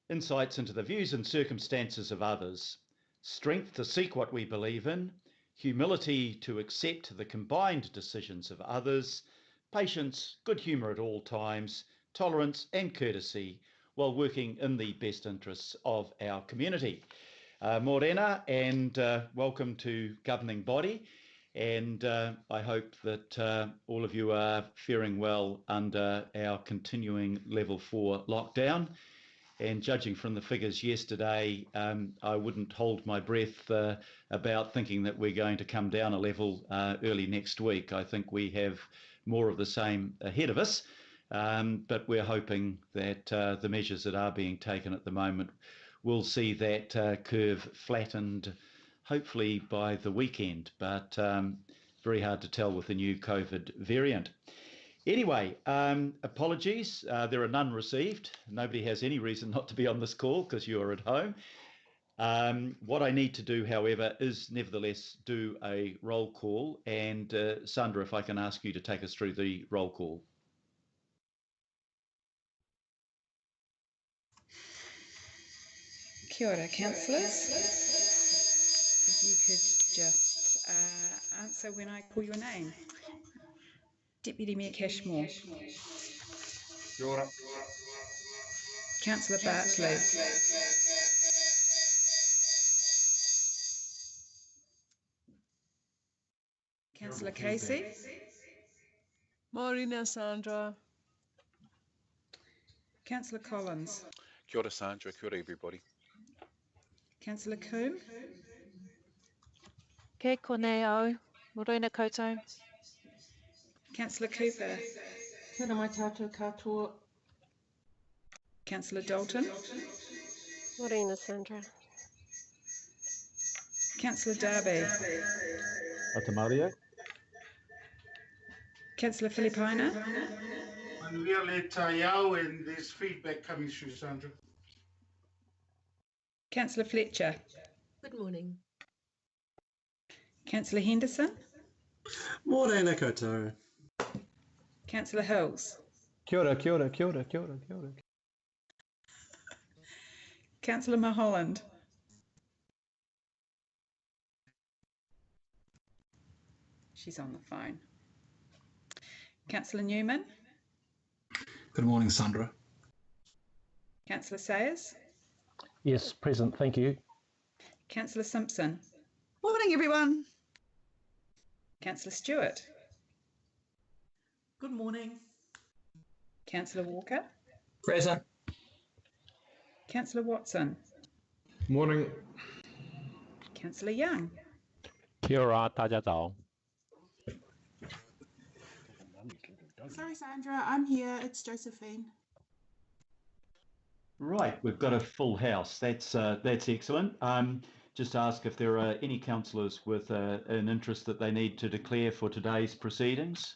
insights into the views and circumstances of others, strength to seek what we believe in, humility to accept the combined decisions of others, patience, good humour at all times, tolerance and courtesy, while working in the best interests of our community. Morena, and welcome to Governing Body. And I hope that all of you are faring well under our continuing level 4 lockdown. And judging from the figures yesterday, I wouldn't hold my breath about thinking that we're going to come down a level early next week. I think we have more of the same ahead of us, but we're hoping that the measures that are being taken at the moment will see that curve flattened, hopefully by the weekend, but very hard to tell with the new COVID variant. Anyway, apologies, there are none received. Nobody has any reason not to be on this call because you are at home. What I need to do, however, is nevertheless do a roll call. And Sandra, if I can ask you to take us through the roll call. Kia ora, councillors. If you could just answer when I call your name. Deputy Mayor Cashmore. Kia ora. Councillor Bartley. Councillor Casey. Morena, Sandra. Councillor Collins. Kia ora, Sandra. Kia ora, everybody. Councillor Coombe. Ke koneo, morena koutou. Councillor Cooper. Tēnā mai tātou katoa. Councillor Dalton. Morena, Sandra. Councillor Darby. Atamaria. Councillor Filipina. I'm really tired and there's feedback coming through, Sandra. Councillor Fletcher. Good morning. Councillor Henderson. Morena koutou. Councillor Hills. Kia ora, kia ora, kia ora, kia ora, kia ora. Councillor Mulholland. She's on the phone. Councillor Newman. Good morning, Sandra. Councillor Sayers. Yes, present, thank you. Councillor Simpson. Morning, everyone. Councillor Stewart. Good morning. Councillor Walker. Present. Councillor Watson. Morning. Councillor Young. Kia ora, taja tau. Sorry, Sandra, I'm here. It's Josephine. Right, we've got a full house. That's excellent. Just ask if there are any councillors with an interest that they need to declare for today's proceedings.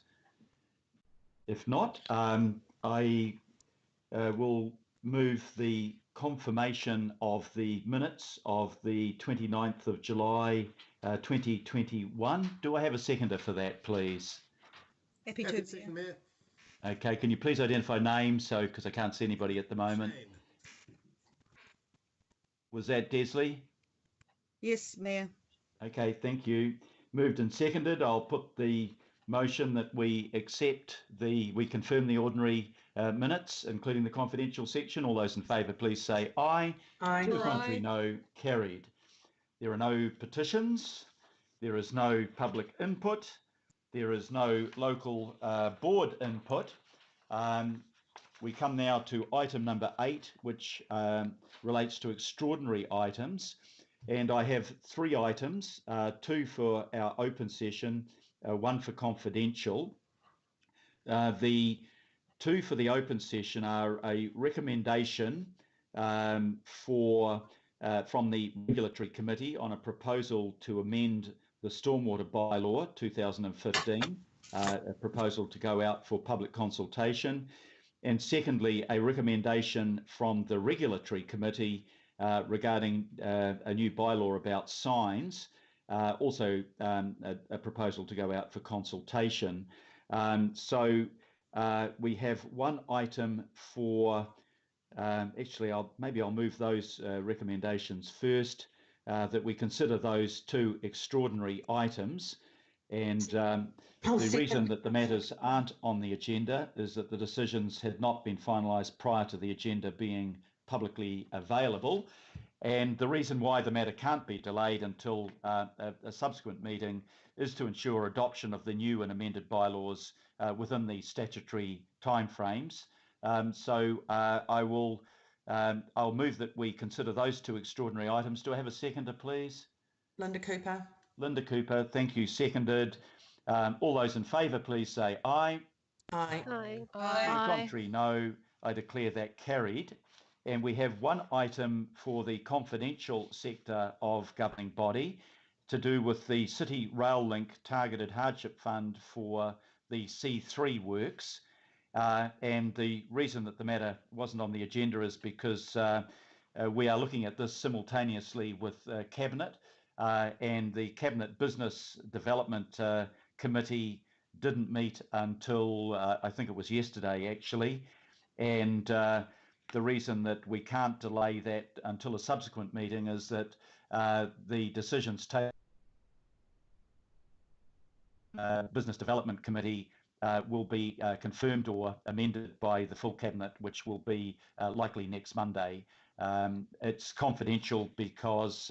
If not, I will move the confirmation of the minutes of the 29th of July 2021. Do I have a seconder for that, please? Happy to. Second, Mayor. Okay, can you please identify names, because I can't see anybody at the moment. Shane. Was that Desley? Yes, Mayor. Okay, thank you. Moved and seconded. I'll put the motion that we confirm the ordinary minutes, including the confidential section. All those in favour, please say aye. Aye. To the contrary, no. Carried. There are no petitions. There is no public input. There is no local board input. We come now to item number 8, which relates to extraordinary items. And I have 3 items, 2 for our open session, 1 for confidential. The 2 for the open session are a recommendation from the Regulatory Committee on a proposal to amend the Stormwater Bylaw 2015, a proposal to go out for public consultation. And secondly, a recommendation from the Regulatory Committee regarding a new bylaw about signs, also a proposal to go out for consultation. So we have one item for Actually, maybe I'll move those recommendations first, that we consider those two extraordinary items. And the reason that the matters aren't on the agenda is that the decisions had not been finalised prior to the agenda being publicly available. And the reason why the matter can't be delayed until a subsequent meeting is to ensure adoption of the new and amended bylaws within the statutory timeframes. So I'll move that we consider those two extraordinary items. Do I have a seconder, please? Linda Cooper. Linda Cooper, thank you, seconded. All those in favour, please say aye. Aye. Aye. To the contrary, no. I declare that carried. And we have one item for the confidential sector of governing body to do with the City Rail Link Targeted Hardship Fund for the C3 works. And the reason that the matter wasn't on the agenda is because we are looking at this simultaneously with Cabinet, and the Cabinet Business Development Committee didn't meet until I think it was yesterday actually, and the reason that we can't delay that until a subsequent meeting is that the decisions taken Business Development Committee will be confirmed or amended by the full Cabinet, which will be likely next Monday. It's confidential because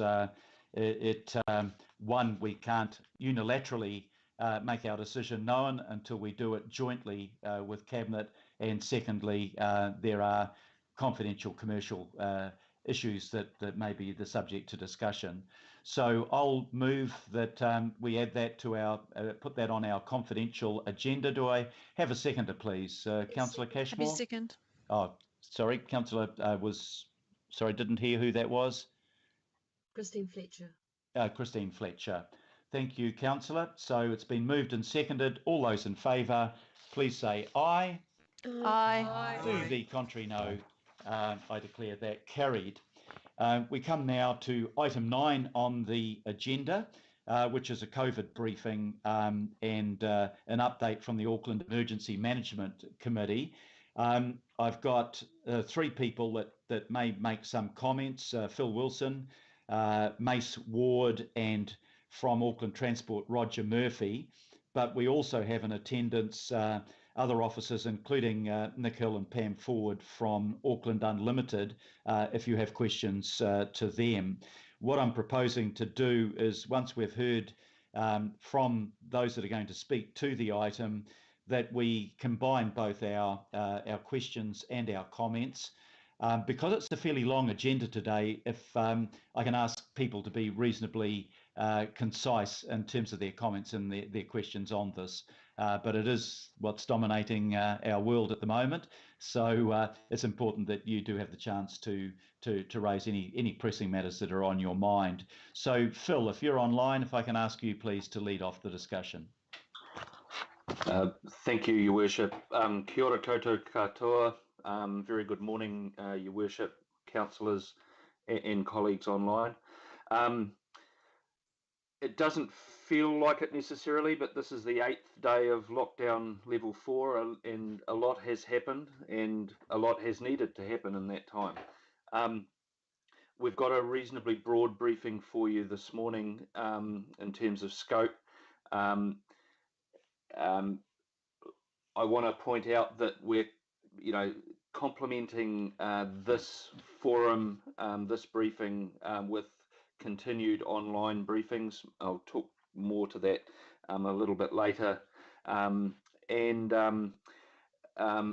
one, we can't unilaterally make our decision known until we do it jointly with Cabinet, and secondly, there are confidential commercial issues that may be the subject to discussion. So I'll move that we add that to our, put that on our confidential agenda. Do I have a seconder, please? Councillor Cashmore? Happy second. Oh, sorry, Councillor didn't hear who that was. Christine Fletcher. Christine Fletcher. Thank you, Councillor. So it's been moved and seconded. All those in favour, please say aye. Aye. To the contrary, no. I declare that carried. We come now to item 9 on the agenda, which is a COVID briefing and an update from the Auckland Emergency Management Committee. I've got 3 people that may make some comments, Phil Wilson, Mace Ward, and from Auckland Transport, Roger Murphy. But we also have in attendance other officers, including Nick Hill and Pam Ford from Auckland Unlimited, if you have questions to them. What I'm proposing to do is, once we've heard from those that are going to speak to the item, that we combine both our questions and our comments. Because it's a fairly long agenda today, if I can ask people to be reasonably concise in terms of their comments and their questions on this. But it is what's dominating our world at the moment. So it's important that you do have the chance to raise any pressing matters that are on your mind. So Phil, if you're online, if I can ask you please to lead off the discussion. Thank you, Your Worship. Kia ora koutou katoa. Very good morning, Your Worship, councillors and colleagues online. It doesn't feel like it necessarily, but this is the 8th day of lockdown level 4, and a lot has happened and a lot has needed to happen in that time. We've got a reasonably broad briefing for you this morning in terms of scope. I want to point out that we're, complementing this forum, this briefing with continued online briefings. I'll talk more to that a little bit later.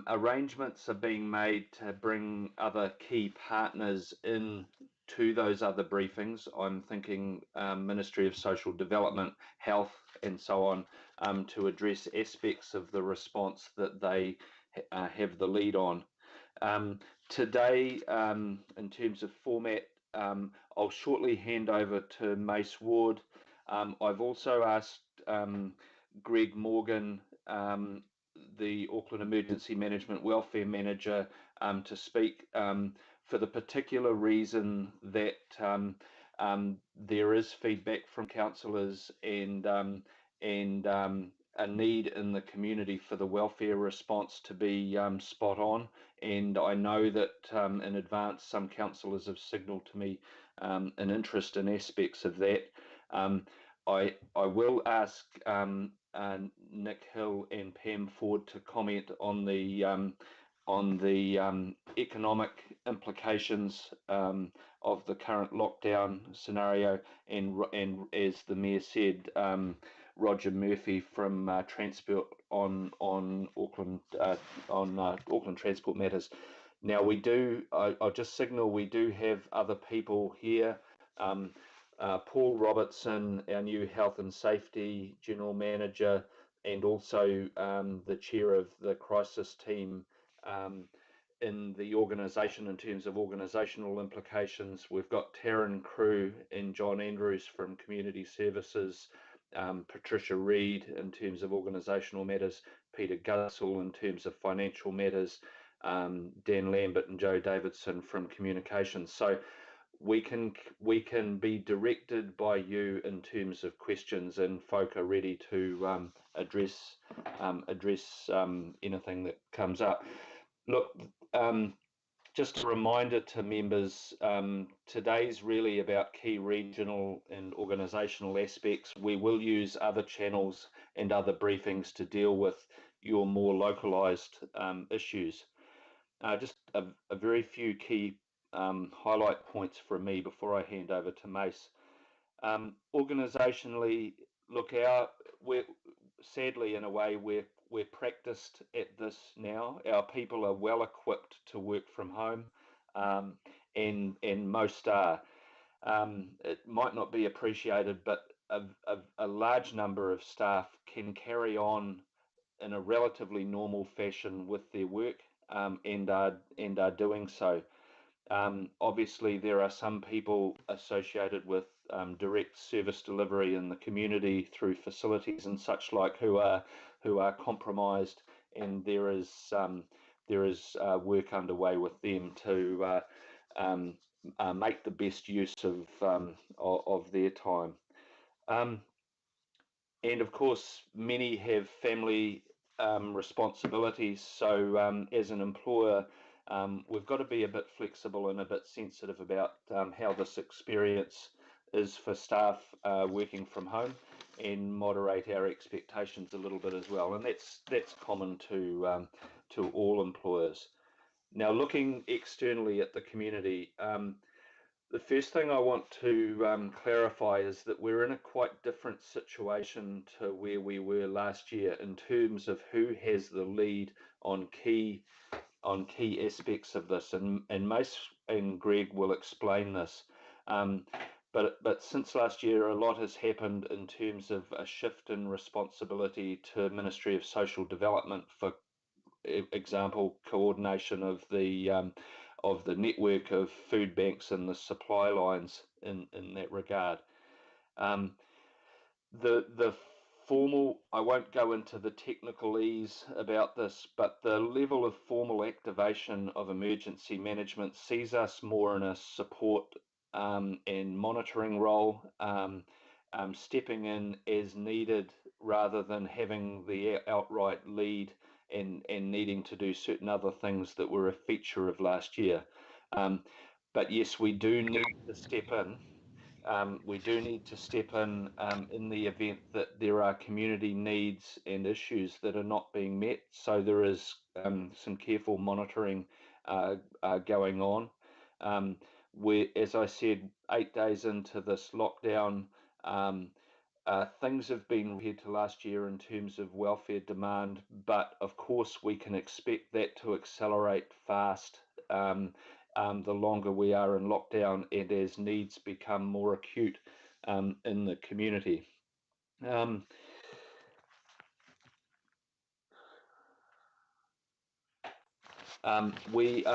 Arrangements are being made to bring other key partners in to those other briefings. I'm thinking Ministry of Social Development, Health, and so on, to address aspects of the response that they have the lead on. Today, in terms of format, I'll shortly hand over to Mace Ward. I've also asked Greg Morgan, the Auckland Emergency Management Welfare Manager, to speak for the particular reason that there is feedback from councillors and a need in the community for the welfare response to be spot on, and I know that in advance some councillors have signalled to me an interest in aspects of that. I will ask Nick Hill and Pam Ford to comment on the economic implications of the current lockdown scenario, and as the Mayor said, Roger Murphy from Transport on Auckland Auckland Transport Matters. Now I'll just signal we do have other people here. Paul Robertson, our new Health and Safety General Manager, and also the chair of the crisis team in the organisation in terms of organisational implications. We've got Taryn Crew and John Andrews from Community Services, Patricia Reid in terms of organisational matters, Peter Gussell in terms of financial matters, Dan Lambert and Joe Davidson from communications. So we can be directed by you in terms of questions, and folk are ready to address anything that comes up. Look, just a reminder to members, today's really about key regional and organisational aspects. We will use other channels and other briefings to deal with your more localised issues. Just a very few key highlight points from me before I hand over to Mace. Organisationally, look, we're sadly in a way we're practiced at this now. Our people are well equipped to work from home, and most are. It might not be appreciated, but a large number of staff can carry on in a relatively normal fashion with their work, and are doing so. Obviously, there are some people associated with direct service delivery in the community through facilities and such like who are compromised, and there is work underway with them to make the best use of their time. And of course, many have family responsibilities. So as an employer, we've got to be a bit flexible and a bit sensitive about how this experience is for staff working from home, and moderate our expectations a little bit as well. And that's common to all employers. Now, looking externally at the community, the first thing I want to clarify is that we're in a quite different situation to where we were last year in terms of who has the lead on key aspects of this, and Mace and Greg will explain this. But since last year, a lot has happened in terms of a shift in responsibility to Ministry of Social Development, for example, coordination of the network of food banks and the supply lines in that regard. The formal, I won't go into the technicalese about this, but the level of formal activation of emergency management sees us more in a support and monitoring role, stepping in as needed rather than having the outright lead and needing to do certain other things that were a feature of last year. But yes, we do need to step in. We do need to step in the event that there are community needs and issues that are not being met. So there is some careful monitoring going on. As I said, 8 days into this lockdown, things have been compared to last year in terms of welfare demand, but of course we can expect that to accelerate fast the longer we are in lockdown and as needs become more acute in the community. We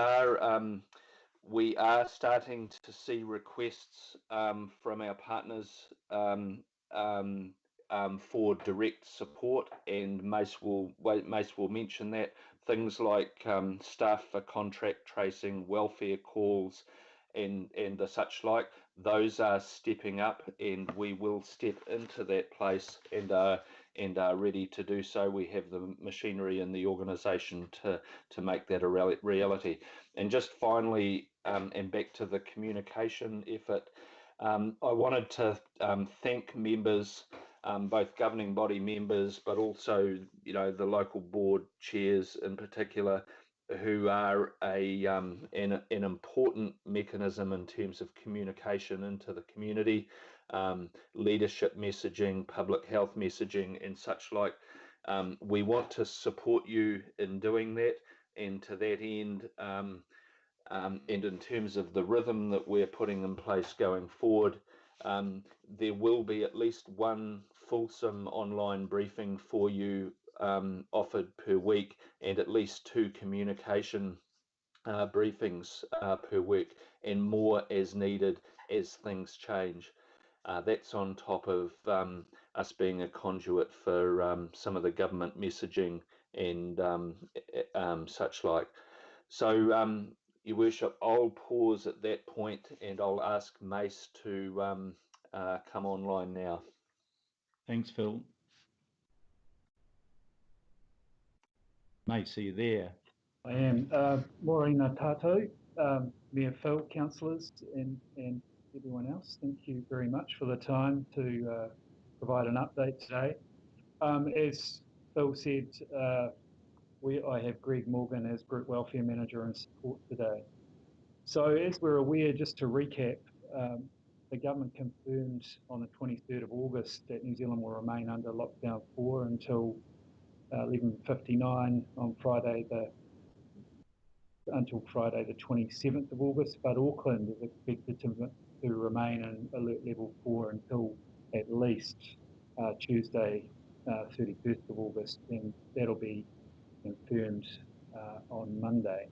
are starting to see requests from our partners for direct support, and Mace will mention that. Things like staff for contract tracing, welfare calls, and the such like. those are stepping up, and we will step into that place and are ready to do so. We have the machinery and the organisation to make that a reality. And just finally, and back to the communication effort, I wanted to thank members, both governing body members, but also, you know, the local board chairs in particular, who are an important mechanism in terms of communication into the community, leadership messaging, public health messaging, and such like. We want to support you in doing that, and to that end, and in terms of the rhythm that we're putting in place going forward, there will be at least one fulsome online briefing for you offered per week, and at least 2 communication briefings per week, and more as needed as things change. That's on top of us being a conduit for some of the government messaging and such like. So, Your Worship, I'll pause at that point and I'll ask Mace to come online now. Thanks, Phil. Mace, are you there? I am. Morena tātou, Mayor Phil, councillors, and everyone else. Thank you very much for the time to provide an update today. As Phil said, I have Greg Morgan as Group Welfare Manager and support today. So as we're aware, just to recap, the government confirmed on the 23rd of August that New Zealand will remain under lockdown 4 until 11:59 on Friday, until Friday the 27th of August, but Auckland is expected to remain in alert level 4 until at least Tuesday 31st of August, and that'll be confirmed on Monday.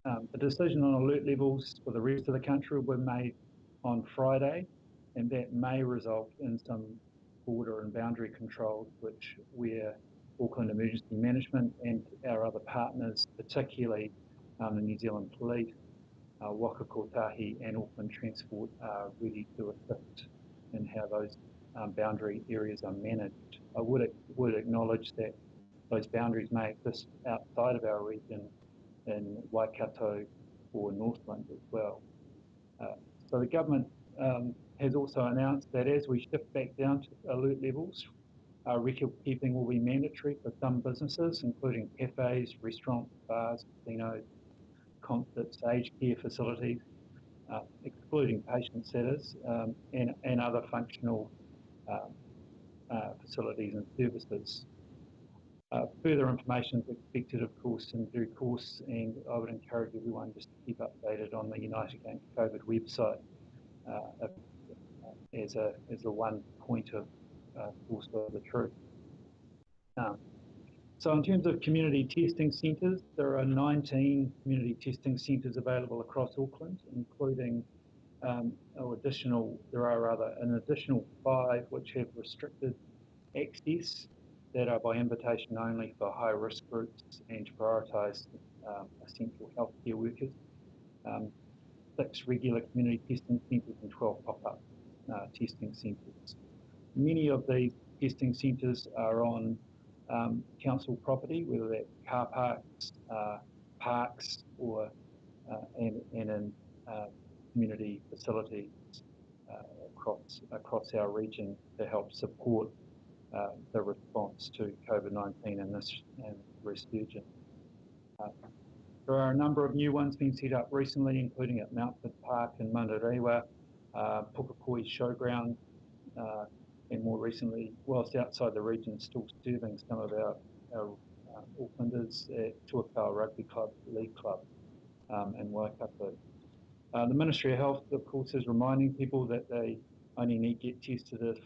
The decision on alert levels for the rest of the country will be made on Friday, and that may result in some border and boundary controls, where Auckland Emergency Management and our other partners, particularly the New Zealand Police, Waka Kotahi and Auckland Transport, are ready to assist in how those boundary areas are managed. I would acknowledge that those boundaries may exist outside of our region in Waikato or Northland as well. So the government has also announced that as we shift back down to alert levels, record keeping will be mandatory for some businesses, including cafes, restaurants, bars, casinos, concerts, aged care facilities, excluding patient centres, and other functional facilities and services. Further information is expected, of course, in due course, and I would encourage everyone just to keep updated on the Unite Against COVID website as a one point of source of the truth. So in terms of community testing centres, there are 19 community testing centres available across Auckland, including an additional 5 which have restricted access that are by invitation only for high risk groups and to prioritise essential healthcare workers. 6 regular community testing centres and 12 pop-up testing centres. Many of these testing centres are on council property, whether that's car parks, parks, or and in community facilities across our region to help support the response to COVID-19 and this resurgence. There are a number of new ones being set up recently, including at Mountford Park in Manurewa, Pukakoi Showground, and more recently, whilst outside the region, still serving some of our Aucklanders at Tuakau Rugby Club, League Club, and Waikato. The Ministry of Health, of course, is reminding people that they only need to get tested if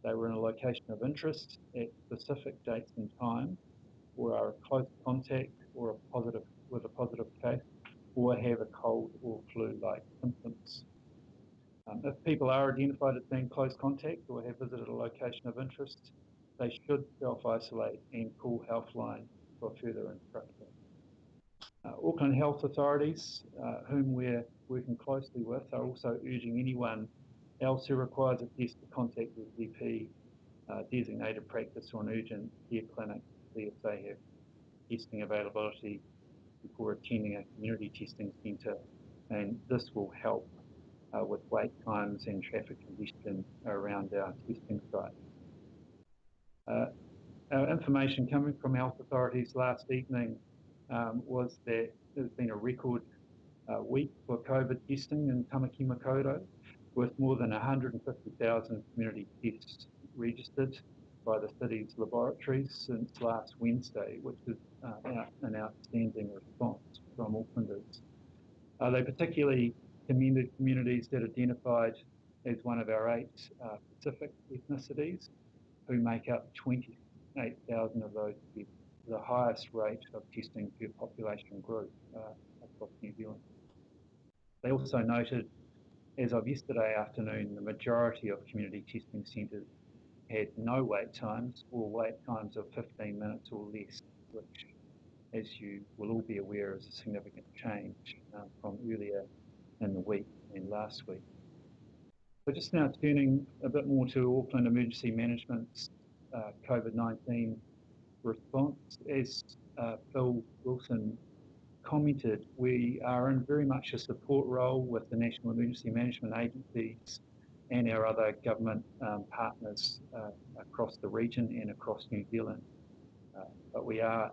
they were in a location of interest at specific dates and times, or are a close contact or with a positive case, or have a cold or flu-like symptoms. If people are identified as being close contact or have visited a location of interest, they should self-isolate and call Healthline for further instruction. Auckland Health Authorities, whom we're working closely with, are also urging anyone else who requires a test to contact the GP, designated practice or an urgent care clinic to see if they have testing availability before attending a community testing centre, and this will help with wait times and traffic congestion around our testing site. Our information coming from health authorities last evening was that there's been a record week for COVID testing in Tamaki Makaurau, with more than 150,000 community tests registered by the city's laboratories since last Wednesday, which is an outstanding response from Aucklanders. They particularly commended communities that identified as one of our 8 Pacific ethnicities, who make up 28,000 of those tests, the highest rate of testing per population group across New Zealand. They also noted, as of yesterday afternoon, the majority of community testing centres had no wait times or wait times of 15 minutes or less, which, as you will all be aware, is a significant change from earlier in the week and last week. So just now turning a bit more to Auckland Emergency Management's COVID-19 response. As Phil Wilson commented, we are in very much a support role with the National Emergency Management agencies and our other government partners across the region and across New Zealand. But we are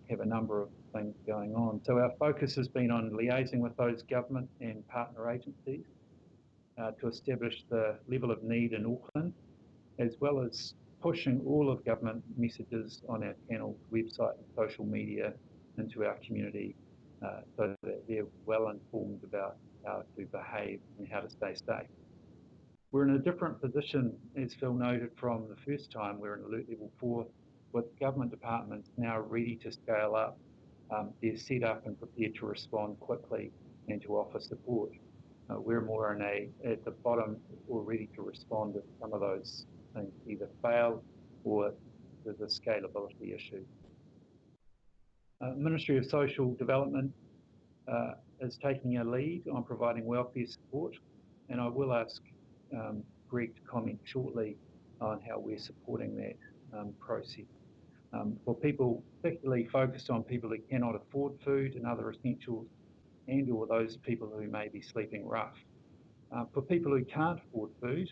have a number of things going on. So our focus has been on liaising with those government and partner agencies to establish the level of need in Auckland, as well as pushing all of government messages on our channels, website and social media into our community so that they're well informed about how to behave and how to stay safe. We're in a different position, as Phil noted, from the first time. We're in alert level 4, with government departments now ready to scale up. They're set up and prepared to respond quickly and to offer support. We're more at the bottom, or ready to respond if some of those things either fail or there's a scalability issue. Ministry of Social Development is taking a lead on providing welfare support, and I will ask Greg to comment shortly on how we're supporting that process. For people, particularly focused on people who cannot afford food and other essentials, and or those people who may be sleeping rough. For people who can't afford food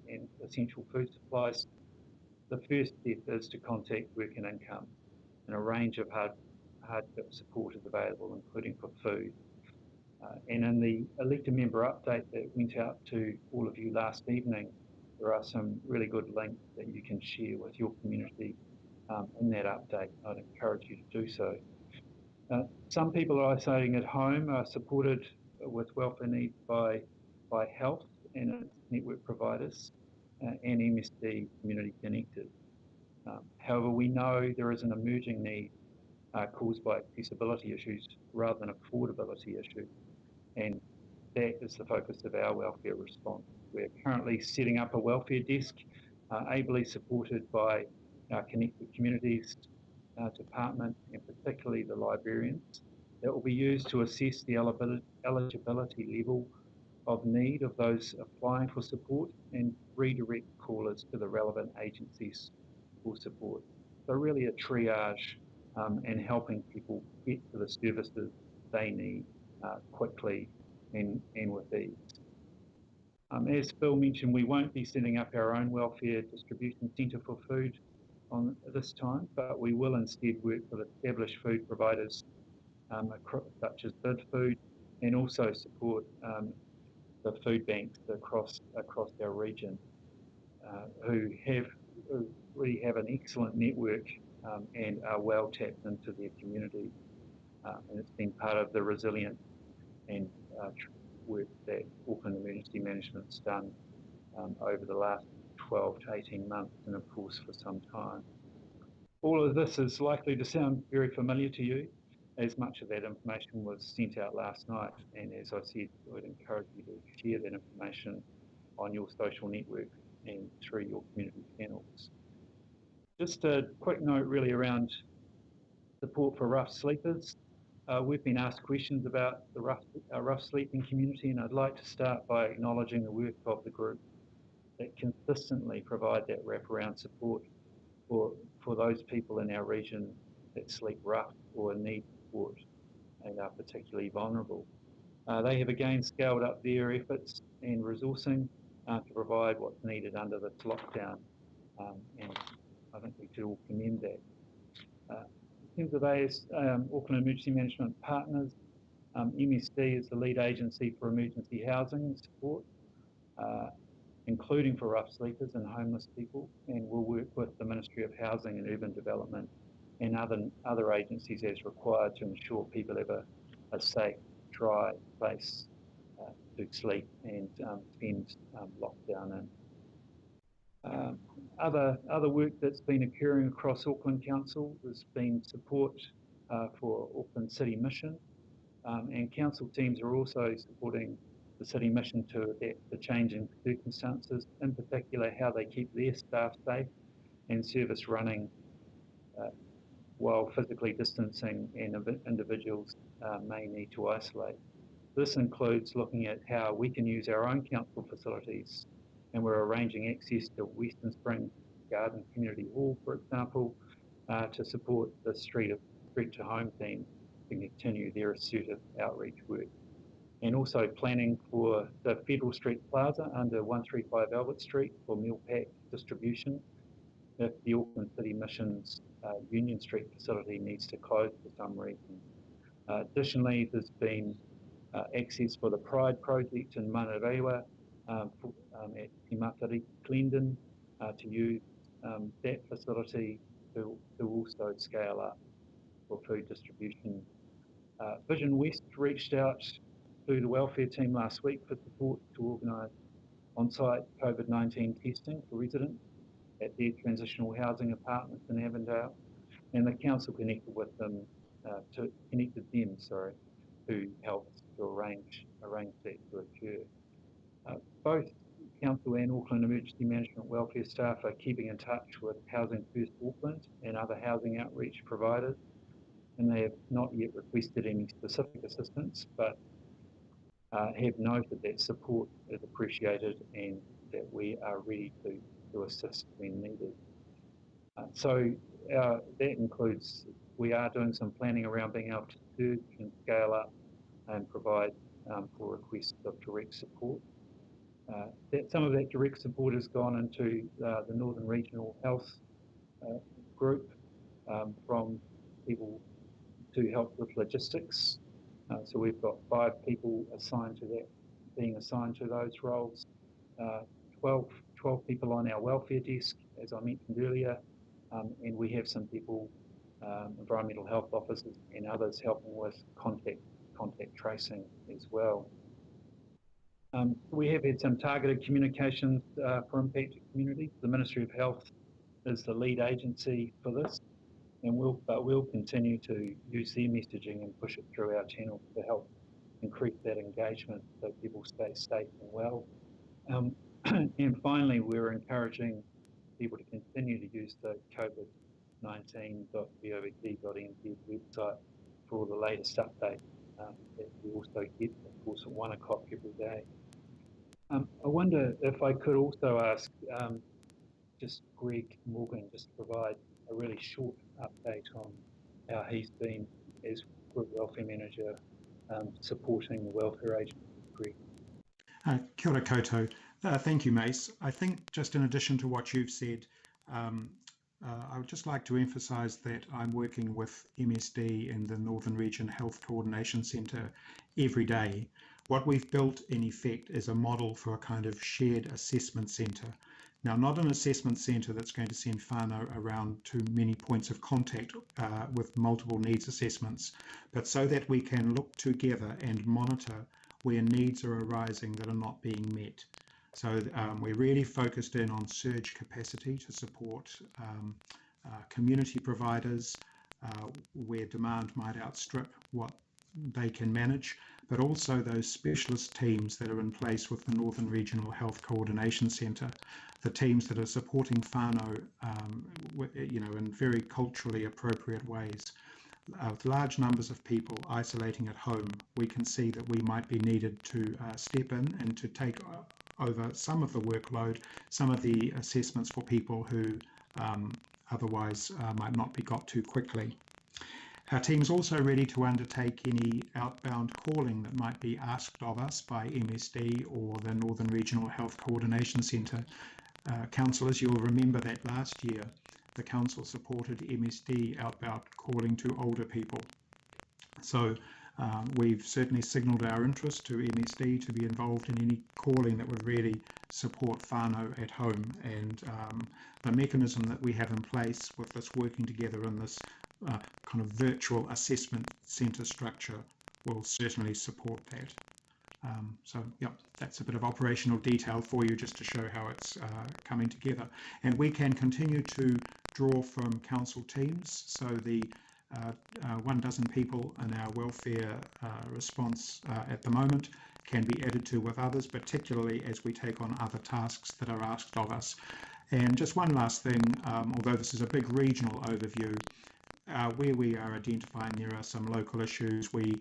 and essential food supplies, the first step is to contact Work and Income, and a range of hardship support is available, including for food. And in the elected member update that went out to all of you last evening, there are some really good links that you can share with your community in that update. I'd encourage you to do so. Some people are isolating at home are supported with welfare needs by Health and its network providers and MSD Community Connected. However, we know there is an emerging need caused by accessibility issues rather than affordability issues, and that is the focus of our welfare response. We're currently setting up a welfare desk, ably supported by our Connected Communities department, and particularly the librarians, that will be used to assess the eligibility level of need of those applying for support and redirect callers to the relevant agencies for support. So really a triage and helping people get to the services they need quickly and with ease. As Phil mentioned, we won't be setting up our own welfare distribution centre for food on this time, but we will instead work with established food providers such as Bid Food, and also support the food banks across our region, who really have an excellent network and are well tapped into their community. And it's been part of the resilient and work that Auckland Emergency Management's done over the last 12 to 18 months, and of course for some time. All of this is likely to sound very familiar to you, as much of that information was sent out last night, and as I said, I would encourage you to share that information on your social network and through your community channels. Just a quick note really around support for rough sleepers. We've been asked questions about the rough sleeping community, and I'd like to start by acknowledging the work of the group that consistently provide that wraparound support for those people in our region that sleep rough or need support and are particularly vulnerable. They have again scaled up their efforts and resourcing to provide what's needed under this lockdown, and I think we should all commend that. In terms of Auckland Emergency Management Partners, MSD is the lead agency for emergency housing support, including for rough sleepers and homeless people, and we'll work with the Ministry of Housing and Urban Development and other agencies as required to ensure people have a safe, dry place to sleep and spend lockdown in. Other work that's been occurring across Auckland Council has been support for Auckland City Mission, and council teams are also supporting the City Mission to adapt to changing circumstances, in particular how they keep their staff safe and service running while physically distancing and individuals may need to isolate. This includes looking at how we can use our own council facilities, and we're arranging access to Western Spring Garden Community Hall, for example, to support the Street to Home team to continue their assertive outreach work. And also planning for the Federal Street Plaza under 135 Albert Street for meal pack distribution if the Auckland City Mission's Union Street facility needs to close for some reason. Additionally, there's been access for the Pride project in Manarewa at Te Matari, Glendon, to use that facility to also scale up for food distribution. Vision West reached out to the welfare team last week for support to organise on-site COVID-19 testing for residents at their transitional housing apartments in Avondale, and the council connected them to help to arrange that to occur. Both council and Auckland Emergency Management welfare staff are keeping in touch with Housing First Auckland and other housing outreach providers, and they have not yet requested any specific assistance, but have noted that support is appreciated and that we are ready to assist when needed. So that includes, we are doing some planning around being able to surge and scale up and provide for requests of direct support. Some of that direct support has gone into the Northern Regional Health Group from people to help with logistics. So we've got 5 people assigned to that, being assigned to those roles. 12 people on our welfare desk, as I mentioned earlier, and we have some people, environmental health officers and others helping with contact tracing as well. We have had some targeted communications for impacted communities. The Ministry of Health is the lead agency for this, and we'll continue to use their messaging and push it through our channels to help increase that engagement so people stay safe and well. And finally, we're encouraging people to continue to use the covid19.govt.nz website for all the latest updates that we also get, of course, at 1 o'clock every day. I wonder if I could also ask just Greg Morgan just to provide a really short update on how he's been as Group Welfare Manager supporting the welfare agency. Greg. Kia ora koutou. Thank you, Mace. I think just in addition to what you've said, I would just like to emphasise that I'm working with MSD and the Northern Region Health Coordination Centre every day. What we've built in effect is a model for a kind of shared assessment centre. Now, not an assessment centre that's going to send whānau around to many points of contact with multiple needs assessments, but so that we can look together and monitor where needs are arising that are not being met. So we're really focused in on surge capacity to support community providers where demand might outstrip what they can manage, but also those specialist teams that are in place with the Northern Regional Health Coordination Centre, the teams that are supporting whānau in very culturally appropriate ways. with large numbers of people isolating at home, we can see that we might be needed to step in and to take over some of the workload, some of the assessments for people who otherwise might not be got to quickly. Our team is also ready to undertake any outbound calling that might be asked of us by MSD or the Northern Regional Health Coordination Centre. Councillors, you'll remember that last year the Council supported MSD outbound calling to older people. So we've certainly signalled our interest to MSD to be involved in any calling that would really support whānau at home, and the mechanism that we have in place with this working together in this kind of virtual assessment centre structure will certainly support that. So, yep, that's a bit of operational detail for you just to show how it's coming together. And we can continue to draw from council teams, so the 12 people in our welfare response at the moment can be added to with others, particularly as we take on other tasks that are asked of us. And just one last thing, although this is a big regional overview, where we are identifying there are some local issues, we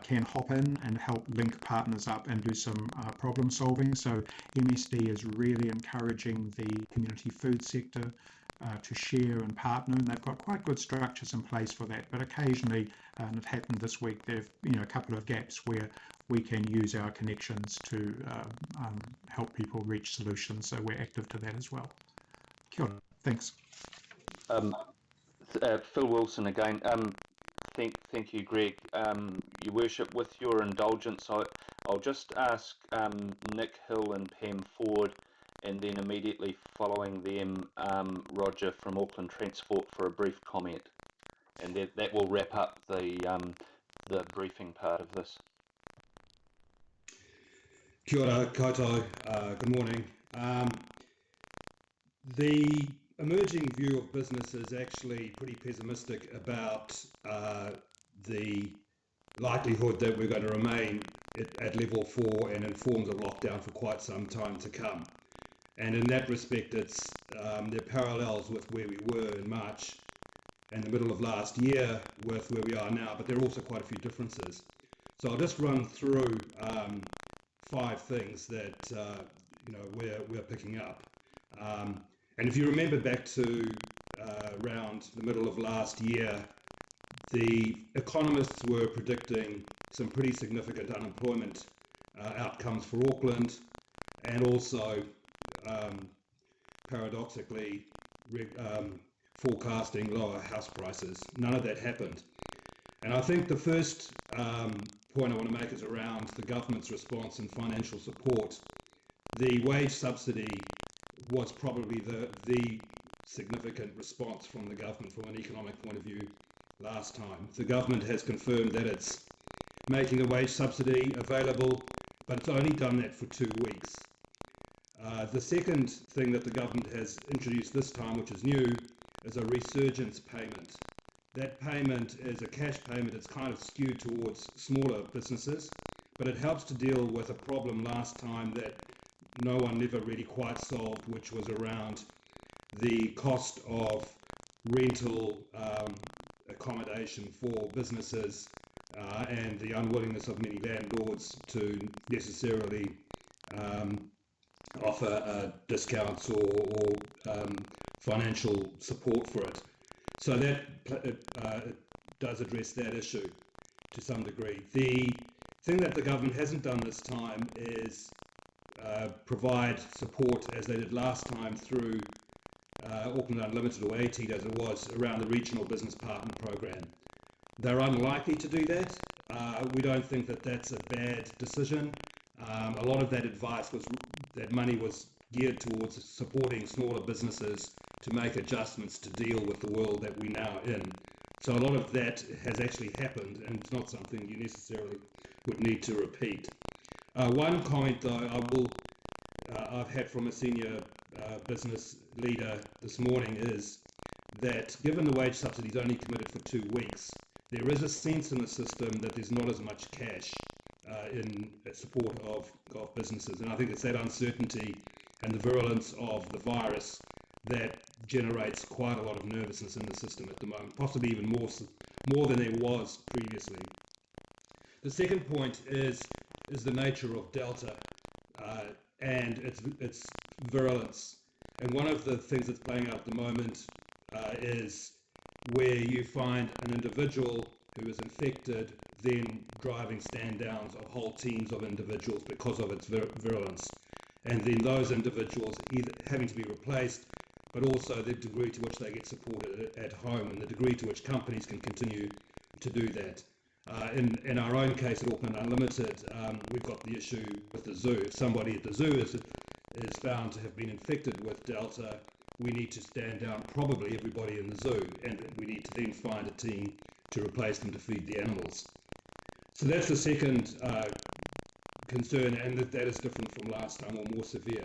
can hop in and help link partners up and do some problem solving. So MSD is really encouraging the community food sector to share and partner, and they've got quite good structures in place for that. But occasionally, and it happened this week, there have a couple of gaps where we can use our connections to help people reach solutions. So we're active to that as well. Kia ora. Thanks. Phil Wilson again. Thank you, Greg. Your Worship, with your indulgence, I'll just ask Nick Hill and Pam Ford, and then immediately following them, Roger from Auckland Transport for a brief comment, and that will wrap up the briefing part of this. Kia ora koutou, good morning. The emerging view of business is actually pretty pessimistic about the likelihood that we're going to remain at level 4 and in forms of lockdown for quite some time to come. And in that respect, it's there are parallels with where we were in March and the middle of last year with where we are now, but there are also quite a few differences. So I'll just run through 5 things that we're picking up. And if you remember back to around the middle of last year, the economists were predicting some pretty significant unemployment outcomes for Auckland, and also paradoxically forecasting lower house prices. None of that happened. And I think the first point I want to make is around the government's response and financial support. The wage subsidy was probably the significant response from the government from an economic point of view last time. The government has confirmed that it's making a wage subsidy available, but it's only done that for 2 weeks. The second thing that the government has introduced this time, which is new, is a resurgence payment. That payment is a cash payment. It's kind of skewed towards smaller businesses, but it helps to deal with a problem last time that no one ever really quite solved, which was around the cost of rental accommodation for businesses and the unwillingness of many landlords to necessarily offer discounts or financial support for it. So that does address that issue to some degree. The thing that the government hasn't done this time is provide support as they did last time through Auckland Unlimited, or ATID as it was, around the Regional Business Partner Program. They're unlikely to do that. We don't think that that's a bad decision. A lot of that advice was that money was geared towards supporting smaller businesses to make adjustments to deal with the world that we're now in. So a lot of that has actually happened, and it's not something you necessarily would need to repeat. One comment though I've had from a senior business leader this morning is that given the wage subsidy is only committed for 2 weeks, there is a sense in the system that there's not as much cash in support of businesses. And I think it's that uncertainty and the virulence of the virus that generates quite a lot of nervousness in the system at the moment, possibly even more than there was previously. The second point is the nature of Delta and its virulence. And one of the things that's playing out at the moment is where you find an individual who is infected then driving stand-downs of whole teams of individuals because of its virulence. And then those individuals either having to be replaced, but also the degree to which they get supported at home and the degree to which companies can continue to do that. In our own case at Auckland Unlimited, we've got the issue with the zoo. If somebody at the zoo is found to have been infected with Delta, we need to stand down probably everybody in the zoo, and we need to then find a team to replace them to feed the animals. So that's the second concern, and that is different from last time, or more severe.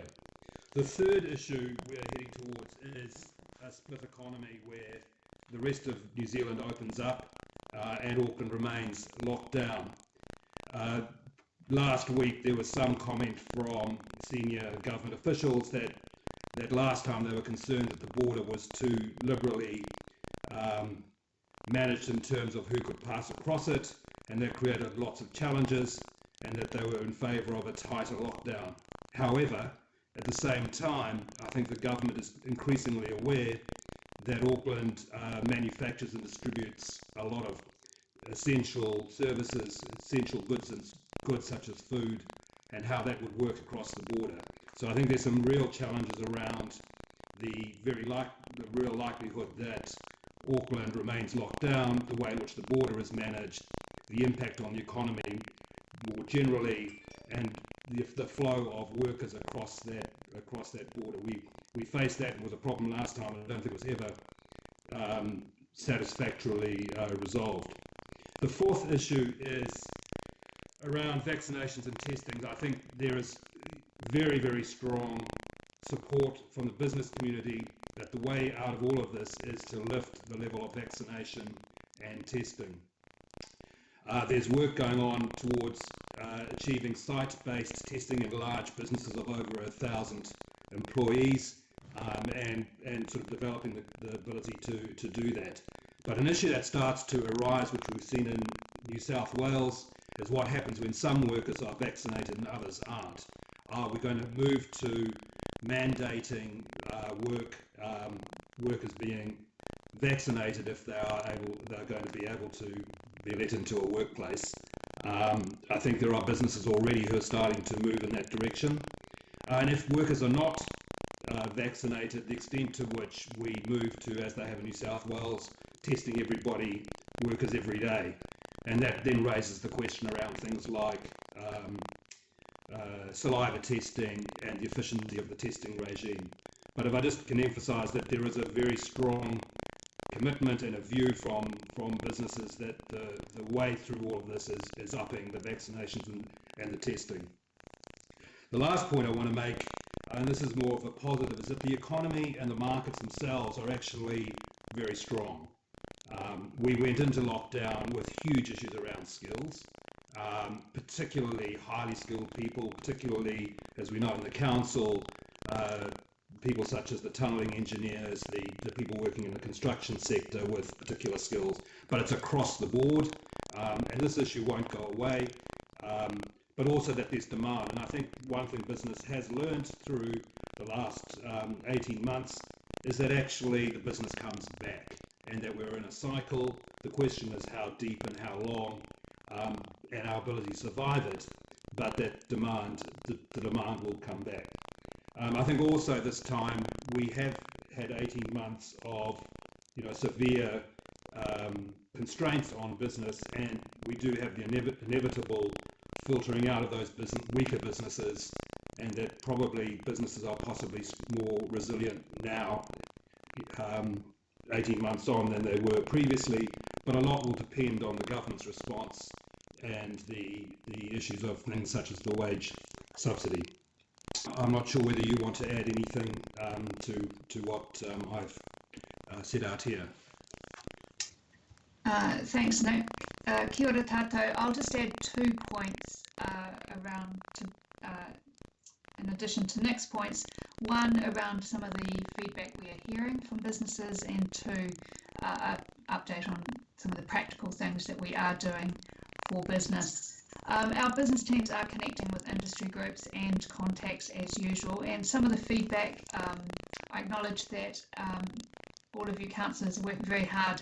The third issue we're heading towards is a split economy where the rest of New Zealand opens up and Auckland remains locked down. Last week there was some comment from senior government officials that last time they were concerned that the border was too liberally managed in terms of who could pass across it, and that created lots of challenges, and that they were in favour of a tighter lockdown. However, at the same time, I think the government is increasingly aware that Auckland manufactures and distributes a lot of essential services, essential goods such as food, and how that would work across the border. So I think there's some real challenges around the real likelihood that Auckland remains locked down, the way in which the border is managed, the impact on the economy more generally, and the flow of workers across that border. We faced that, and was a problem last time. I don't think it was ever satisfactorily resolved. The fourth issue is around vaccinations and testing. I think there is very, very strong support from the business community that the way out of all of this is to lift the level of vaccination and testing. There's work going on towards achieving site-based testing in large businesses of over 1,000 employees, and sort of developing the ability to do that. But an issue that starts to arise, which we've seen in New South Wales, is what happens when some workers are vaccinated and others aren't. Are we going to move to mandating workers being vaccinated if they're going to be able to be let into a workplace? I think there are businesses already who are starting to move in that direction. And if workers are not vaccinated, the extent to which we move to, as they have in New South Wales, testing workers every day. And that then raises the question around things like saliva testing and the efficiency of the testing regime. But if I just can emphasise that there is a very strong commitment and a view from businesses that the way through all of this is upping the vaccinations and the testing. The last point I want to make, and this is more of a positive, is that the economy and the markets themselves are actually very strong. We went into lockdown with huge issues around skills, particularly highly skilled people, particularly, as we know in the council, people such as the tunnelling engineers, the people working in the construction sector with particular skills. But it's across the board, and this issue won't go away, but also that there's demand. And I think one thing business has learned through the last 18 months is that actually the business comes back, and that we're in a cycle. The question is how deep and how long, and our ability to survive it, but that demand, the demand will come back. I think also this time we have had 18 months of severe constraints on business, and we do have the inevitable filtering out of those weaker businesses, and that probably businesses are possibly more resilient now 18 months on than they were previously, but a lot will depend on the government's response and the issues of things such as the wage subsidy. I'm not sure whether you want to add anything to what I've set out here. Thanks, Nick. Kia ora tātou. I'll just add 2 points around in addition to Nick's points. One, around some of the feedback we are hearing from businesses, and two, update on some of the practical things that we are doing for business. Our business teams are connecting with industry groups and contacts as usual, and some of the feedback, I acknowledge that all of you councillors are working very hard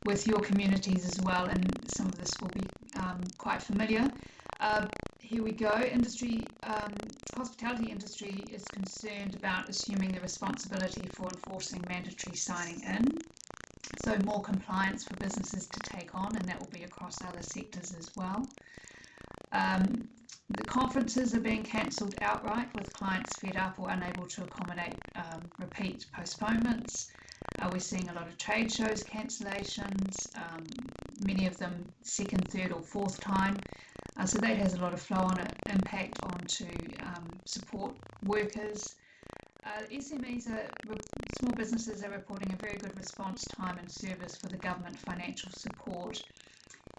with your communities as well, and some of this will be quite familiar. Here we go. Hospitality industry is concerned about assuming the responsibility for enforcing mandatory signing in. So more compliance for businesses to take on, and that will be across other sectors as well. The conferences are being cancelled outright, with clients fed up or unable to accommodate repeat postponements. We're seeing a lot of trade shows cancellations, many of them second, third or fourth time. So that has a lot of flow-on impact onto support workers. SMEs, small businesses, are reporting a very good response time and service for the government financial support.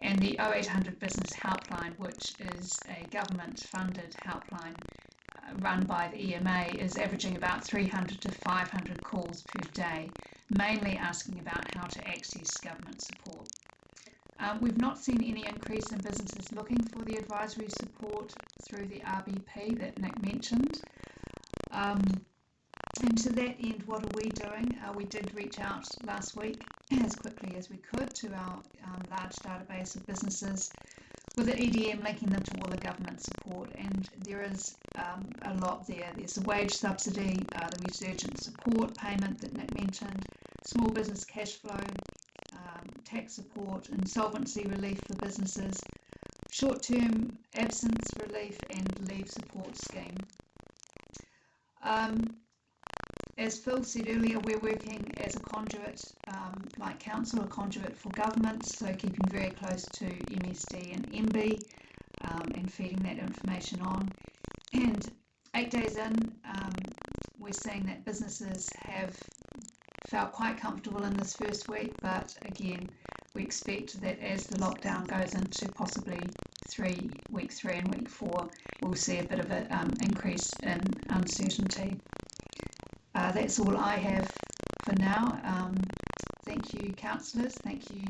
And the 0800 Business Helpline, which is a government-funded helpline run by the EMA, is averaging about 300 to 500 calls per day, mainly asking about how to access government support. We've not seen any increase in businesses looking for the advisory support through the RBP that Nick mentioned. And to that end, what are we doing? We did reach out last week as quickly as we could to our large database of businesses, with the EDM linking them to all the government support, and there is a lot there. There's the wage subsidy, the resurgent support payment that Nick mentioned, small business cash flow, tax support, insolvency relief for businesses, short-term absence relief, and leave support scheme. As Phil said earlier, we're working as a conduit, like council, a conduit for government, so keeping very close to MSD and MB and feeding that information on. And 8 days in, we're seeing that businesses have felt quite comfortable in this first week, but again, we expect that as the lockdown goes into possibly week 3 and week 4, we'll see a bit of an increase in uncertainty. That's all I have for now. Thank you, councillors. Thank you,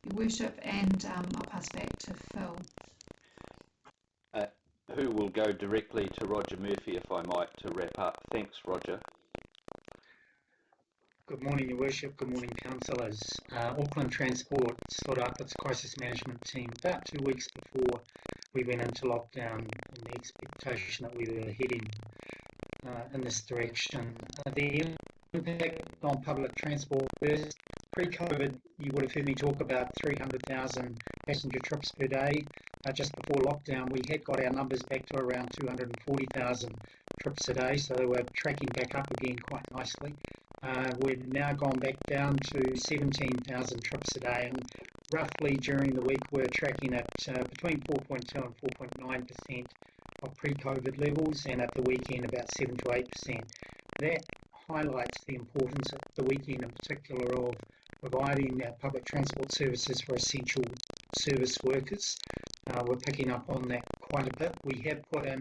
Your Worship, and I'll pass back to Phil. Who will go directly to Roger Murphy, if I might, to wrap up. Thanks, Roger. Good morning, Your Worship. Good morning, councillors. Auckland Transport stood up its crisis management team about 2 weeks before we went into lockdown, in the expectation that we were heading in this direction. The impact on public transport first. Pre-COVID, you would have heard me talk about 300,000 passenger trips per day. Just before lockdown, we had got our numbers back to around 240,000 trips a day, so they were tracking back up again quite nicely. We've now gone back down to 17,000 trips a day, and roughly during the week we're tracking at between 4.2 and 4.9% of pre-COVID levels, and at the weekend about 7 to 8%. That highlights the importance at the weekend in particular of providing public transport services for essential service workers. We're picking up on that quite a bit. We have put in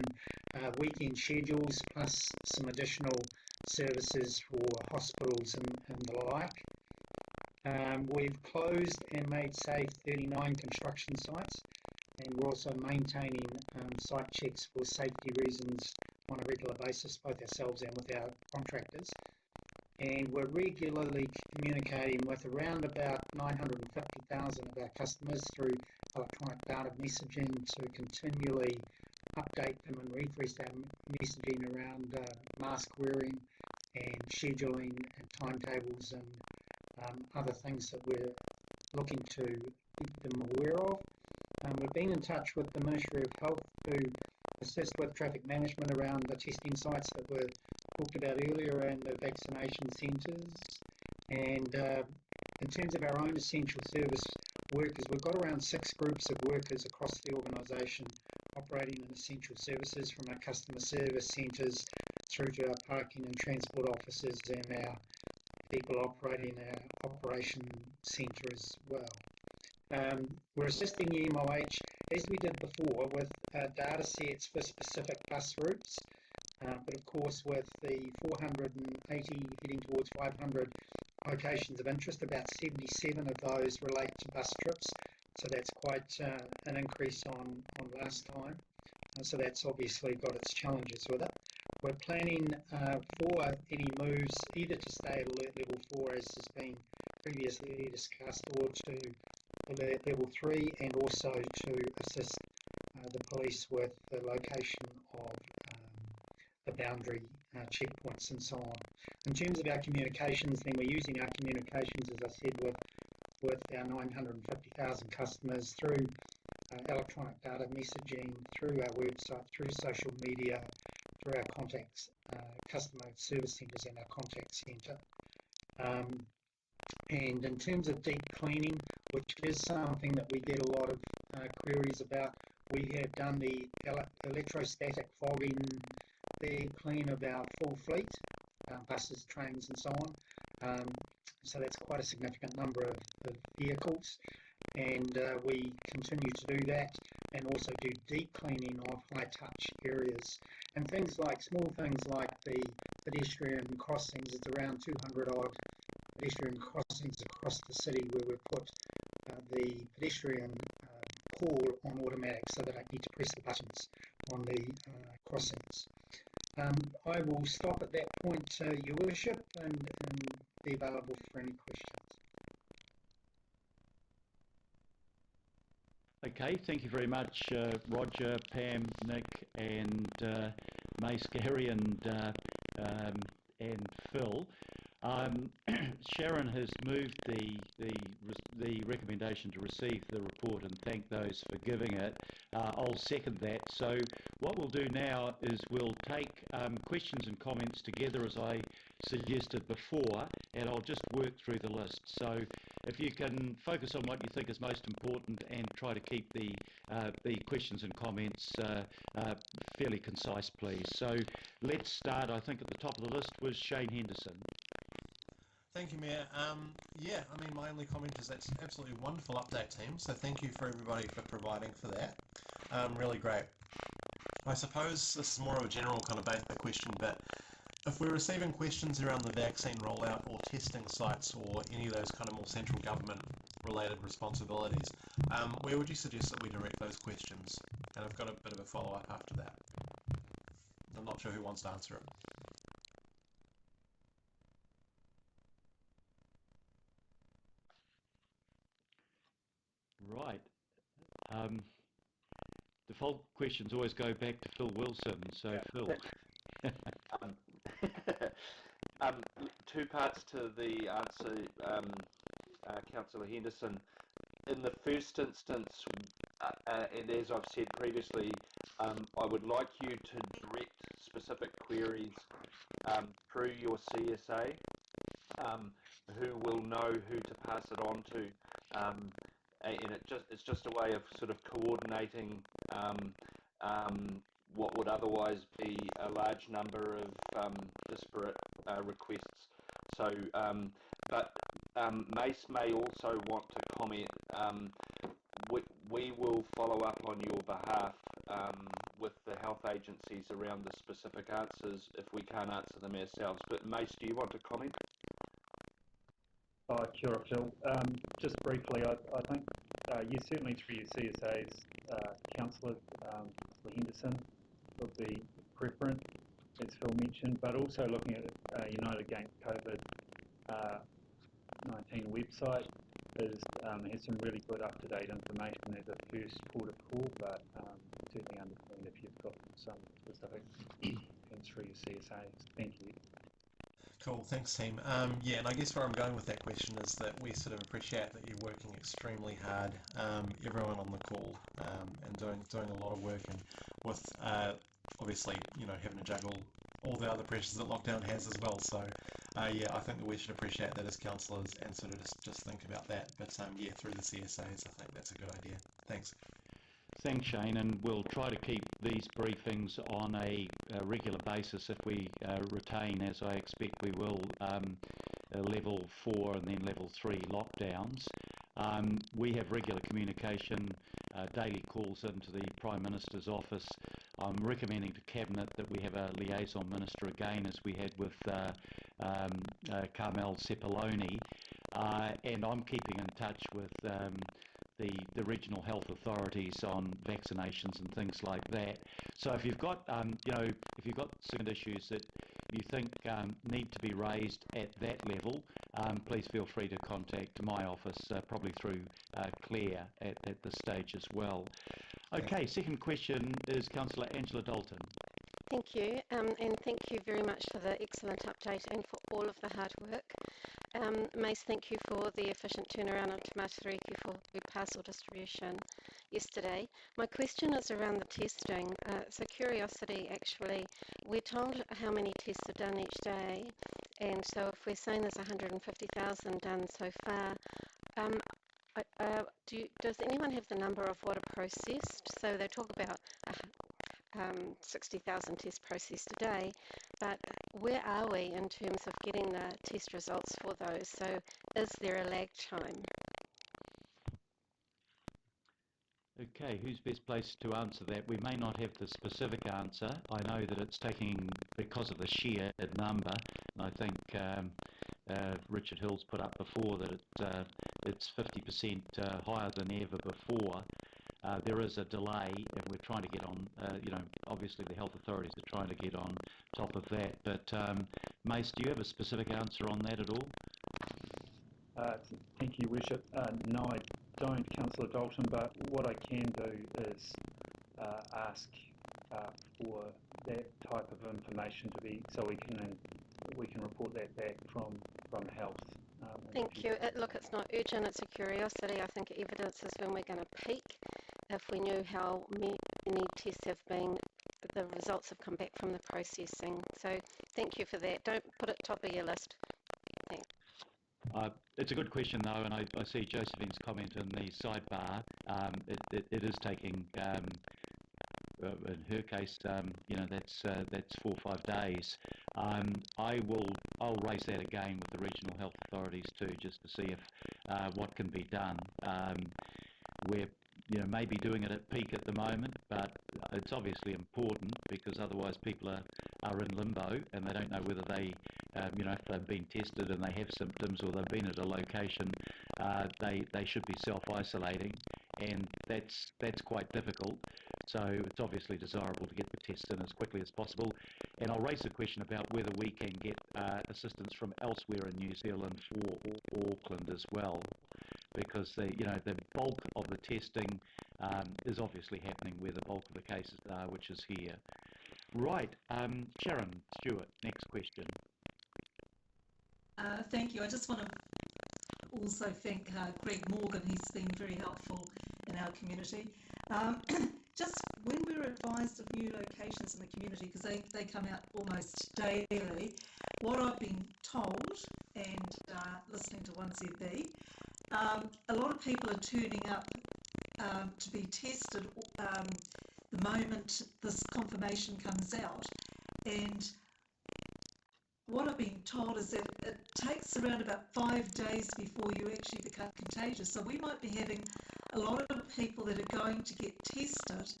weekend schedules plus some additional services for hospitals and the like. We've closed and made safe 39 construction sites, and we're also maintaining site checks for safety reasons on a regular basis, both ourselves and with our contractors. And we're regularly communicating with around about 950,000 of our customers through electronic data messaging to continually update them and refresh our messaging around mask wearing and scheduling and timetables and other things that we're looking to keep them aware of. We've been in touch with the Ministry of Health to assist with traffic management around the testing sites that were talked about earlier and the vaccination centres. And in terms of our own essential service workers, we've got around 6 groups of workers across the organisation operating in essential services, from our customer service centres through to our parking and transport offices and our people operating our operation centre as well. We're assisting the MOH, as we did before, with data sets for specific bus routes. But of course, with the 480 heading towards 500 locations of interest, about 77 of those relate to bus trips. So that's quite an increase on last time. So that's obviously got its challenges with it. We're planning for any moves either to stay at alert level 4, as has been previously discussed, or to alert level 3, and also to assist the police with the location of the boundary checkpoints and so on. In terms of our communications, then we're using our communications, as I said, with our 950,000 customers through electronic data messaging, through our website, through social media, through our contacts, customer service centres and our contact centre. And in terms of deep cleaning, which is something that we get a lot of queries about, we have done the electrostatic fogging deep clean of our full fleet, buses, trains and so on. So that's quite a significant number of vehicles, and we continue to do that, and also do deep cleaning of high touch areas, and things like small things like the pedestrian crossings. It's around 200 odd pedestrian crossings across the city where we've put the pedestrian call on automatic, so they don't need to press the buttons on the crossings. I will stop at that point, Your Worship, and be available for any questions. Okay, thank you very much, Roger, Pam, Nick, and Mace, Gary, and Phil. Sharon has moved the recommendation to receive the report and thank those for giving it. I'll second that. So what we'll do now is we'll take questions and comments together as I suggested before, and I'll just work through the list. So if you can focus on what you think is most important and try to keep the questions and comments fairly concise, please. So let's start. I think at the top of the list was Shane Henderson. Thank you, Mayor. Yeah, I mean, my only comment is that's absolutely wonderful update, team. So thank you for everybody for providing for that. Really great. I suppose this is more of a general kind of basic question, but if we're receiving questions around the vaccine rollout or testing sites or any of those kind of more central government related responsibilities, where would you suggest that we direct those questions? And I've got a bit of a follow-up after that. I'm not sure who wants to answer it. Right. Default questions always go back to Phil Wilson. So yeah. Phil. Two parts to the answer, Councillor Henderson. In the first instance, and as I've said previously, I would like you to direct specific queries through your CSA, who will know who to pass it on to. And it's just a way of sort of coordinating what would otherwise be a large number of disparate requests. So, but Mace may also want to comment. We will follow up on your behalf with the health agencies around the specific answers if we can't answer them ourselves. But Mace, do you want to comment? Kia ora, Phil. Just briefly, I think yes, certainly through your CSAs, Councillor Henderson would be preference, as Phil mentioned, but also looking at United Against COVID-19 website has some really good up-to-date information as a first port of call, but certainly understand if you've got some specific things through your CSAs. Thank you. Cool, thanks team. Yeah, and I guess where I'm going with that question is that we sort of appreciate that you're working extremely hard, everyone on the call, and doing a lot of work, and with obviously, you know, having to juggle all the other pressures that lockdown has as well. So yeah, I think that we should appreciate that as councillors and sort of just think about that. But yeah, through the CSAs, I think that's a good idea. Thanks. Thanks, Shane, and we'll try to keep these briefings on a regular basis if we retain, as I expect we will, level 4 and then level 3 lockdowns. We have regular communication, daily calls into the Prime Minister's office. I'm recommending to Cabinet that we have a liaison minister again, as we had with Carmel Cepoloni, and I'm keeping in touch with the regional health authorities on vaccinations and things like that. So if you've got, if you've got certain issues that you think need to be raised at that level, please feel free to contact my office, probably through Claire at this stage as well. Okay, second question is Councillor Angela Dalton. Thank you, and thank you very much for the excellent update and for all of the hard work. Mace, thank you for the efficient turnaround on Te Matariki for the parcel distribution yesterday. My question is around the testing. So curiosity, actually, we're told how many tests are done each day, and so if we're saying there's 150,000 done so far, does anyone have the number of what are processed? So they talk about 60,000 tests processed a day, but where are we in terms of getting the test results for those? So is there a lag time? Okay, who's best placed to answer that? We may not have the specific answer. I know that it's taking, because of the sheer number, and I think Richard Hill's put up before that it's 50% higher than ever before. There is a delay, and we're trying to get on, obviously the health authorities are trying to get on top of that. But Mace, do you have a specific answer on that at all? Thank you, Worship. No, I don't, Councillor Dalton, but what I can do is ask for that type of information to be, so we can report that back from health. Thank you. Look, it's not urgent, it's a curiosity. I think evidence is when we're going to peak. If we knew how many tests have been, the results have come back from the processing. So thank you for that. Don't put it top of your list. Thanks. It's a good question though, and I see Josephine's comment in the sidebar. It is taking, in her case, that's 4 or 5 days. I'll raise that again with the regional health authorities too, just to see if what can be done. We're maybe doing it at peak at the moment, but it's obviously important because otherwise people are in limbo and they don't know whether they, if they've been tested and they have symptoms or they've been at a location, they should be self-isolating, and that's quite difficult. So it's obviously desirable to get the tests in as quickly as possible. And I'll raise the question about whether we can get assistance from elsewhere in New Zealand for Auckland as well, because the bulk of the testing is obviously happening where the bulk of the cases are, which is here. Right, Sharon Stewart, next question. Thank you. I just want to also thank Greg Morgan. He's been very helpful in our community. Just when we're advised of new locations in the community, because they come out almost daily, what I've been told, and listening to 1ZB, a lot of people are turning up to be tested the moment this confirmation comes out. And what I've been told is that it takes around about 5 days before you actually become contagious. So we might be having a lot of people that are going to get tested.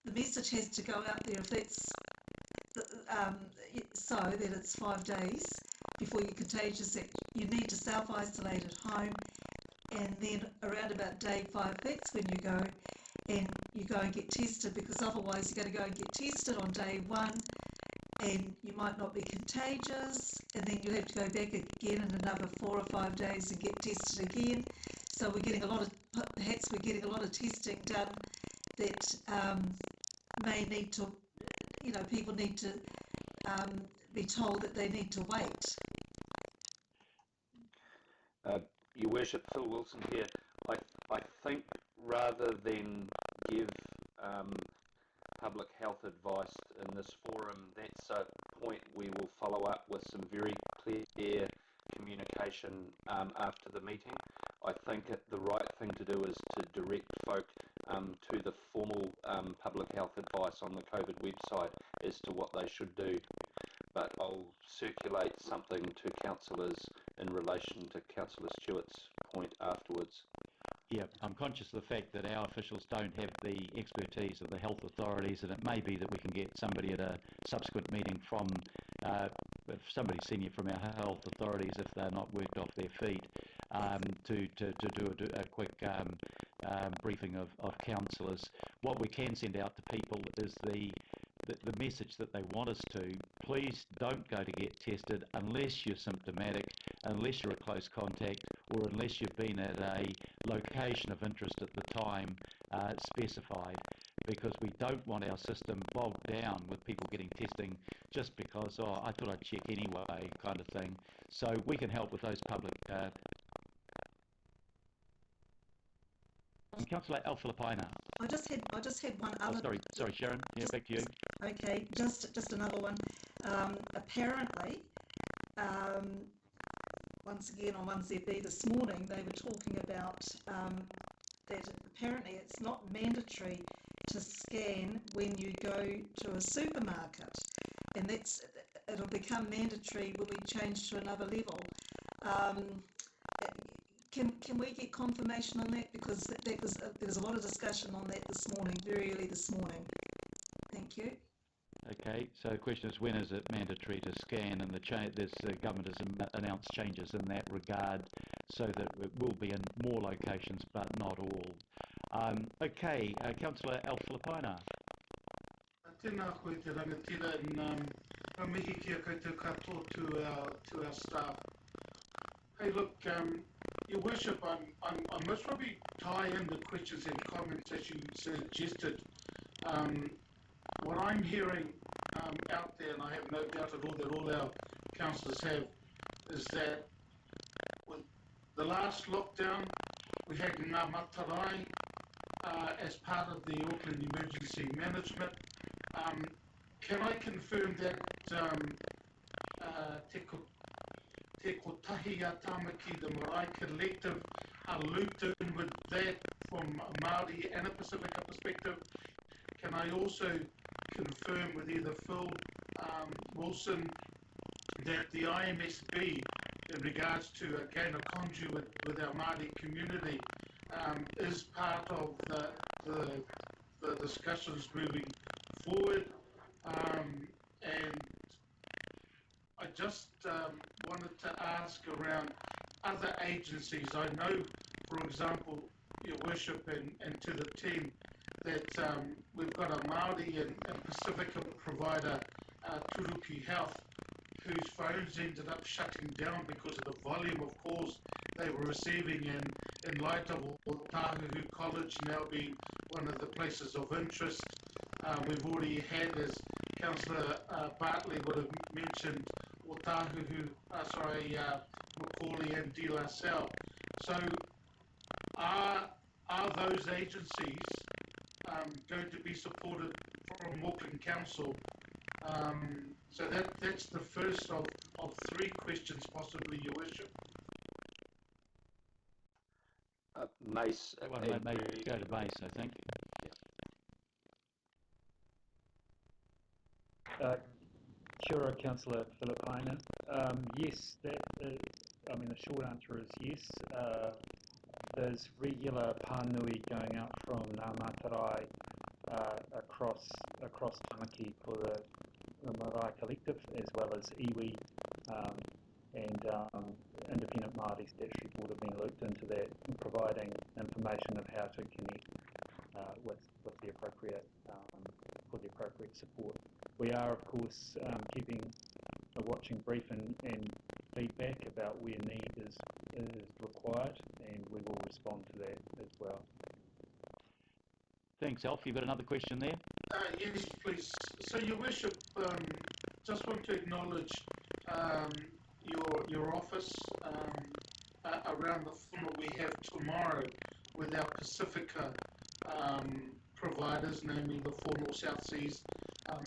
The message has to go out there if that's so that it's 5 days before you're contagious, that you need to self-isolate at home, and then around about day 5, that's when you go and get tested, because otherwise you're going to go and get tested on day 1 and you might not be contagious, and then you have to go back again in another 4 or 5 days and get tested again. So we're getting a lot of testing done that may need to, people need to be told that they need to wait. Your Worship, Phil Wilson here. I think rather than give public health advice in this forum, that's a point we will follow up with some very clear communication after the meeting. I think the right thing to do is to direct folk to the formal public health advice on the COVID website as to what they should do. But I'll circulate something to councillors in relation to Councillor Stewart's point afterwards. Yeah, I'm conscious of the fact that our officials don't have the expertise of the health authorities, and it may be that we can get somebody at a subsequent meeting from somebody senior from our health authorities, if they're not worked off their feet, to do a quick briefing of councillors. What we can send out to people is the message that they want us to. Please don't go to get tested unless you're symptomatic, unless you're a close contact, or unless you've been at a location of interest at the time specified, because we don't want our system bogged down with people getting testing just because, oh, I thought I'd check anyway, kind of thing. So we can help with those public. Councillor Alfilipina. I just had one other. Oh, sorry, Sharon. Yeah, back to you. Okay, just another one. Apparently, once again on 1ZB this morning, they were talking about that apparently it's not mandatory to scan when you go to a supermarket, and it'll become mandatory when we change to another level. Can we get confirmation on that, because there was a lot of discussion on that this morning, very early this morning. Thank you. Okay, so the question is, when is it mandatory to scan? And the government has announced changes in that regard, so that it will be in more locations, but not all. Okay, Councillor Alfilipina. Tēnā koe te rangatira, and mihi kia koutou katoa to our staff. Hey, look, Your Worship, I must probably tie in the questions and comments as you suggested. What I'm hearing out there, and I have no doubt at all that all our councillors have, is that with the last lockdown, we had ngā matarai as part of the Auckland Emergency Management. Can I confirm that Te Kotahi Tamaki, the Marae Collective, are looped in with that from a Māori and a Pacifica perspective? Can I also confirm with either Phil Wilson that the IMSB, in regards to, again, a conduit with our Māori community, is part of the discussions moving forward? And I just wanted to ask around other agencies. I know, for example, Your Worship, and to the team, that we've got a Māori and Pacifica provider, Turuki Health, whose phones ended up shutting down because of the volume of calls they were receiving, in light of Otahuhu College now being one of the places of interest. We've already had, as Councillor Bartley would have mentioned, Otahuhu, Macaulay and De La Salle. So are those agencies going to be supported from Auckland Council? So that's the first of three questions, possibly, Your Worship. Mace. That one may go to Mace, I think. Kia ora, Councillor Filipina. Yes, I mean, the short answer is yes. There's regular pānui going out from Ngā Matarai across Tamaki for the Marae Collective, as well as iwi, and Independent Māori Statutory Board have been looped into that, providing information of how to connect with the appropriate for the appropriate support. We are, of course, keeping a watching brief and feedback about where need is required, and we will respond to that as well. Thanks, Alf. You've got another question there? Yes, please. So, Your Worship, just want to acknowledge your office around the funnel we have tomorrow with our Pacifica providers, namely the 4 North South Seas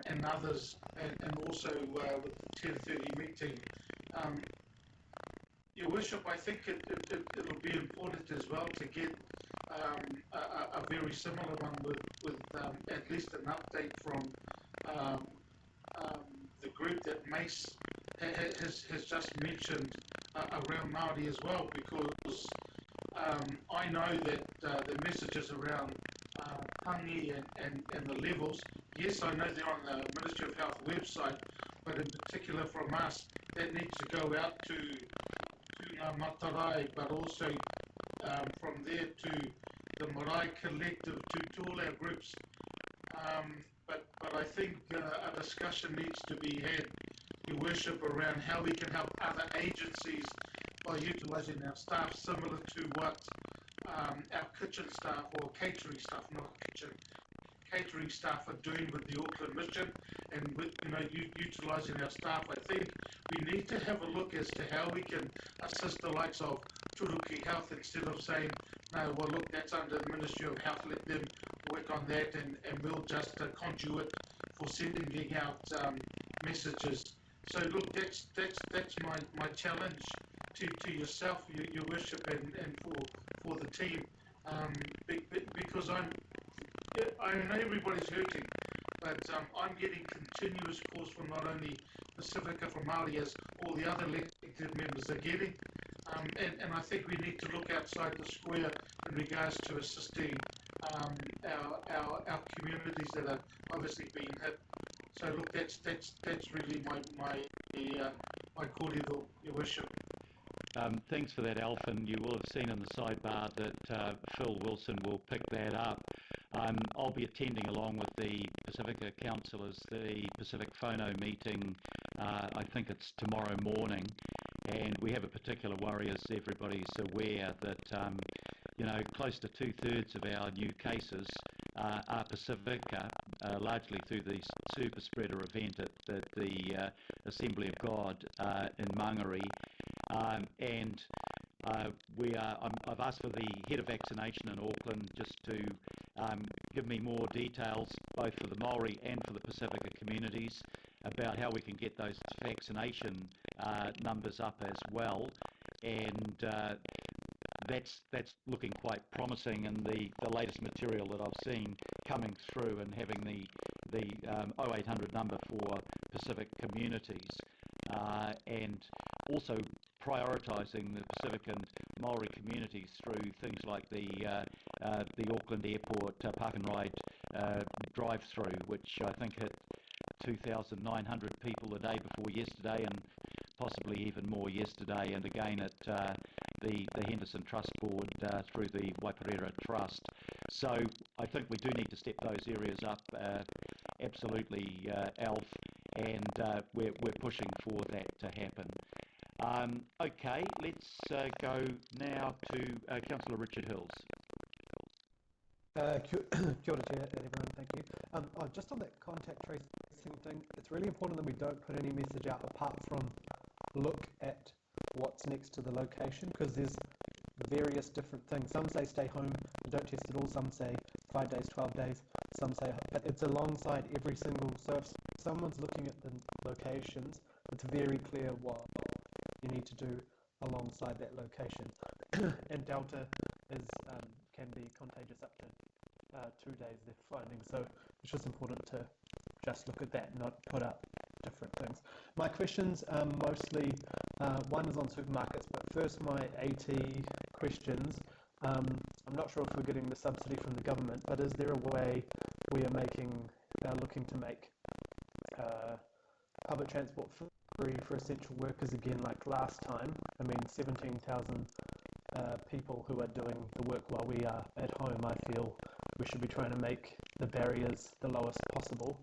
and others, and also with the 10:30 meeting. Your Worship, I think it'll be important as well to get a very similar one with at least an update from the group that Mace has just mentioned around Māori as well, because I know that the messages around hangi and the levels, yes, I know they're on the Ministry of Health website, but in particular from us, that needs to go out to Ngā Matarai, but also from there to the Marae Collective, to all our groups. But I think a discussion needs to be had, Your Worship, around how we can help other agencies by utilising our staff, similar to what our kitchen staff, or catering staff, not kitchen, catering staff are doing with the Auckland Mission, and with utilising our staff. I think we need to have a look as to how we can assist the likes of Turuki Health, instead of saying, no, well look, that's under the Ministry of Health, let them work on that, and we'll just conduit for sending out messages. So look, that's my challenge to yourself, Your Worship, and for the team, because I know everybody's hurting, but I'm getting continuous calls from not only Pacifica, from Māori, as all the other elected members are getting, and I think we need to look outside the square in regards to assisting our communities that are obviously being hit. So look, that's really my kōrero, Your Worship. Thanks for that, Alf, and you will have seen in the sidebar that Phil Wilson will pick that up. I'll be attending, along with the Pacifica councillors, the Pacific Phono meeting. I think it's tomorrow morning, and we have a particular worry, as everybody's aware, that close to 2/3 of our new cases are Pacifica, largely through the super spreader event at the Assembly of God in Mangere. I've asked for the head of vaccination in Auckland just to give me more details, both for the Māori and for the Pacifica communities, about how we can get those vaccination numbers up as well. And that's looking quite promising, and the latest material that I've seen coming through, and having the 0800 number for Pacific communities, and also prioritising the Pacific and Māori communities through things like the Auckland Airport Park and Ride drive-through, which I think hit 2,900 people a day before yesterday, and possibly even more yesterday, and again at the Henderson Trust Board through the Waiparera Trust. So I think we do need to step those areas up, absolutely, Alf, and we're pushing for that to happen. Okay, let's go now to Councillor Richard Hills. Kia ora, Chair, everyone, thank you. Just on that contact tracing thing, it's really important that we don't put any message out apart from look at what's next to the location, because there's various different things. Some say stay home and don't test at all, some say 5 days, 12 days, some say, but it's alongside every single, so if someone's looking at the locations, it's very clear what you need to do alongside that location. And Delta is can be contagious up to 2 days, they're finding, so it's just important to just look at that, not put up different things. My questions mostly, one is on supermarkets, but first my AT questions. I'm not sure if we're getting the subsidy from the government, but is there a way we are looking to make public transport free for essential workers again, like last time? I mean, 17,000 people who are doing the work while we are at home. I feel we should be trying to make the barriers the lowest possible.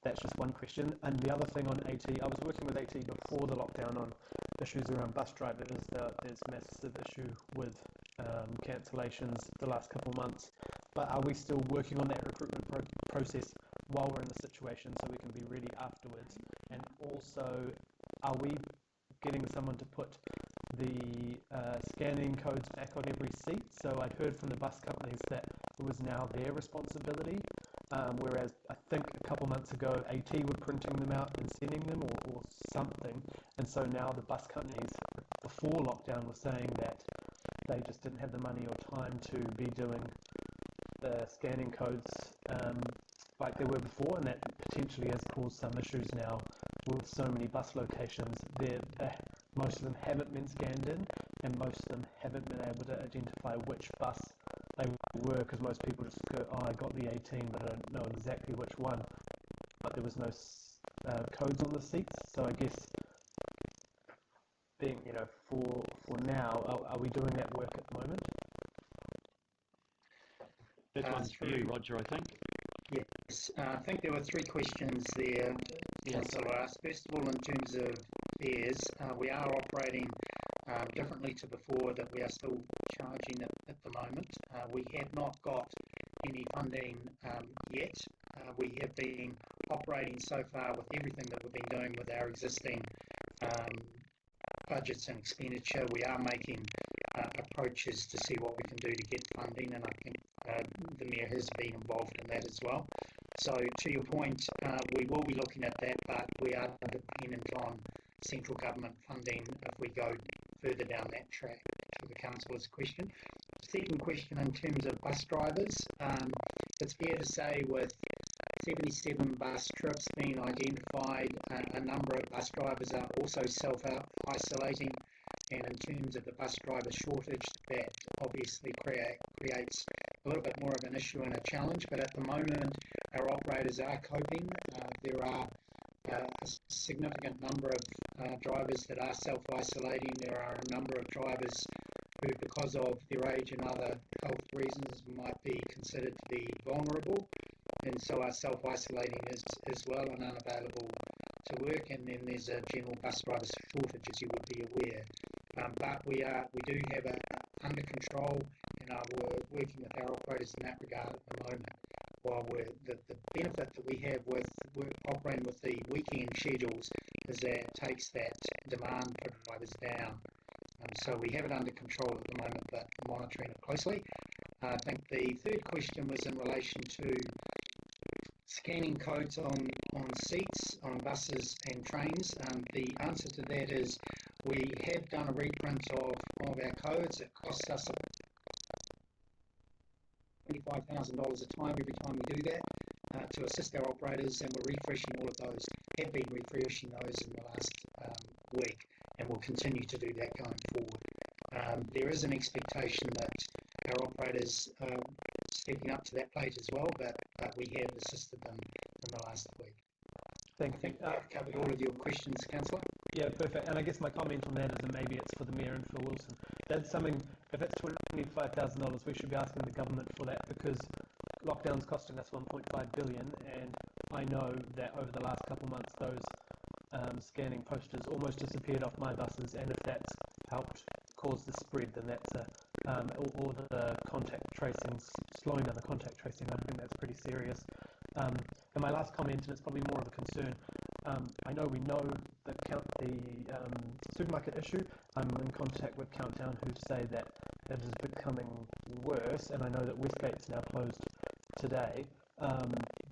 That's just one question. And the other thing on AT, I was working with AT before the lockdown on issues around bus drivers. There's massive issue with cancellations the last couple of months. But are we still working on that recruitment process while we're in the situation, so we can be ready afterwards? And also, are we getting someone to put the scanning codes back on every seat? So I'd heard from the bus companies that it was now their responsibility, whereas I think a couple months ago AT were printing them out and sending them, or something, and so now the bus companies before lockdown were saying that they just didn't have the money or time to be doing the scanning codes like they were before, and that potentially has caused some issues now with so many bus locations, most of them haven't been scanned in, and most of them haven't been able to identify which bus they were, because most people just go, oh, I got the 18, but I don't know exactly which one. But there was no codes on the seats, so I guess being, for now, are we doing that work at the moment? That one's for you, Roger, I think. Yes, I think there were three questions there, Councillor asked. First of all, in terms of fares, we are operating differently to before, that we are still charging at the moment. We have not got any funding yet. We have been operating so far with everything that we've been doing with our existing budgets and expenditure. We are making approaches to see what we can do to get funding, and I think the Mayor has been involved in that as well. So to your point, we will be looking at that, but we are dependent on central government funding if we go further down that track, to the Councillor's question. Second question, in terms of bus drivers, it's fair to say with 77 bus trips being identified, a number of bus drivers are also self-isolating, and in terms of the bus driver shortage, that obviously creates a little bit more of an issue and a challenge, but at the moment our operators are coping. There are a significant number of drivers that are self-isolating. There are a number of drivers who, because of their age and other health reasons, might be considered to be vulnerable, and so are self-isolating as well and unavailable to work. And then there's a general bus driver shortage, as you would be aware. But we do have it under control, and we're working with our operators in that regard at the moment. While the benefit that we have with operating with the weekend schedules is that it takes that demand for drivers down. So we have it under control at the moment, but monitoring it closely. I think the third question was in relation to scanning codes on seats, on buses and trains. The answer to that is we have done a reprint of our codes. It costs us $25,000 a time every time we do that to assist our operators, and we're refreshing all of those, have been refreshing those in the last week, and will continue to do that going forward. There is an expectation that our operators are stepping up to that plate as well, but we have assisted them in the last week. Thank you. I think I've covered all of your questions, Councillor. Yeah, perfect. And I guess my comment on that is that maybe it's for the Mayor and Phil Wilson. That's something, if it's $25,000, we should be asking the government for that, because lockdown's costing us $1.5 billion, and I know that over the last couple of months those scanning posters almost disappeared off my buses, and if that's helped cause the spread, then that's or the contact tracing, slowing down the contact tracing, I think that's pretty serious. And my last comment, and it's probably more of a concern, I know we know the supermarket issue. I'm in contact with Countdown, who say that it is becoming worse, and I know that Westgate's now closed today.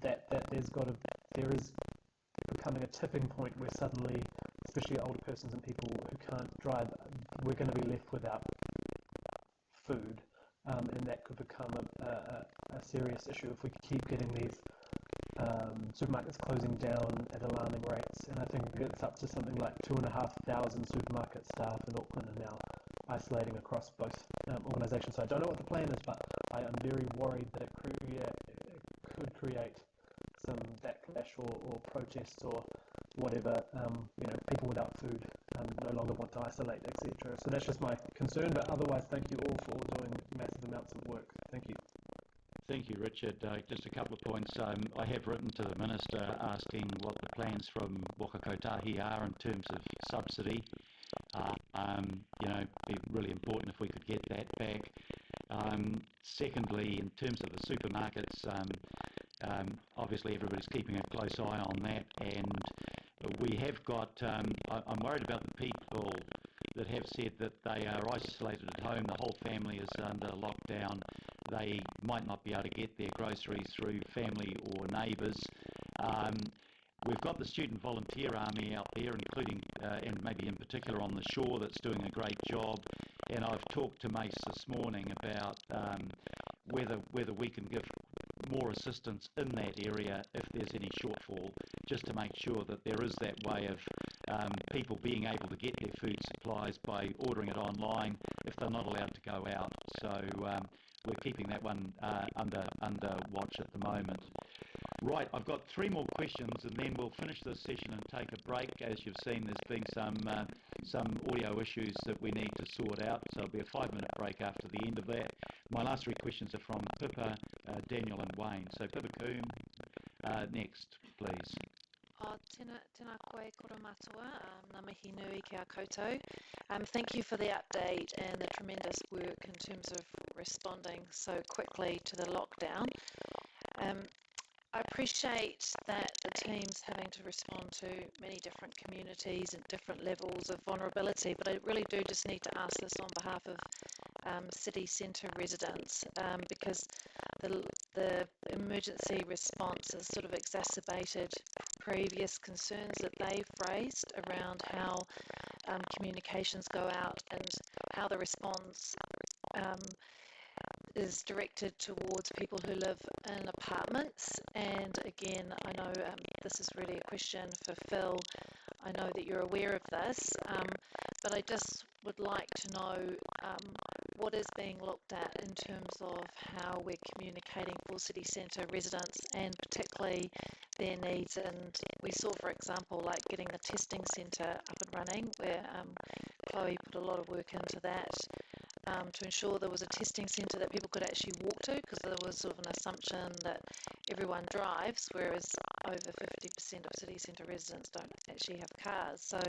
There is becoming a tipping point where suddenly, especially older persons and people who can't drive, we're going to be left without food, and that could become a serious issue if we keep getting these supermarkets closing down at alarming rates. And I think it's up to something like 2,500 supermarket staff in Auckland are now isolating across both organisations. So I don't know what the plan is, but I am very worried that it could create some backlash or protests or whatever. People without food no longer want to isolate, etc. So that's just my concern. But otherwise, thank you all for doing massive amounts of work. Thank you. Thank you, Richard. Just a couple of points. I have written to the Minister asking what the plans from Waka Kotahi are in terms of subsidy. It'd be really important if we could get that back. Secondly, in terms of the supermarkets, obviously everybody's keeping a close eye on that, and we have got, I'm worried about the people that have said that they are isolated at home, the whole family is under lockdown, they might not be able to get their groceries through family or neighbours. We've got the student volunteer army out there, including, and maybe in particular on the shore, that's doing a great job. And I've talked to Mace this morning about whether we can give more assistance in that area if there's any shortfall, just to make sure that there is that way of people being able to get their food supplies by ordering it online if they're not allowed to go out. So we're keeping that one under watch at the moment. Right, I've got 3 more questions and then we'll finish this session and take a break. As you've seen, there's been some audio issues that we need to sort out, so it'll be a 5-minute break after the end of that. My last 3 questions are from Pippa, Daniel and Wayne. So Pippa Coombe, next, please. Tēnā koe kora matua, ngā mihi nui ki a koutou. Thank you for the update and the tremendous work in terms of responding so quickly to the lockdown. I appreciate that the team's having to respond to many different communities and different levels of vulnerability, but I really do just need to ask this on behalf of city centre residents, because the emergency response has sort of exacerbated previous concerns that they've raised around how communications go out and how the response is directed towards people who live in apartments. And again, I know this is really a question for Phil. I know that you're aware of this, but I just would like to know what is being looked at in terms of how we're communicating for city centre residents and particularly their needs. And we saw, for example, like getting the testing centre up and running, where Chloe put a lot of work into that. To ensure there was a testing centre that people could actually walk to, because there was sort of an assumption that everyone drives, whereas over 50% of city centre residents don't actually have cars. So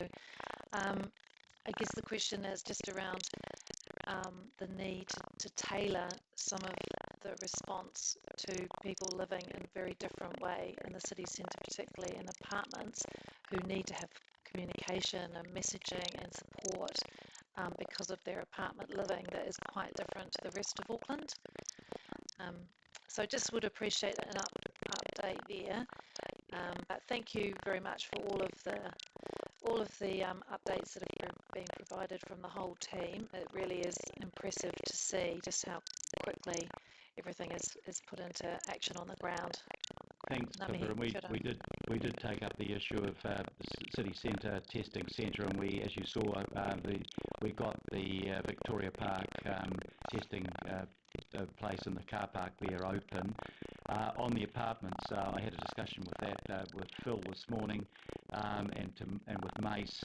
I guess the question is just around the need to tailor some of the response to people living in a very different way in the city centre, particularly in apartments, who need to have communication and messaging and support because of their apartment living that is quite different to the rest of Auckland. So just would appreciate an update there. But thank you very much for all of the updates that have been provided from the whole team. It really is impressive to see just how quickly everything is put into action on the ground. Thanks, Pippa. And we did take up the issue of city centre testing centre, and we, as you saw, we got the Victoria Park testing place in the car park there open. On the apartments, I had a discussion with that with Phil this morning, and with Mace.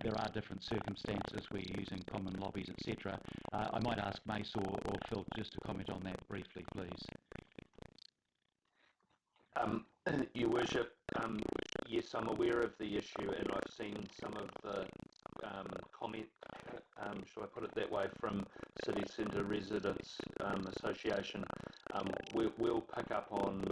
There are different circumstances. We're using common lobbies, etc. I might ask Mace or Phil just to comment on that briefly, please. Your Worship, yes, I'm aware of the issue, and I've seen some of the comment, shall I put it that way, from City Centre Residents Association. We'll pick up on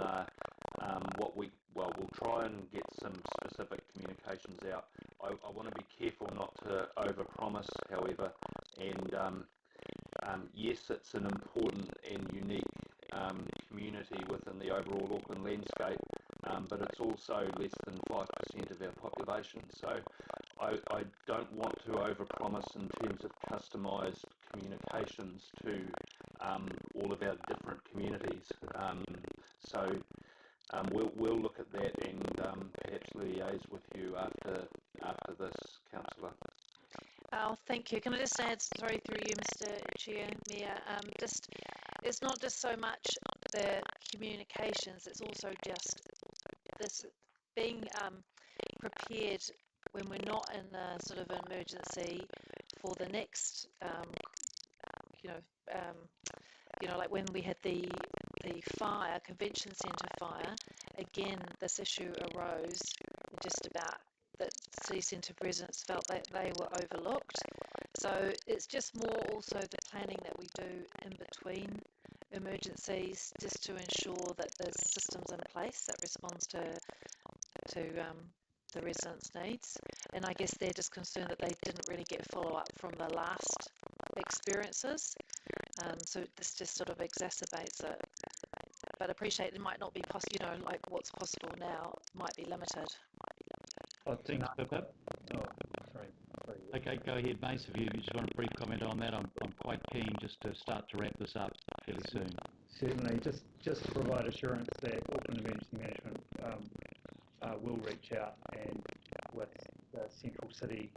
we'll try and get some specific communications out. I want to be careful not to overpromise, however, and yes, it's an important and unique community within the overall Auckland landscape, but it's also less than 5% of our population. So I don't want to overpromise in terms of customised communications to all of our different communities. So we'll look at that and perhaps liaise with you after this, Councillor. Oh, thank you. Can I just add, sorry, through you, Mr. Chair, Mayor, it's not just so much the communications, it's also just this being prepared when we're not in a sort of emergency for the next, like when we had the fire, convention centre fire, again, this issue arose just about that city centre residents felt that they were overlooked. So it's just more also the planning that we do in between emergencies, just to ensure that there's systems in place that responds to the residents' needs. And I guess they're just concerned that they didn't really get follow-up from the last experiences. So this just sort of exacerbates it. But I appreciate it might not be possible, like what's possible now might be limited. Thanks, Pippa. Sorry. Okay, go ahead, Mace. If you just want a brief comment on that, I'm quite keen just to start to wrap this up fairly soon. certainly just to provide assurance that Auckland Emergency Management will reach out and with the Central City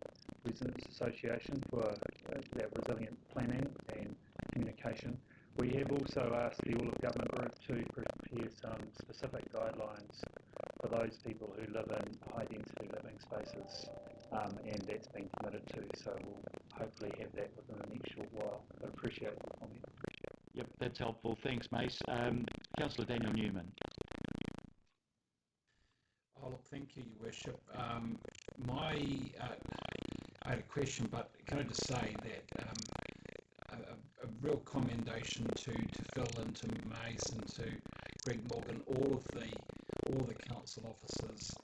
Residents Association for that resilient planning and communication. We have also asked the All of Government Group to prepare some specific guidelines for those people who live in high density living spaces, and that's been committed to, so we'll hopefully have that within the next short while. I appreciate the comment. Yep, that's helpful. Thanks, Mace. Councillor Daniel Newman. Oh, look, thank you, Your Worship. I had a question, but can I just say that a real commendation to Phil and to Mace and to Greg Morgan, all the council officers,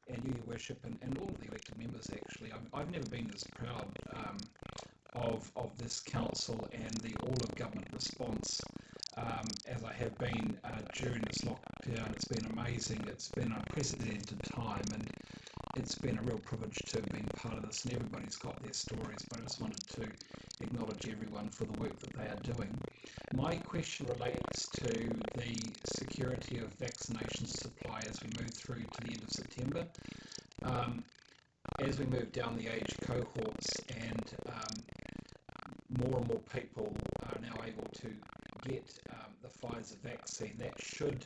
and you, Your Worship, and all of the elected members. Actually, I've never been this proud of this council and the all of government response as I have been during this lockdown. It's been amazing. It's been an unprecedented time, and it's been a real privilege to have been part of this. And everybody's got their stories, but I just wanted to acknowledge everyone for the work that they are doing. My question relates to the security of vaccination supply as we move through to the end of September. As we move down the age cohorts and more and more people are now able to get the Pfizer vaccine, that should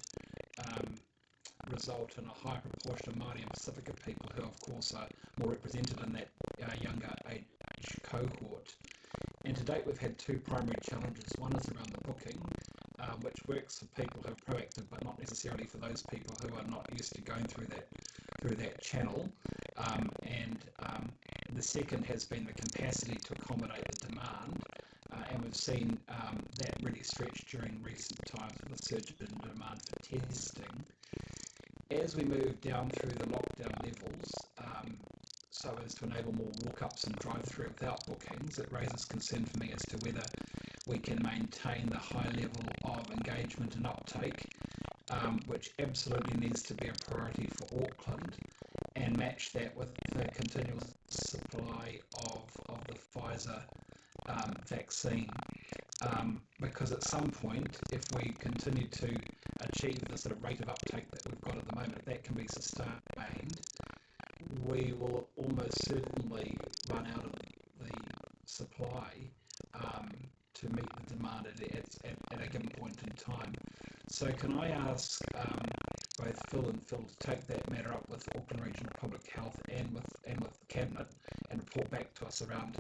result in a high proportion of Māori and Pacifica people who, of course, are more represented in that younger age cohort. And to date, we've had two primary challenges. One is around the booking, which works for people who are proactive, but not necessarily for those people who are not used to going through that channel. And the second has been the capacity to accommodate the demand, and we've seen that really stretch during recent times with a surge in demand for testing. As we move down through the lockdown levels, so as to enable more walk-ups and drive-through without bookings, it raises concern for me as to whether we can maintain the high level of engagement and uptake, which absolutely needs to be a priority for Auckland, and match that with the continual supply of the Pfizer vaccine. Because at some point, if we continue to achieve the sort of rate of uptake that we've got at the moment, if that can be sustained, we will almost certainly run out of the supply to meet the demand at a given point in time. So can I ask both Phil and Phil to take that matter up with Auckland Regional Public Health and with the Cabinet and report back to us around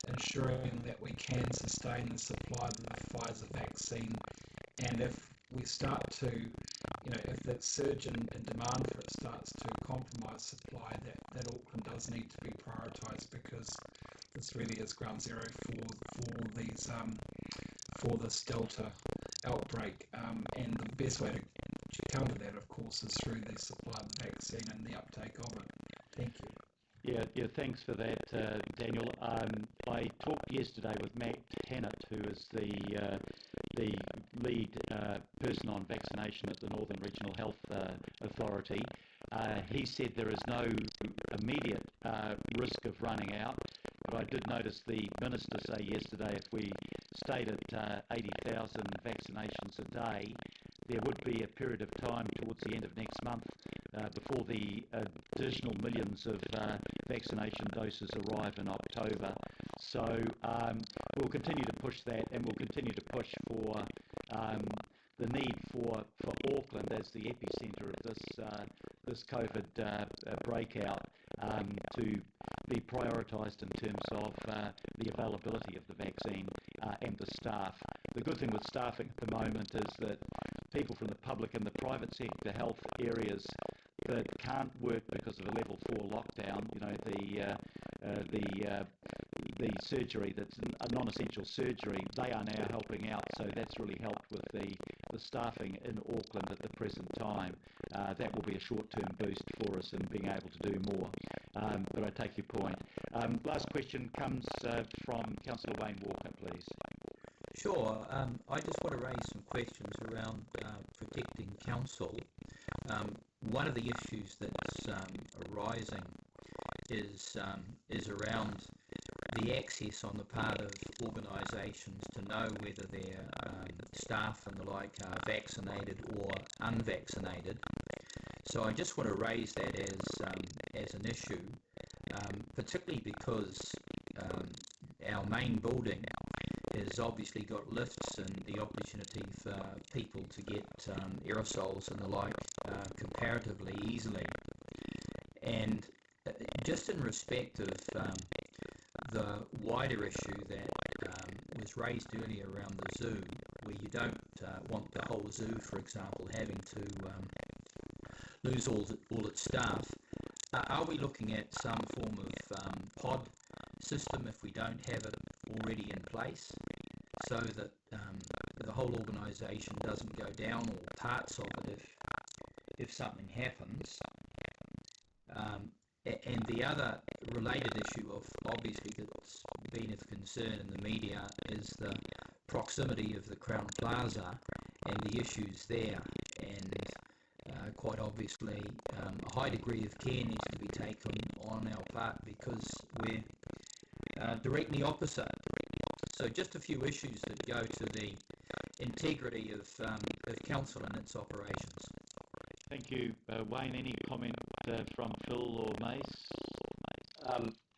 ensuring that we can sustain the supply of the Pfizer vaccine, and if we start to, if that surge in demand for it starts to compromise supply, that Auckland does need to be prioritised, because this really is ground zero for these for this Delta outbreak, and the best way to counter that, of course, is through the supply of the vaccine and the uptake of it. Thank you. Yeah, thanks for that, Daniel. I talked yesterday with Matt Hannett, who is the lead person on vaccination at the Northern Regional Health Authority. He said there is no immediate risk of running out, but I did notice the Minister say yesterday if we stayed at 80,000 vaccinations a day, there would be a period of time towards the end of next month before the additional millions of vaccination doses arrive in October. So we'll continue to push that, and we'll continue to push for the need for Auckland as the epicentre of this COVID breakout to be prioritised in terms of the availability of the vaccine and the staff. The good thing with staffing at the moment is that people from the public and the private sector health areas that can't work because of a level 4 lockdown, the surgery that's a non-essential surgery, they are now helping out, so that's really helped with the staffing in Auckland at the present time. That will be a short-term boost for us in being able to do more, but I take your point. Last question comes from Councillor Wayne Walker, please. Sure. I just want to raise some questions around protecting council. One of the issues that's arising is around the access on the part of organisations to know whether their staff and the like are vaccinated or unvaccinated. So I just want to raise that as an issue, particularly because our main building has obviously got lifts and the opportunity for people to get aerosols and the like comparatively easily. And just in respect of the wider issue that was raised earlier around the zoo, where you don't want the whole zoo, for example, having to lose all its staff, are we looking at some form of pod system if we don't have it already in place, so that the whole organisation doesn't go down, or parts of it if something happens? And the other related issue of obviously that's been of concern in the media is the proximity of the Crown Plaza and the issues there, and quite obviously a high degree of care needs to be taken on our part because we're directly opposite. So just a few issues that go to the integrity of council and its operations. Thank you. Wayne, any comment from Phil or Mace?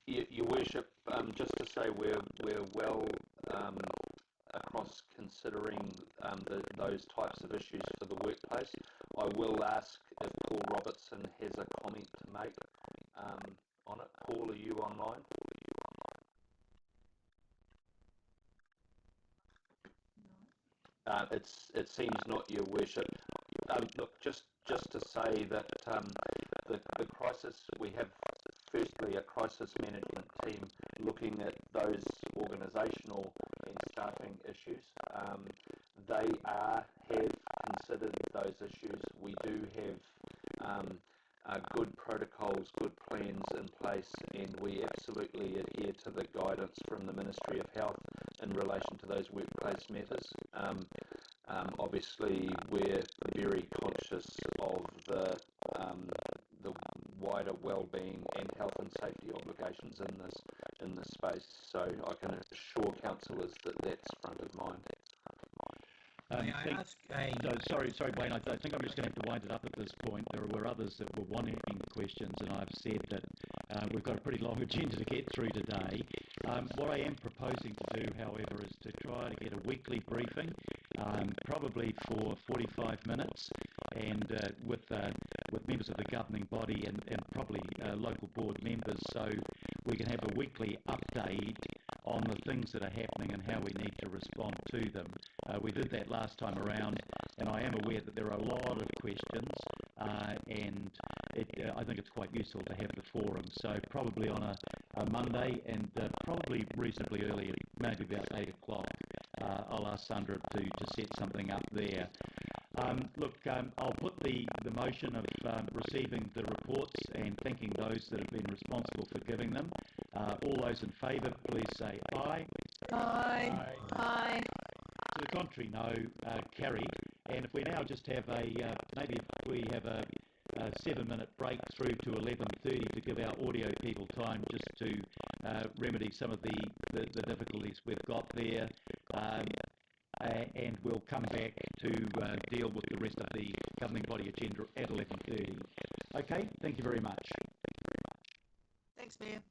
Your Worship, just to say we're well across considering those types of issues for the workplace. I will ask if Paul Robertson has a comment to make on it. Paul, are you online? It seems not, Your Worship. Look, just to say that the crisis, we have firstly a crisis management team looking at those organisational and staffing issues. They have considered those issues. We do have good protocols, good plans in place, and we absolutely adhere to the guidance from the Ministry of Health in relation to those workplace matters. Obviously, we're very conscious of the wider well-being and health and safety obligations in this space. So I can assure councillors that that's front of mind. Sorry, Wayne. I think I'm just going to have to wind it up at this point. There were others that were wanting questions, and I've said that we've got a pretty long agenda to get through today. What I am proposing to do, however, is to try to get a weekly briefing, probably for 45 minutes, and with members of the governing body and probably local board members, so we can have a weekly update on the things that are happening and how we need to respond to them. We did that last time around, and I am aware that there are a lot of questions, and I think it's quite useful to have the forum. So probably on a Monday, and probably reasonably early, maybe about 8 o'clock, I'll ask Sandra to set something up there. Look, I'll put the motion of receiving the reports and thanking those that have been responsible for giving them. All those in favour, please say aye. Aye. Aye. To the contrary, no. Carried. And if we now just have maybe if we have a 7-minute break through to 11:30 to give our audio people time just to remedy some of the difficulties we've got there. And we'll come back to deal with the rest of the governing body agenda at 11:30. Okay, thank you very much. Thanks, Mayor.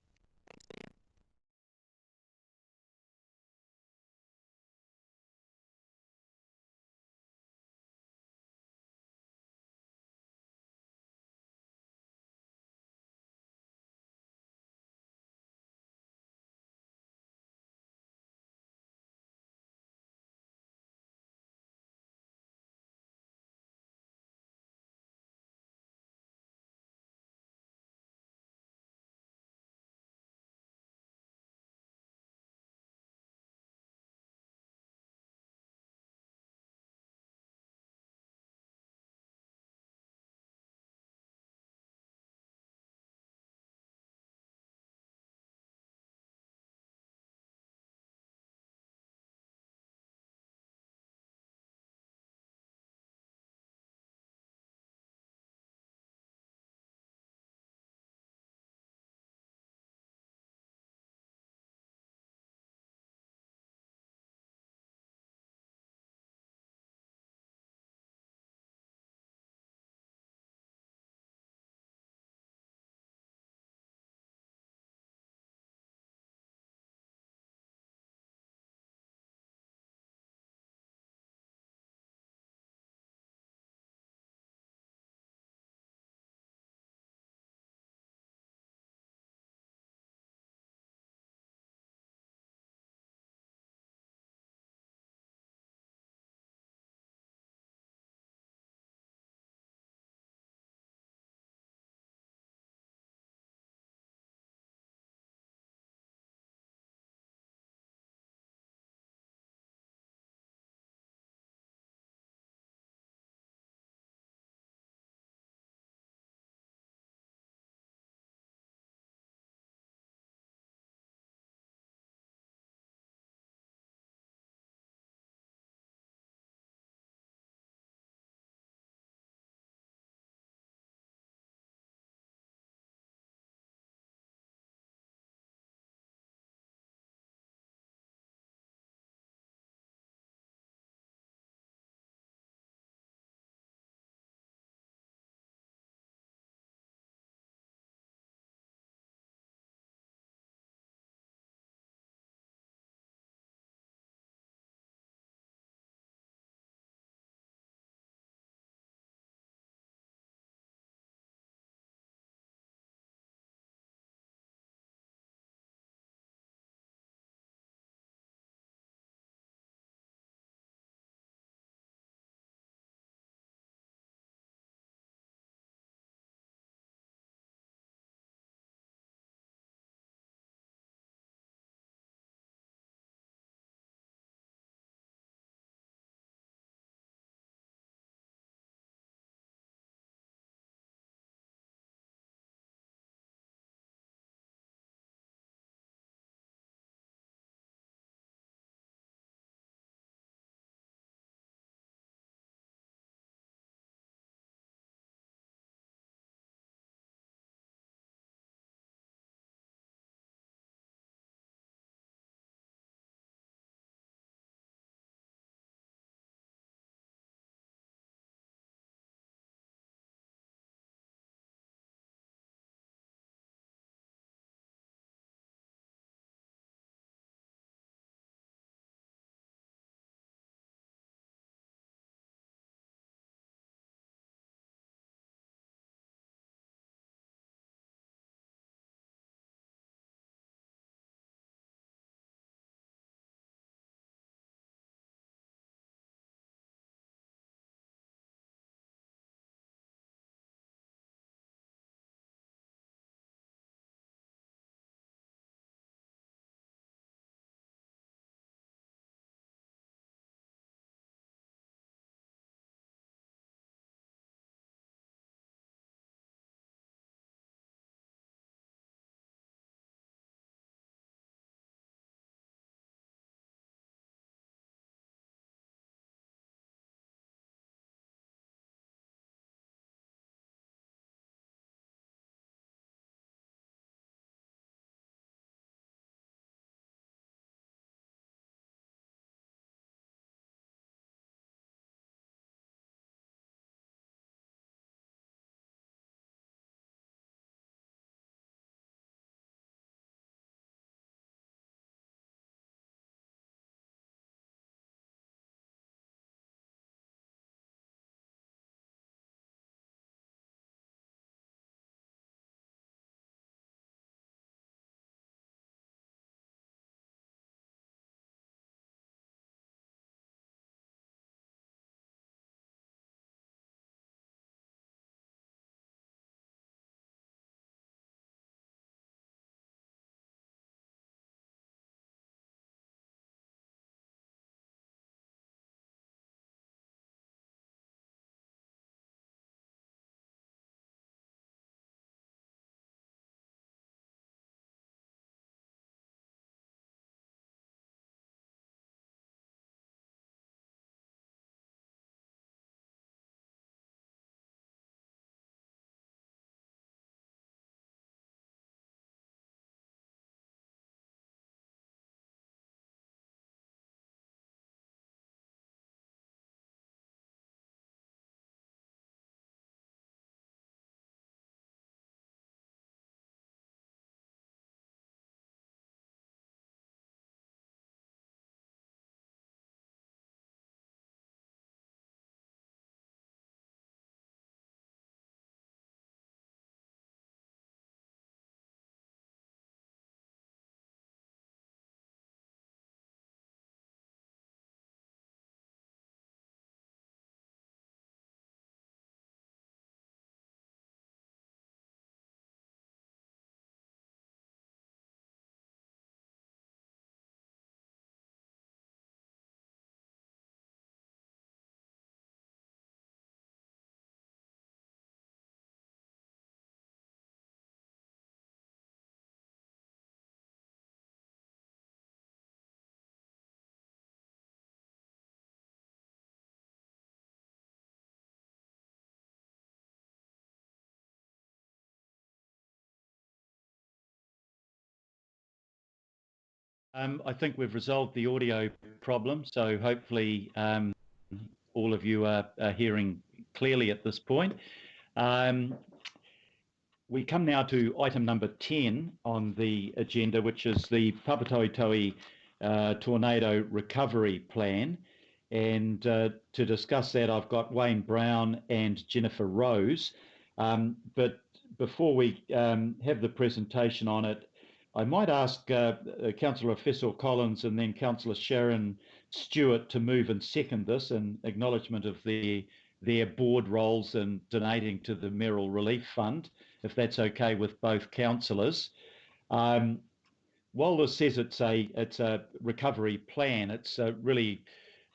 I think we've resolved the audio problem, so hopefully all of you are hearing clearly at this point. We come now to item number 10 on the agenda, which is the Papatoetoe Tornado Recovery Plan. And to discuss that, I've got Wayne Brown and Jennifer Rose. But before we have the presentation on it, I might ask Councillor Fessor Collins and then Councillor Sharon Stewart to move and second this in acknowledgement of their board roles in donating to the Merrill Relief Fund, if that's okay with both councillors. While this says it's a recovery plan, it's really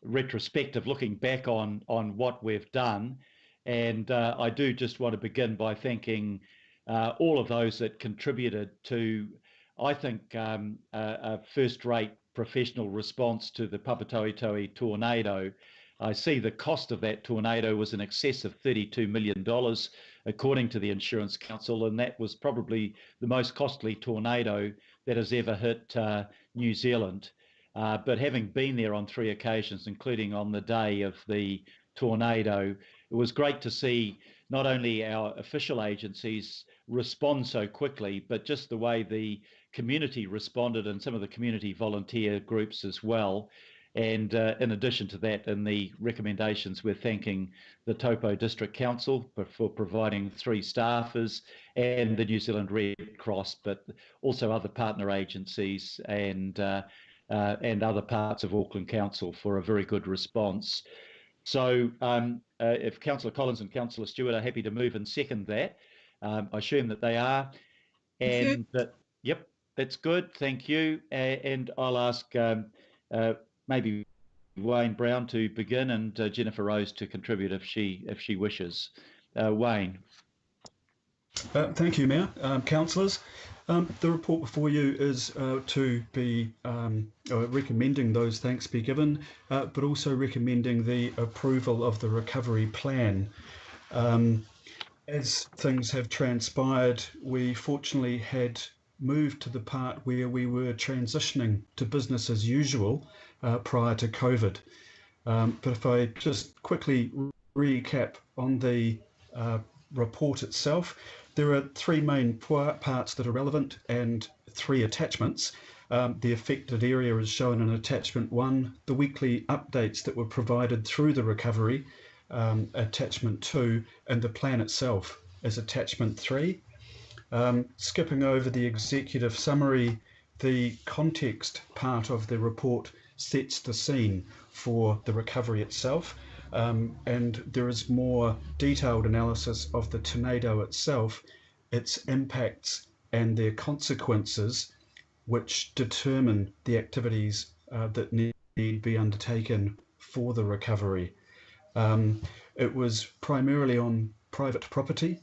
retrospective, looking back on what we've done. And I do just want to begin by thanking all of those that contributed to, I think, a first-rate professional response to the Papatoetoe tornado. I see the cost of that tornado was in excess of $32 million, according to the Insurance Council, and that was probably the most costly tornado that has ever hit New Zealand. But having been there on 3 occasions, including on the day of the tornado, it was great to see not only our official agencies respond so quickly, but just the way the community responded and some of the community volunteer groups as well. And in addition to that, in the recommendations, we're thanking the Taupo District Council for providing 3 staffers and the New Zealand Red Cross, but also other partner agencies and other parts of Auckland Council for a very good response. So if Councillor Collins and Councillor Stewart are happy to move and second that, I assume that they are. And yep, that's good. Thank you. And I'll ask maybe Wayne Brown to begin and Jennifer Rose to contribute if she wishes. Wayne. Thank you, Mayor. Councillors, the report before you is to be recommending those thanks be given, but also recommending the approval of the recovery plan. As things have transpired, we fortunately had moved to the part where we were transitioning to business as usual prior to COVID. But if I just quickly recap on the report itself, there are 3 main parts that are relevant and 3 attachments. The affected area is shown in attachment 1, the weekly updates that were provided through the recovery, attachment 2, and the plan itself is attachment 3. Skipping over the executive summary, the context part of the report sets the scene for the recovery itself, and there is more detailed analysis of the tornado itself, its impacts and their consequences, which determine the activities that need to be undertaken for the recovery. It was primarily on private property,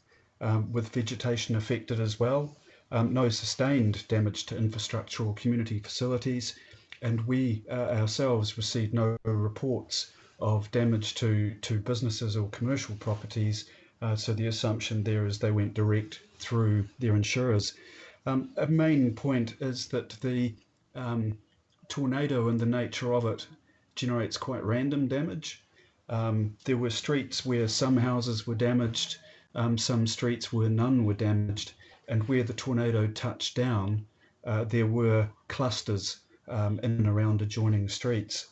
with vegetation affected as well, no sustained damage to infrastructure or community facilities, and we ourselves received no reports of damage to businesses or commercial properties, so the assumption there is they went direct through their insurers. A main point is that the tornado and the nature of it generates quite random damage. There were streets where some houses were damaged, some streets where none were damaged, and where the tornado touched down, there were clusters in and around adjoining streets.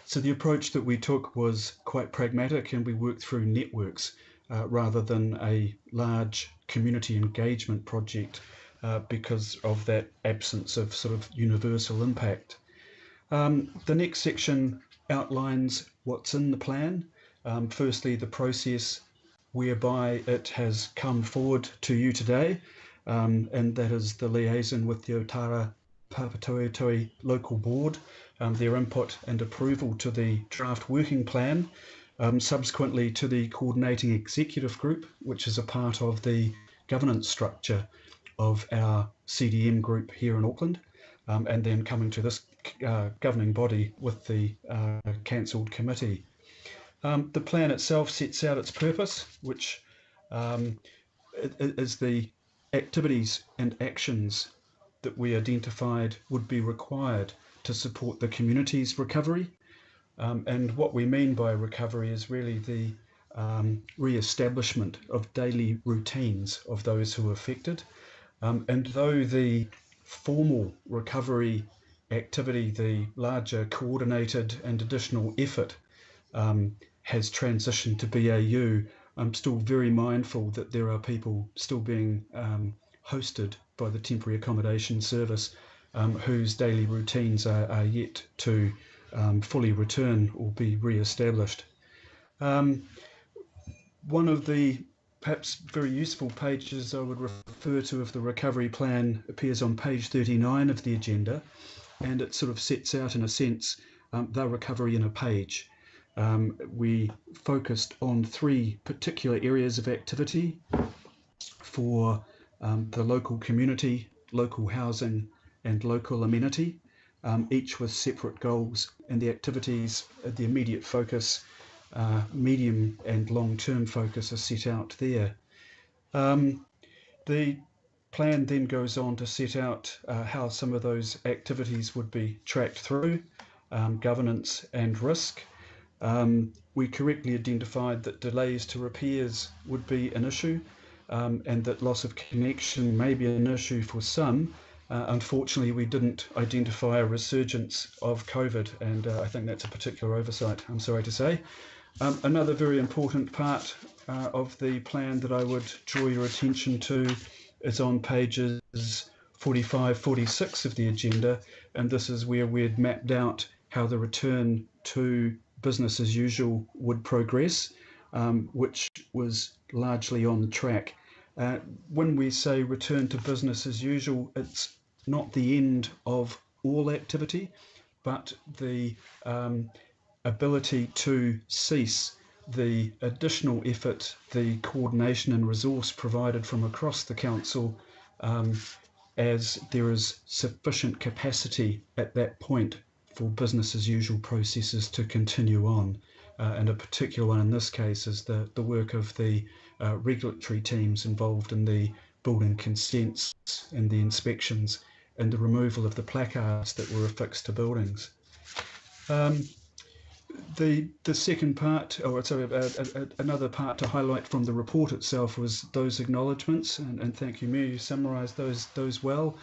So the approach that we took was quite pragmatic, and we worked through networks rather than a large community engagement project because of that absence of sort of universal impact. The next section outlines what's in the plan. Firstly, the process whereby it has come forward to you today, and that is the liaison with the Otara Papatoetoe local board, their input and approval to the draft working plan, subsequently to the coordinating executive group, which is a part of the governance structure of our CDM group here in Auckland, and then coming to this governing body with the cancelled committee. The plan itself sets out its purpose, which is the activities and actions that we identified would be required to support the community's recovery. And what we mean by recovery is really the re-establishment of daily routines of those who are affected. And though the formal recovery activity, the larger coordinated and additional effort has transitioned to BAU, I'm still very mindful that there are people still being hosted by the temporary accommodation service whose daily routines are yet to fully return or be re-established. One of the perhaps very useful pages I would refer to of the recovery plan appears on page 39 of the agenda, and it sort of sets out, in a sense, the recovery in a page. We focused on 3 particular areas of activity for the local community, local housing, and local amenity, each with separate goals, and the activities at the immediate focus, medium and long-term focus are set out there. The plan then goes on to set out how some of those activities would be tracked through, governance and risk. We correctly identified that delays to repairs would be an issue, and that loss of connection may be an issue for some. Unfortunately, we didn't identify a resurgence of COVID, and I think that's a particular oversight, I'm sorry to say. Another very important part of the plan that I would draw your attention to is on pages 45, 46 of the agenda, and this is where we had mapped out how the return to business as usual would progress, which was largely on track. When we say return to business as usual, it's not the end of all activity, but the ability to cease the additional effort, the coordination and resource provided from across the council, as there is sufficient capacity at that point for business as usual processes to continue on. And a particular one in this case is the work of the regulatory teams involved in the building consents and the inspections and the removal of the placards that were affixed to buildings. The second part, or sorry, another part to highlight from the report itself was those acknowledgements, and thank you, Mia, you summarised those well.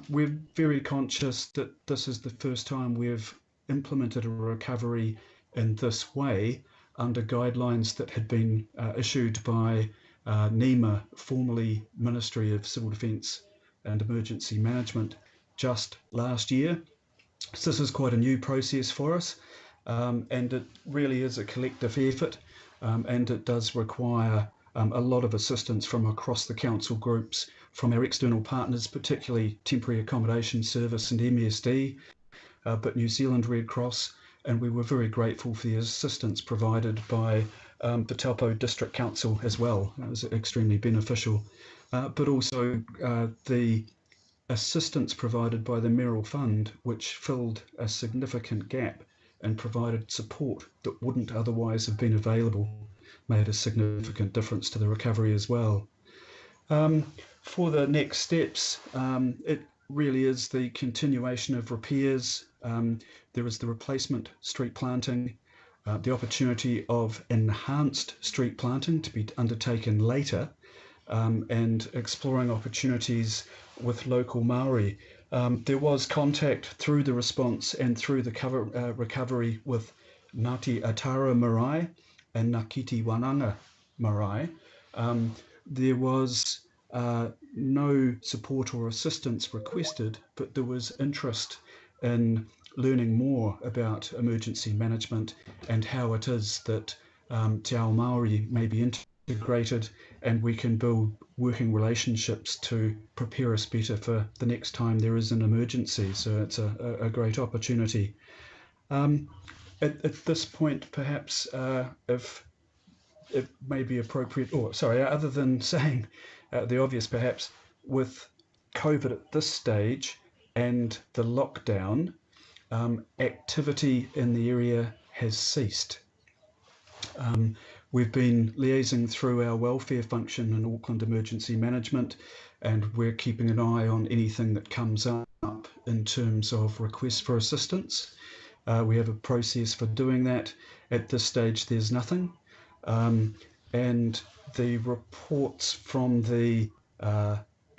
We're very conscious that this is the first time we've implemented a recovery in this way under guidelines that had been issued by NEMA, formerly Ministry of Civil Defence and Emergency Management, just last year. So this is quite a new process for us, and it really is a collective effort, and it does require a lot of assistance from across the council groups, from our external partners, particularly Temporary Accommodation Service and MSD, but New Zealand Red Cross, and we were very grateful for the assistance provided by the Taupo District Council as well. It was extremely beneficial, but also the assistance provided by the Merrill Fund, which filled a significant gap and provided support that wouldn't otherwise have been available, made a significant difference to the recovery as well. For the next steps, it really is the continuation of repairs. There is the replacement street planting, the opportunity of enhanced street planting to be undertaken later, and exploring opportunities with local Maori. There was contact through the response and through the recovery with Ngāti Atara Marae and Ngākiti Wananga Marae. There was no support or assistance requested, but there was interest in learning more about emergency management and how it is that Te Ao Māori may be integrated, and we can build working relationships to prepare us better for the next time there is an emergency. So it's a great opportunity. At this point, perhaps, if it may be appropriate, or sorry, other than saying the obvious, perhaps, with COVID at this stage and the lockdown, activity in the area has ceased. We've been liaising through our welfare function in Auckland Emergency Management, and we're keeping an eye on anything that comes up in terms of requests for assistance. We have a process for doing that. At this stage, there's nothing. And the reports from the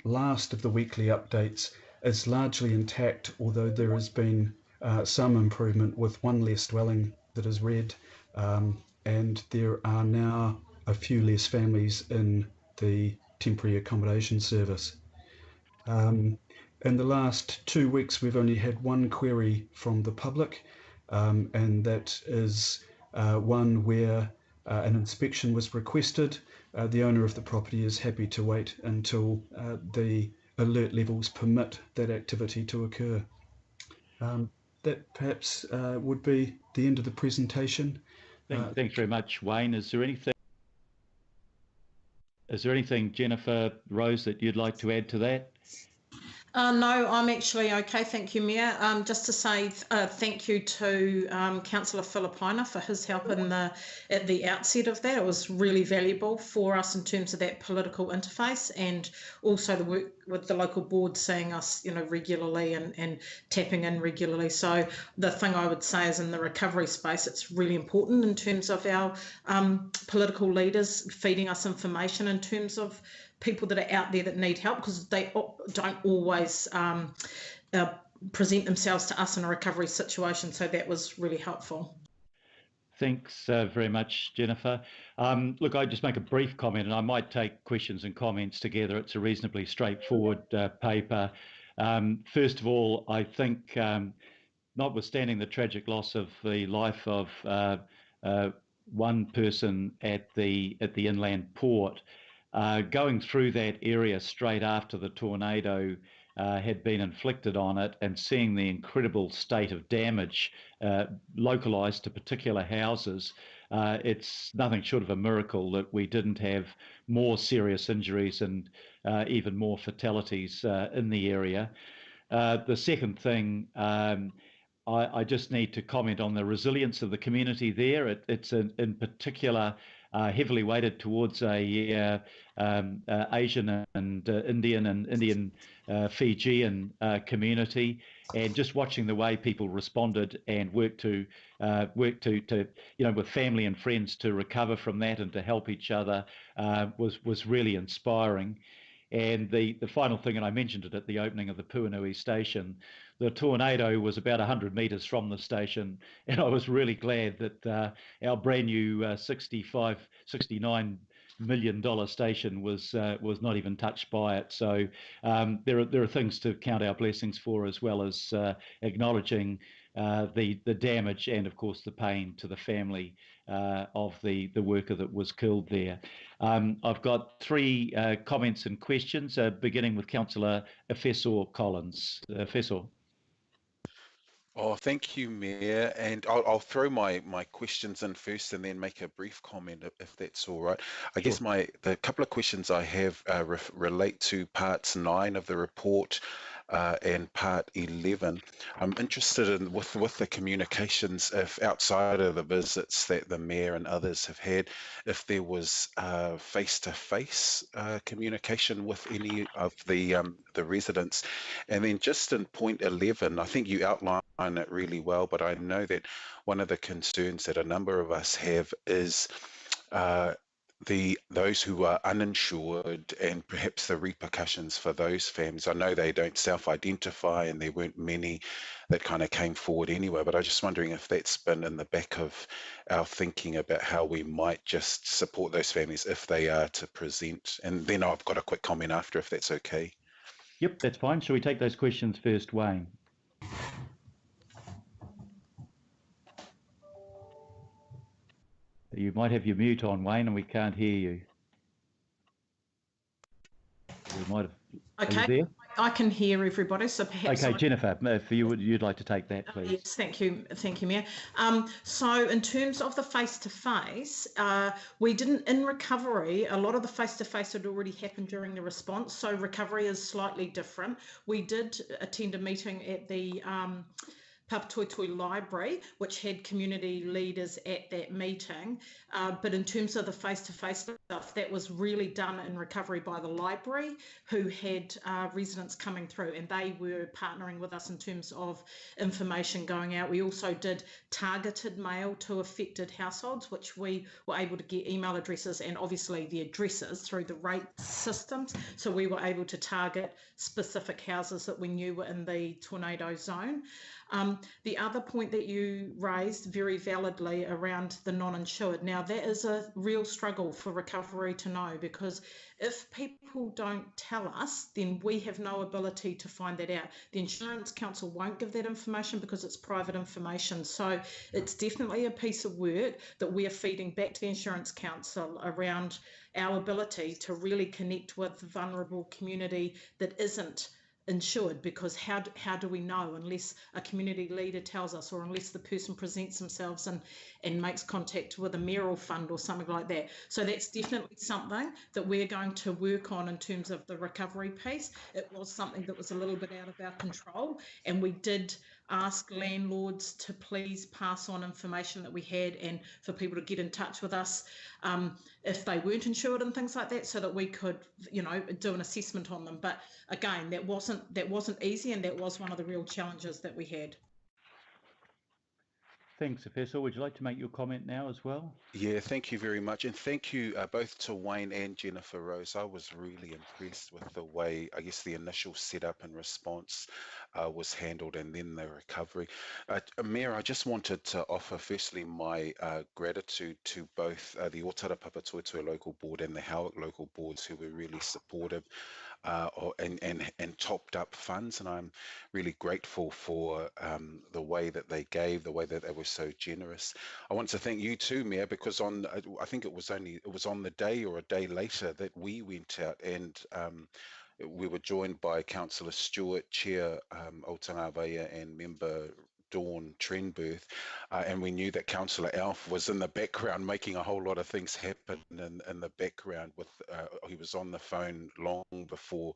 last of the weekly updates is largely intact, although there has been some improvement with one less dwelling that is read, and there are now a few less families in the temporary accommodation service. In the last 2 weeks, we've only had one query from the public, and that is one where an inspection was requested. The owner of the property is happy to wait until the alert levels permit that activity to occur. That perhaps would be the end of the presentation. Thanks very much, Wayne. Is there anything, Jennifer, Rose, that you'd like to add to that? No, I'm actually okay. Thank you, Mayor. Just to say thank you to Councillor Filipaina for his help at the outset of that. It was really valuable for us in terms of that political interface, and also the work with the local board, seeing us, regularly and tapping in regularly. So the thing I would say is, in the recovery space, it's really important in terms of our political leaders feeding us information in terms of people that are out there that need help, because they don't always present themselves to us in a recovery situation. So that was really helpful. Thanks very much, Jennifer. Look, I just make a brief comment, and I might take questions and comments together. It's a reasonably straightforward paper. First of all, I think, notwithstanding the tragic loss of the life of one person at the inland port, going through that area straight after the tornado had been inflicted on it, and seeing the incredible state of damage localised to particular houses, it's nothing short of a miracle that we didn't have more serious injuries and even more fatalities in the area. The second thing, I just need to comment on the resilience of the community there. It's in particular heavily weighted towards a Asian and Indian Fijian community, and just watching the way people responded and worked to with family and friends to recover from that and to help each other was really inspiring. And the final thing, and I mentioned it at the opening of the Puanui station, the tornado was about 100 metres from the station, and I was really glad that our brand new $69 million station was not even touched by it. So there are things to count our blessings for, as well as acknowledging the damage and, of course, the pain to the family of the worker that was killed there. I've got three comments and questions, beginning with Councillor Efesor Collins. Efesor. Oh, thank you, Mayor. And I'll throw my questions in first and then make a brief comment if that's all right. I guess the couple of questions I have relate to parts 9 of the report and part 11. I'm interested in with the communications, if outside of the visits that the Mayor and others have had, if there was face-to-face communication with any of the residents. And then just in point 11, I think you outlined it really well, but I know that one of the concerns that a number of us have is those who are uninsured, and perhaps the repercussions for those families. I know they don't self-identify, and there weren't many that kind of came forward anyway, but I'm just wondering if that's been in the back of our thinking about how we might just support those families if they are to present. And then I've got a quick comment after, if that's okay. Yep, that's fine. Shall we take those questions first, Wayne? You might have your mute on, Wayne, and we can't hear you. We might have. Okay, Are you there? I can hear everybody, so perhaps. Okay, Jennifer, if you'd like to take that, please. Yes, thank you, Mayor. So in terms of the face-to-face, we didn't, in recovery, a lot of the face-to-face had already happened during the response, so recovery is slightly different. We did attend a meeting at the Papatoetoe Library, which had community leaders at that meeting. But in terms of the face-to-face stuff, that was really done in recovery by the library, who had residents coming through, and they were partnering with us in terms of information going out. We also did targeted mail to affected households, which we were able to get email addresses and obviously the addresses through the rate systems. So we were able to target specific houses that we knew were in the tornado zone. The other point that you raised very validly around the non-insured. Now, that is a real struggle for recovery to know, because if people don't tell us, then we have no ability to find that out. The Insurance Council won't give that information because it's private information. So it's definitely a piece of work that we're feeding back to the Insurance Council around our ability to really connect with the vulnerable community that isn't insured, because how do we know unless a community leader tells us, or unless the person presents themselves and makes contact with a mayoral fund or something like that. So that's definitely something that we're going to work on in terms of the recovery piece. It was something that was a little bit out of our control, and we did ask landlords to please pass on information that we had, and for people to get in touch with us if they weren't insured and things like that, so that we could, do an assessment on them. But again, that wasn't easy, and that was one of the real challenges that we had. Thanks, Professor. Would you like to make your comment now as well? Yeah, thank you very much. And thank you both to Wayne and Jennifer Rose. I was really impressed with the way, I guess, the initial setup and response was handled, and then the recovery. Mayor, I just wanted to offer firstly my gratitude to both the Otara Papatoetoe Local Board and the Howick Local Boards, who were really supportive and topped up funds, and I'm really grateful for the way that they gave, the way that they were so generous. I want to thank you too, Mayor, because I think it was on the day or a day later that we went out, and we were joined by Councillor Stewart, Chair Otangawea, and Member Dawn Trenberth, and we knew that Councillor Alf was in the background making a whole lot of things happen in the background. He was on the phone long before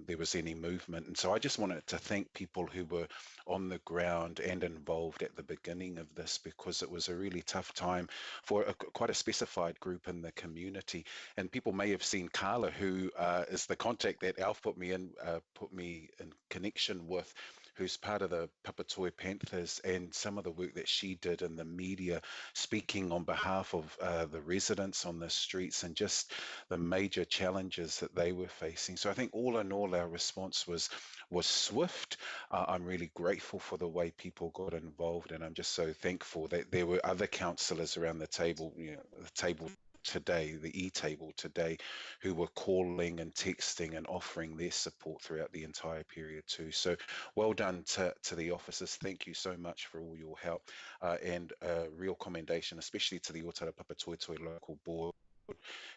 there was any movement, and so I just wanted to thank people who were on the ground and involved at the beginning of this, because it was a really tough time for quite a specified group in the community. And people may have seen Carla, who is the contact that Alf put me in connection with, who's part of the Papatoetoe Panthers, and some of the work that she did in the media, speaking on behalf of the residents on the streets and just the major challenges that they were facing. So I think all in all, our response was swift. I'm really grateful for the way people got involved, and I'm just so thankful that there were other councillors around the table, the table today, the e-table today, who were calling and texting and offering their support throughout the entire period too. So well done to the officers. Thank you so much for all your help, and a real commendation, especially to the Otara Papatoetoe Local Board,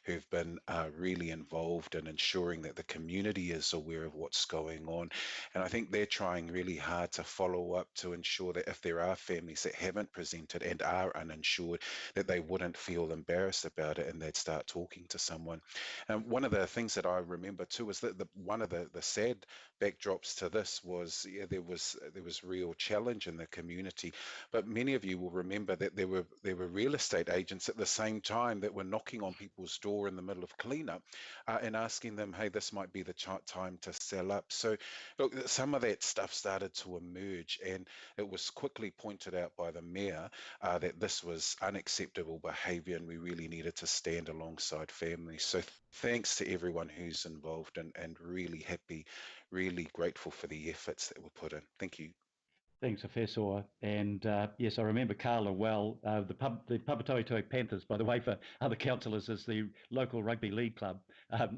who've been really involved in ensuring that the community is aware of what's going on. And I think they're trying really hard to follow up to ensure that if there are families that haven't presented and are uninsured, that they wouldn't feel embarrassed about it and they'd start talking to someone. And one of the things that I remember too is that one of the sad backdrops to this was, there was real challenge in the community, but many of you will remember that there were real estate agents at the same time that were knocking on people's door in the middle of cleanup and asking them, hey, this might be the time to sell up. So look, some of that stuff started to emerge, and it was quickly pointed out by the mayor that this was unacceptable behaviour, and we really needed to stand alongside families. So thanks to everyone who's involved, and really happy, really grateful for the efforts that were put in. Thank you. Thanks, Professor. And yes, I remember Carla well. The Papatoetoe Panthers, by the way, for other councillors, is the local rugby league club,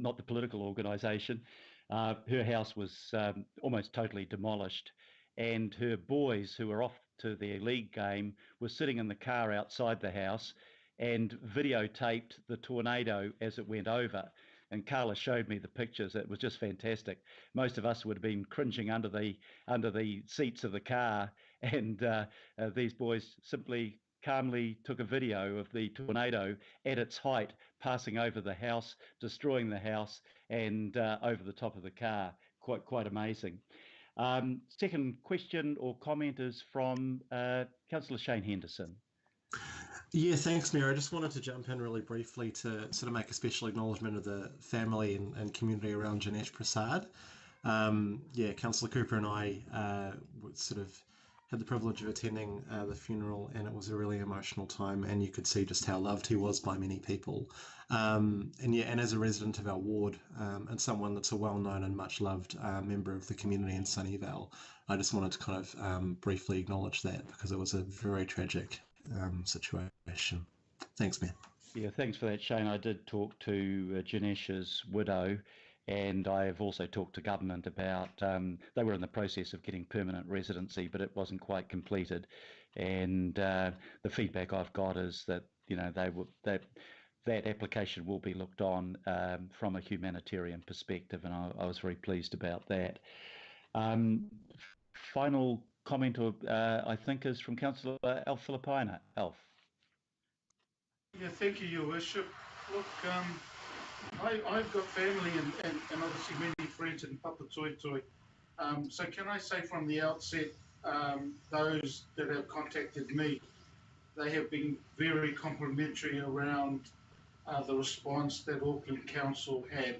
not the political organisation. Her house was almost totally demolished, and her boys, who were off to their league game, were sitting in the car outside the house and videotaped the tornado as it went over. And Carla showed me the pictures. It was just fantastic. Most of us would have been cringing under the seats of the car, and these boys simply calmly took a video of the tornado at its height, passing over the house, destroying the house, and over the top of the car. Quite amazing. Second question or comment is from Councillor Shane Henderson. Yeah, thanks, Mayor. I just wanted to jump in really briefly to sort of make a special acknowledgement of the family and community around Janesh Prasad. Yeah, Councillor Cooper and I sort of had the privilege of attending the funeral, and it was a really emotional time, and you could see just how loved he was by many people. And as a resident of our ward and someone that's a well-known and much-loved member of the community in Sunnyvale, I just wanted to kind of briefly acknowledge that because it was a very tragic situation. Thanks, Mayor. Yeah, thanks for that, Shane. I did talk to Janesh's widow, and I have also talked to government about, they were in the process of getting permanent residency, but it wasn't quite completed. And the feedback I've got is that, you know, that application will be looked on from a humanitarian perspective, and I was very pleased about that. Final comment, I think, is from Councillor Alf Filipaina. Alf. Yeah, thank you, Your Worship. Look, I've got family and obviously many friends in Papatoetoe. So can I say from the outset, those that have contacted me, they have been very complimentary around the response that Auckland Council had.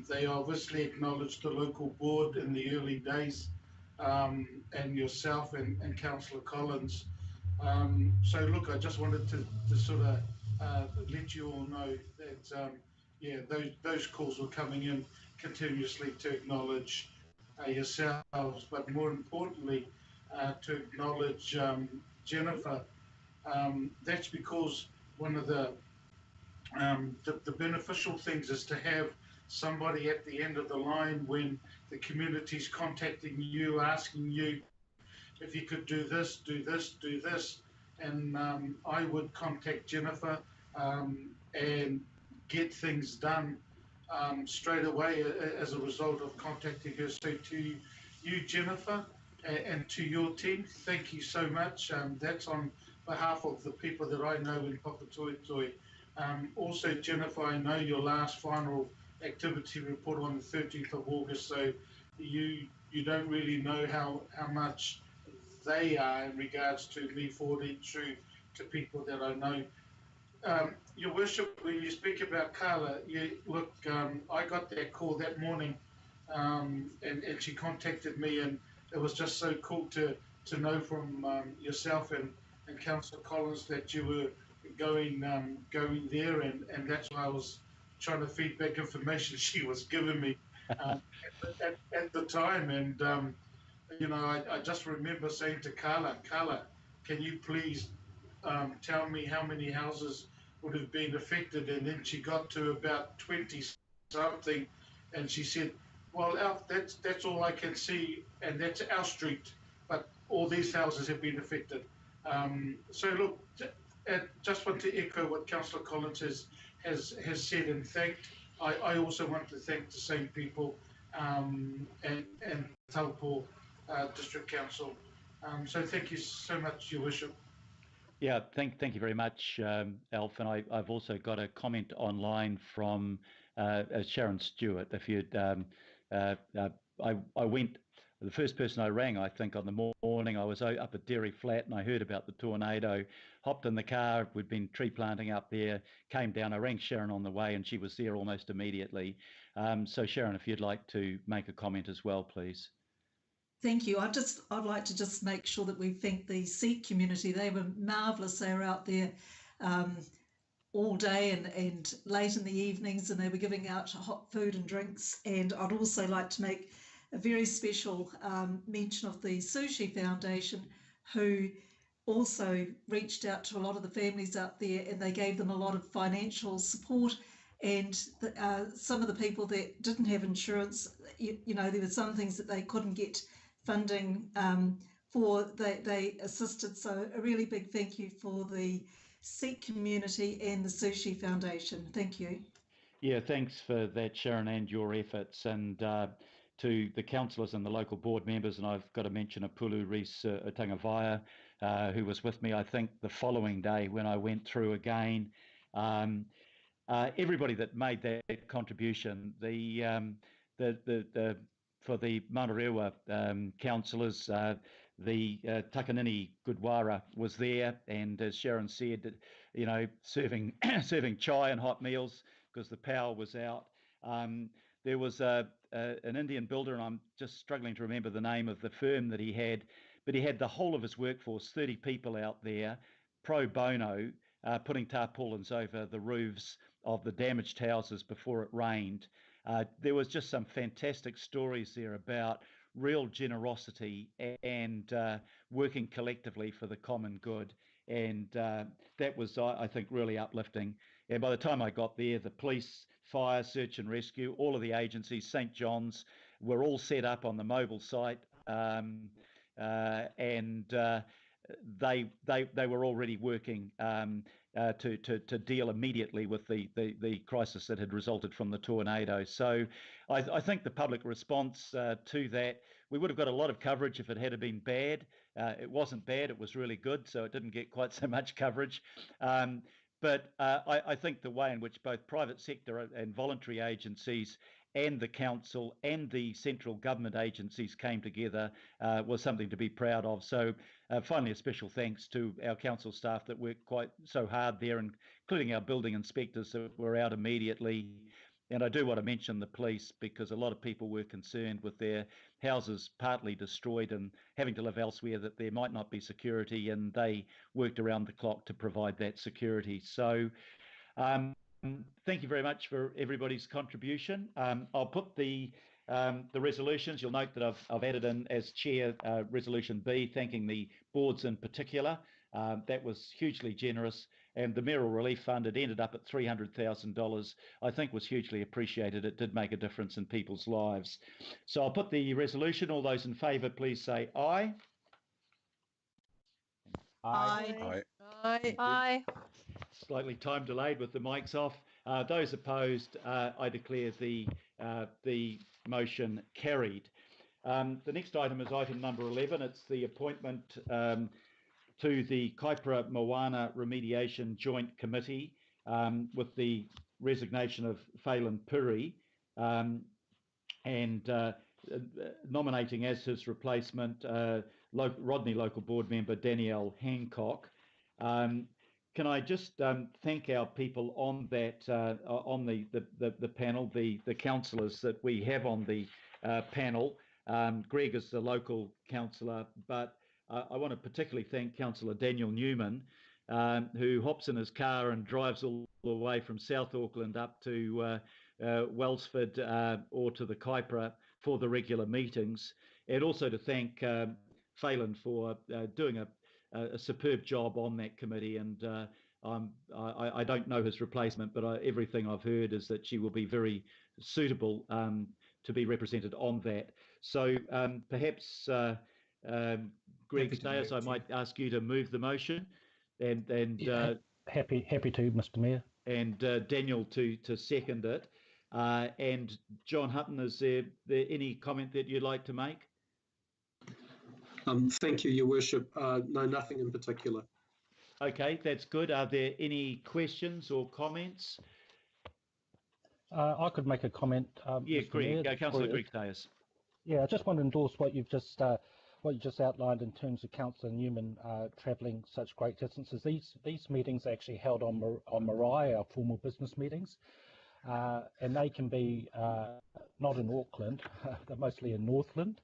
They obviously acknowledged the local board in the early days, and yourself and Councillor Collins. So look, I just wanted to sort of let you all know that yeah, those calls were coming in continuously to acknowledge yourselves, but more importantly to acknowledge Jennifer. That's because one of the beneficial things is to have somebody at the end of the line when the community's contacting you, asking you if you could do this, do this, do this. And I would contact Jennifer and get things done straight away as a result of contacting her. So to you, Jennifer, and to your team, thank you so much. That's on behalf of the people that I know in Papatoetoe. Also, Jennifer, I know your last final activity report on the 13th of August, so you don't really know how much they are in regards to me forwarding through to people that I know. Your Worship, when you speak about Carla, look, I got that call that morning, and she contacted me, and it was just so cool to know from yourself and Councillor Collins that you were going there, and that's why I was trying to feed back information she was giving me at the time. And you know, I just remember saying to Carla, can you please tell me how many houses would have been affected? And then she got to about 20 something, and she said, well, Alf, that's all I can see, and that's our street, but all these houses have been affected. So look, just want to echo what Councillor Collins has said and thanked. I also want to thank the same people and Taupo District Council. So thank you so much, Your Worship. Yeah, thank you very much, Alf. And I've also got a comment online from Sharon Stewart. If you'd, I went. The first person I rang, I think, on the morning, I was up at Dairy Flat and I heard about the tornado, hopped in the car, we'd been tree planting up there, came down, I rang Sharon on the way and she was there almost immediately. So Sharon, if you'd like to make a comment as well, please. Thank you. I'd like to just make sure that we thank the Sikh community. They were marvellous. They were out there all day and late in the evenings, and they were giving out hot food and drinks. And I'd also like to make a very special mention of the Sushi Foundation, who also reached out to a lot of the families out there, and they gave them a lot of financial support. And some of the people that didn't have insurance, you know, there were some things that they couldn't get funding for, they assisted. So a really big thank you for the Sikh community and the Sushi Foundation. Thank you. Yeah, thanks for that, Sharon, and your efforts. And to the councillors and the local board members, and I've got to mention Apulu Rees Tangavaya, who was with me, I think, the following day when I went through again. Everybody that made that contribution, the for the Manarewa councillors. The Takanini Gurdwara was there, and as Sharon said, you know, serving serving chai and hot meals because the power was out. There was an Indian builder, and I'm just struggling to remember the name of the firm that he had, but he had the whole of his workforce, 30 people out there, pro bono, putting tarpaulins over the roofs of the damaged houses before it rained. There was just some fantastic stories there about real generosity and working collectively for the common good. And that was, I think, really uplifting. And by the time I got there, the police, fire, search and rescue, all of the agencies, St. John's, were all set up on the mobile site. They were already working to deal immediately with the crisis that had resulted from the tornado. So I think the public response to that, we would have got a lot of coverage if it had been bad. It wasn't bad, it was really good, so it didn't get quite so much coverage. But I think the way in which both private sector and voluntary agencies and the council and the central government agencies came together was something to be proud of. So finally, a special thanks to our council staff that worked quite so hard there, including our building inspectors that were out immediately. And I do want to mention the police, because a lot of people were concerned with their houses partly destroyed and having to live elsewhere, that there might not be security, and they worked around the clock to provide that security. So thank you very much for everybody's contribution. I'll put the resolutions. You'll note that I've added in as chair resolution B, thanking the boards in particular. That was hugely generous, and the mayoral relief fund, it ended up at $300,000. I think was hugely appreciated. It did make a difference in people's lives. So I'll put the resolution. All those in favour, please say aye. Aye. Aye. Aye. Slightly time delayed with the mics off. Those opposed, I declare the motion carried. The next item is item number 11. It's the appointment to the Kaipara Moana Remediation Joint Committee with the resignation of Phelan Puri and nominating as his replacement Rodney local board member Danielle Hancock. Can I just thank our people on that on the panel, the councillors that we have on the panel. Greg is the local councillor, but I want to particularly thank Councillor Daniel Newman, who hops in his car and drives all the way from South Auckland up to Wellsford or to the Kaipara for the regular meetings, and also to thank Phelan for doing a superb job on that committee. And I don't know his replacement, but everything I've heard is that she will be very suitable to be represented on that. So perhaps Greg Stayers, I might ask you to move the motion, and happy to, Mr. Mayor, and Daniel to second it. And John Hutton, is there any comment that you'd like to make? Thank you, Your Worship. No, nothing in particular. Okay, that's good. Are there any questions or comments? I could make a comment. Yeah, Greg, Councillor Greg Stayers. Yeah, I just want to endorse what you've just outlined in terms of Councillor Newman travelling such great distances. These meetings are actually held on Marae, our formal business meetings, and they can be not in Auckland, they're mostly in Northland.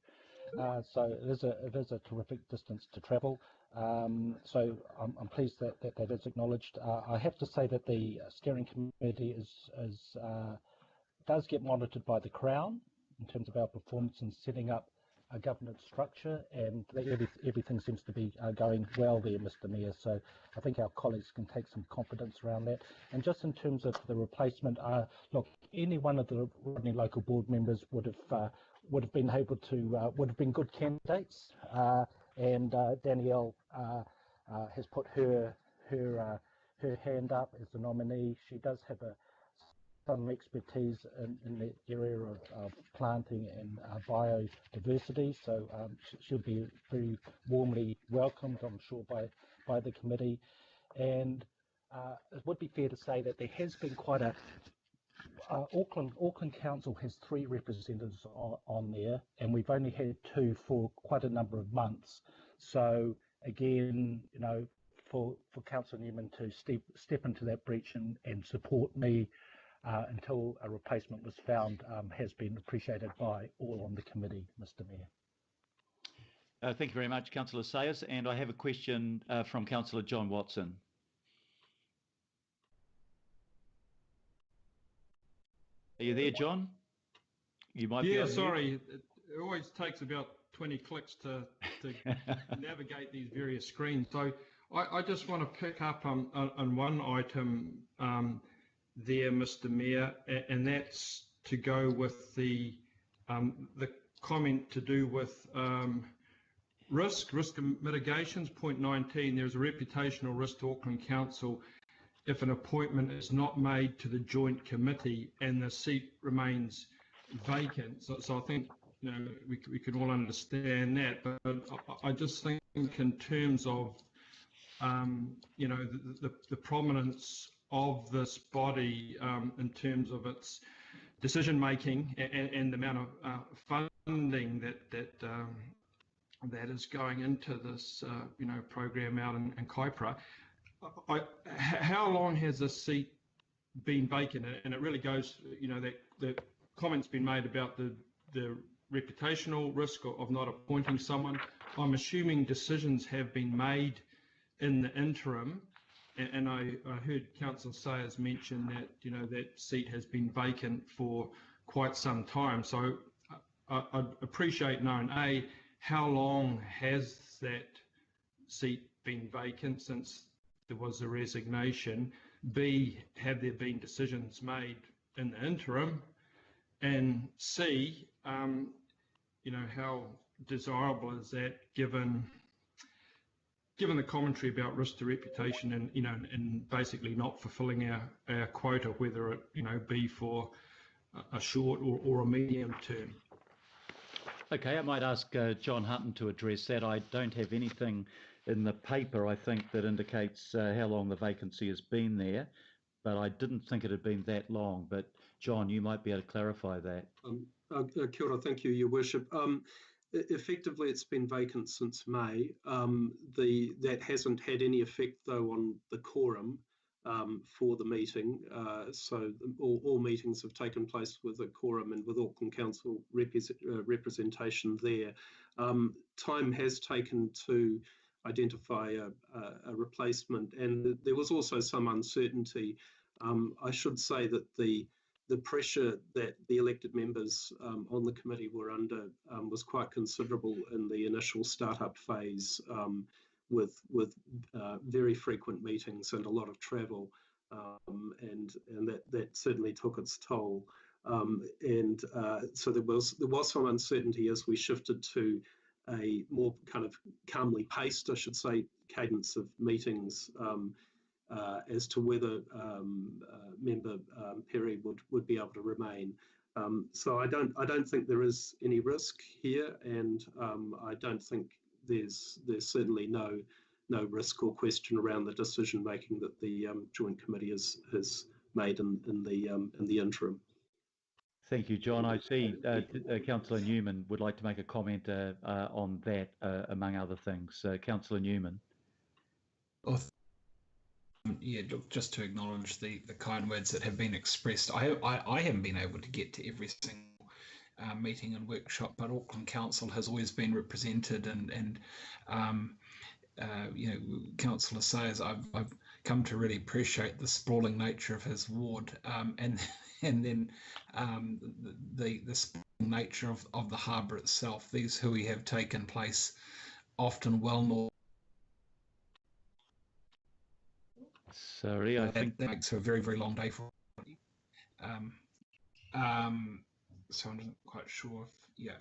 So it is a terrific distance to travel. So I'm pleased that is acknowledged. I have to say that the steering committee does get monitored by the Crown in terms of our performance in setting up a governance structure, and everything seems to be going well there, Mr. Mayor. So I think our colleagues can take some confidence around that. And just in terms of the replacement, look, any one of the Rodney local board members would have been able to would have been good candidates. And Danielle has put her hand up as the nominee. She does have some expertise in the area of planting and biodiversity, so she'll be very warmly welcomed, I'm sure, by the committee. And it would be fair to say that there has been quite a Auckland Council has 3 representatives on there, and we've only had 2 for quite a number of months. So again, you know, for Councillor Newman to step into that breach and support me until a replacement was found has been appreciated by all on the committee, Mr. Mayor. Thank you very much, Councillor Sayers. And I have a question from Councillor John Watson. Are you there, John? You might be. Yeah, sorry. It always takes about 20 clicks to navigate these various screens. So I just want to pick up on one item there, Mr. Mayor, and that's to go with the comment to do with risk mitigations. Point 19, there's a reputational risk to Auckland Council if an appointment is not made to the joint committee and the seat remains vacant. So I think, you know, we could all understand that, but I just think in terms of you know, the prominence of this body in terms of its decision making and the amount of funding that is going into this you know, program out in Kaipara. How long has this seat been vacant? And it really goes, you know, that the comments been made about the reputational risk of not appointing someone. I'm assuming decisions have been made in the interim, and I heard Councillor Sayers mention that, you know, that seat has been vacant for quite some time. So I'd appreciate knowing, A, how long has that seat been vacant since there was a resignation? B, have there been decisions made in the interim? And C, you know, how desirable is that given the commentary about risk to reputation and, you know, and basically not fulfilling our quota, whether it, you know, be for a short or a medium term? Okay, I might ask John Hutton to address that. I don't have anything in the paper, I think, that indicates how long the vacancy has been there, but I didn't think it had been that long. But John, you might be able to clarify that. Kia ora, thank you, Your Worship. Effectively, it's been vacant since May. That hasn't had any effect, though, on the quorum for the meeting. So all meetings have taken place with a quorum and with Auckland Council representation there. Time has taken to identify a replacement, and there was also some uncertainty. I should say that the pressure that the elected members on the committee were under was quite considerable in the initial startup phase, with very frequent meetings and a lot of travel, and that certainly took its toll. So there was some uncertainty as we shifted to a more kind of calmly paced, I should say, cadence of meetings as to whether member Perry would be able to remain. So I don't think there is any risk here, and I don't think there's certainly no risk or question around the decision making that the joint committee has made in the interim. Thank you, John. I see Councillor Newman would like to make a comment on that, among other things. Councillor Newman. Well, yeah, just to acknowledge the kind words that have been expressed. I haven't been able to get to every single meeting and workshop, but Auckland Council has always been represented, and you know, Councillor Sayers, I've come to really appreciate the sprawling nature of his ward, and then the sprawling nature of the harbour itself. These hui have taken place often well north. Sorry, I think that makes for a very, very long day for everybody. So I'm not quite sure if,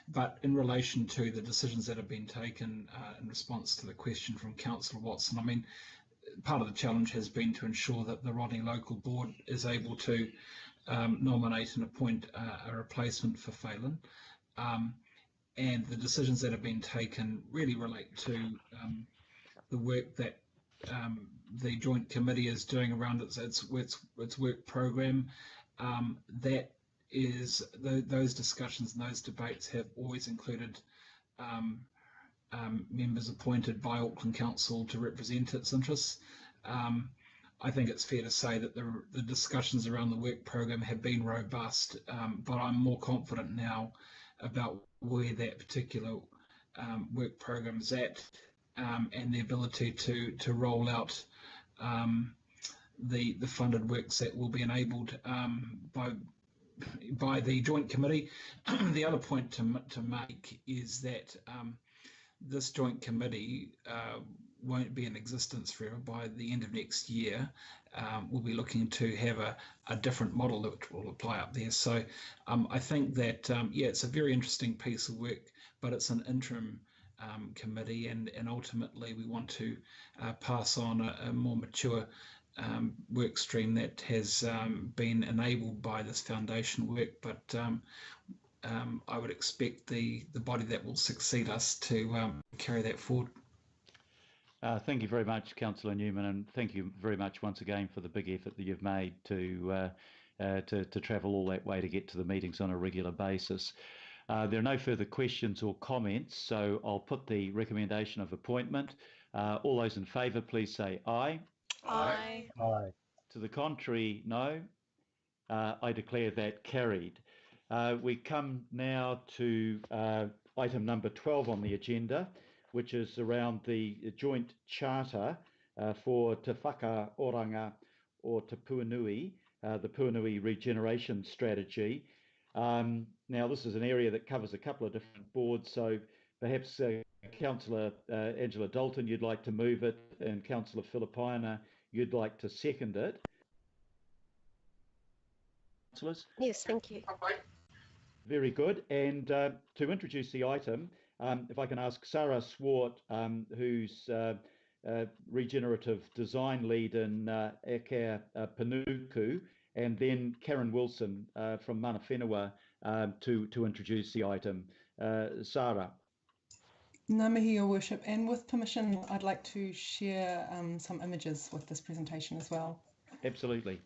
but in relation to the decisions that have been taken in response to the question from Councillor Watson, I mean, part of the challenge has been to ensure that the Rodney Local Board is able to nominate and appoint a replacement for Phelan. And the decisions that have been taken really relate to the work that the joint committee is doing around its work program, that is those discussions and those debates have always included members appointed by Auckland Council to represent its interests. I think it's fair to say that the discussions around the work program have been robust, but I'm more confident now about where that particular work program is at, and the ability to roll out the funded works that will be enabled by the joint committee. The other point to make is that this joint committee won't be in existence forever. By the end of next year, we'll be looking to have a different model that will apply up there. So I think that, yeah, it's a very interesting piece of work, but it's an interim committee, and ultimately we want to pass on a more mature work stream that has been enabled by this foundation work, but I would expect the body that will succeed us to carry that forward. Thank you very much, Councillor Newman, and thank you very much once again for the big effort that you've made to travel all that way to get to the meetings on a regular basis. There are no further questions or comments, so I'll put the recommendation of appointment. All those in favour, please say aye. Aye. Aye. To the contrary, no. I declare that carried. We come now to item number 12 on the agenda, which is around the joint charter for Te Whakaoranga or Te Puanui, the Puanui regeneration strategy. Now, this is an area that covers a couple of different boards, so perhaps Councillor Angela Dalton, you'd like to move it, and Councillor Filipaina, you'd like to second it. Councillors? Yes, thank you. Very good. And to introduce the item, if I can ask Sarah Swart, who's regenerative design lead in Eke Panuku, and then Karen Wilson from Mana Whenua to introduce the item. Sarah. Ngā mihi, Your Worship, and with permission, I'd like to share some images with this presentation as well. Absolutely.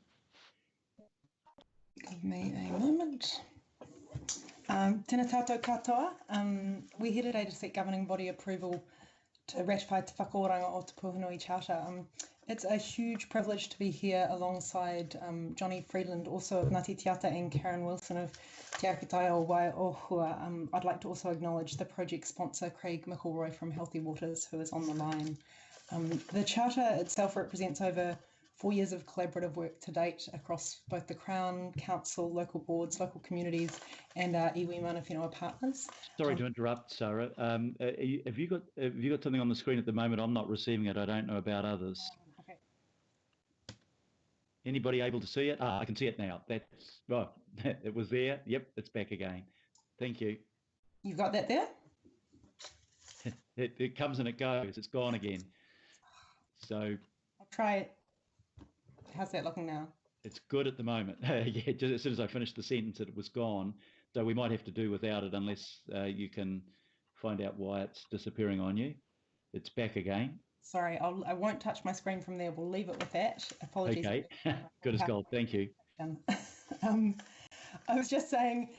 Give me a moment. Tēnā tātou katoa. We're here today to seek governing body approval to ratify Te Whakaoranga o Te Puanui Charter. It's a huge privilege to be here alongside Johnny Freeland, also of Ngāti Tiata, and Karen Wilson of Te Akitai o Waiohua. I'd like to also acknowledge the project sponsor, Craig McElroy from Healthy Waters, who is on the line. The Charter itself represents over 4 years of collaborative work to date across both the Crown, Council, local boards, local communities, and our iwi mana whenua partners. Sorry to interrupt, Sarah. Have you got something on the screen at the moment? I'm not receiving it. I don't know about others. Okay. Anybody able to see it? I can see it now. That's right. It was there. Yep, it's back again. Thank you. You've got that there? It comes and it goes. It's gone again. So I'll try it. How's that looking now? It's good at the moment. Yeah, just as soon as I finished the sentence, it was gone. So we might have to do without it unless you can find out why it's disappearing on you. It's back again. Sorry, I won't touch my screen from there. We'll leave it with that. Apologies. Okay, good as gold. Thank you. I was just saying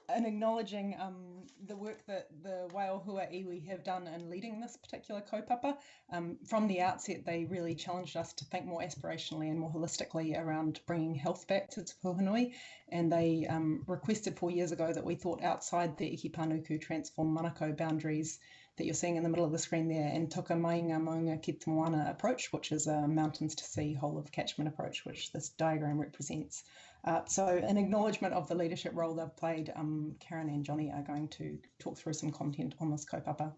and acknowledging the work that the Waiohua iwi have done in leading this particular kaupapa. From the outset, they really challenged us to think more aspirationally and more holistically around bringing health back to Te Puanui, and they requested 4 years ago that we thought outside the Iki Panuku transform Manako boundaries that you're seeing in the middle of the screen there, and took a Mainga Maunga ki te Moana approach, which is a mountains to sea whole of catchment approach, which this diagram represents. So in acknowledgement of the leadership role they've played, Karen and Johnny are going to talk through some content on this kaupapa.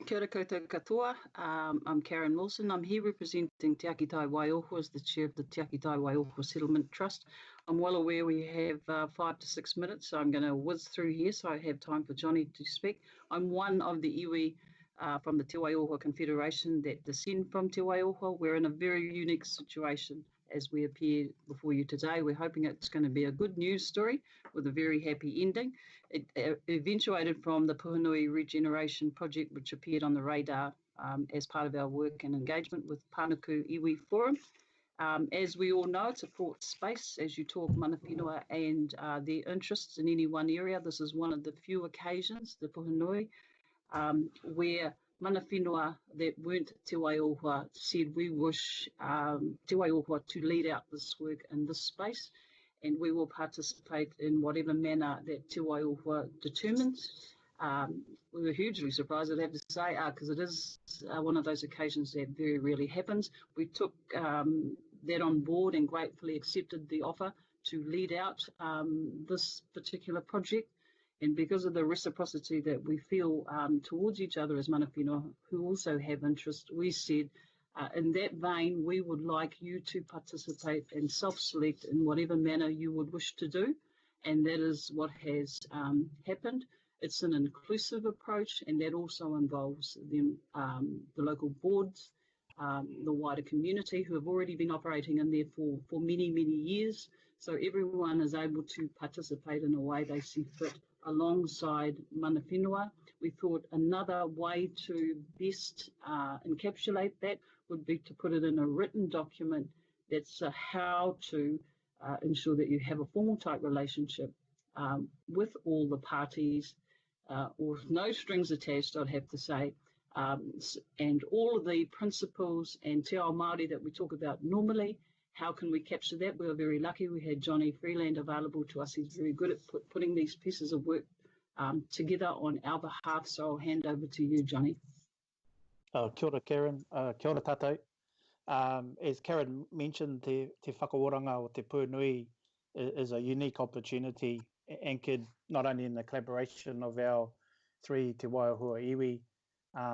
Kia ora koutou katoa. I'm Karen Wilson. I'm here representing Te Akitai Waiohua as the chair of the Te Akitai Waiohua Settlement Trust. I'm well aware we have 5 to 6 minutes, so I'm going to whiz through here so I have time for Johnny to speak. I'm one of the iwi from the Te Waiohua Confederation that descend from Te Waiohua. We're in a very unique situation as we appear before you today. We're hoping it's going to be a good news story with a very happy ending. It eventuated from the Puanui Regeneration Project, which appeared on the radar as part of our work and engagement with Panuku Iwi Forum. As we all know, it's a fraught space as you talk mana whenua and their interests in any one area. This is one of the few occasions, the Puhanui, where mana whenua that weren't Te Waiohua said we wish Te Waiohua to lead out this work in this space, and we will participate in whatever manner that Te Waiohua determines. We were hugely surprised, I'd have to say, because it is one of those occasions that very rarely happens. We took that on board and gratefully accepted the offer to lead out this particular project. And because of the reciprocity that we feel towards each other as mana whenua who also have interest, we said, in that vein, we would like you to participate and self-select in whatever manner you would wish to do. And that is what has happened. It's an inclusive approach, and that also involves the local boards, the wider community who have already been operating in there for many, many years. So everyone is able to participate in a way they see fit alongside mana whenua. We thought another way to best encapsulate that would be to put it in a written document that's how to ensure that you have a formal type relationship with all the parties, or with no strings attached, I'd have to say, and all of the principles and te ao Māori that we talk about normally. How can we capture that? We were very lucky. We had Johnny Freeland available to us. He's very good at putting these pieces of work together on our behalf. So I'll hand over to you, Johnny. Kia ora, Karen. Kia ora tātou. As Karen mentioned, te whakaoranga o te Puhanui is a unique opportunity anchored not only in the collaboration of our three Te Waiohua iwi,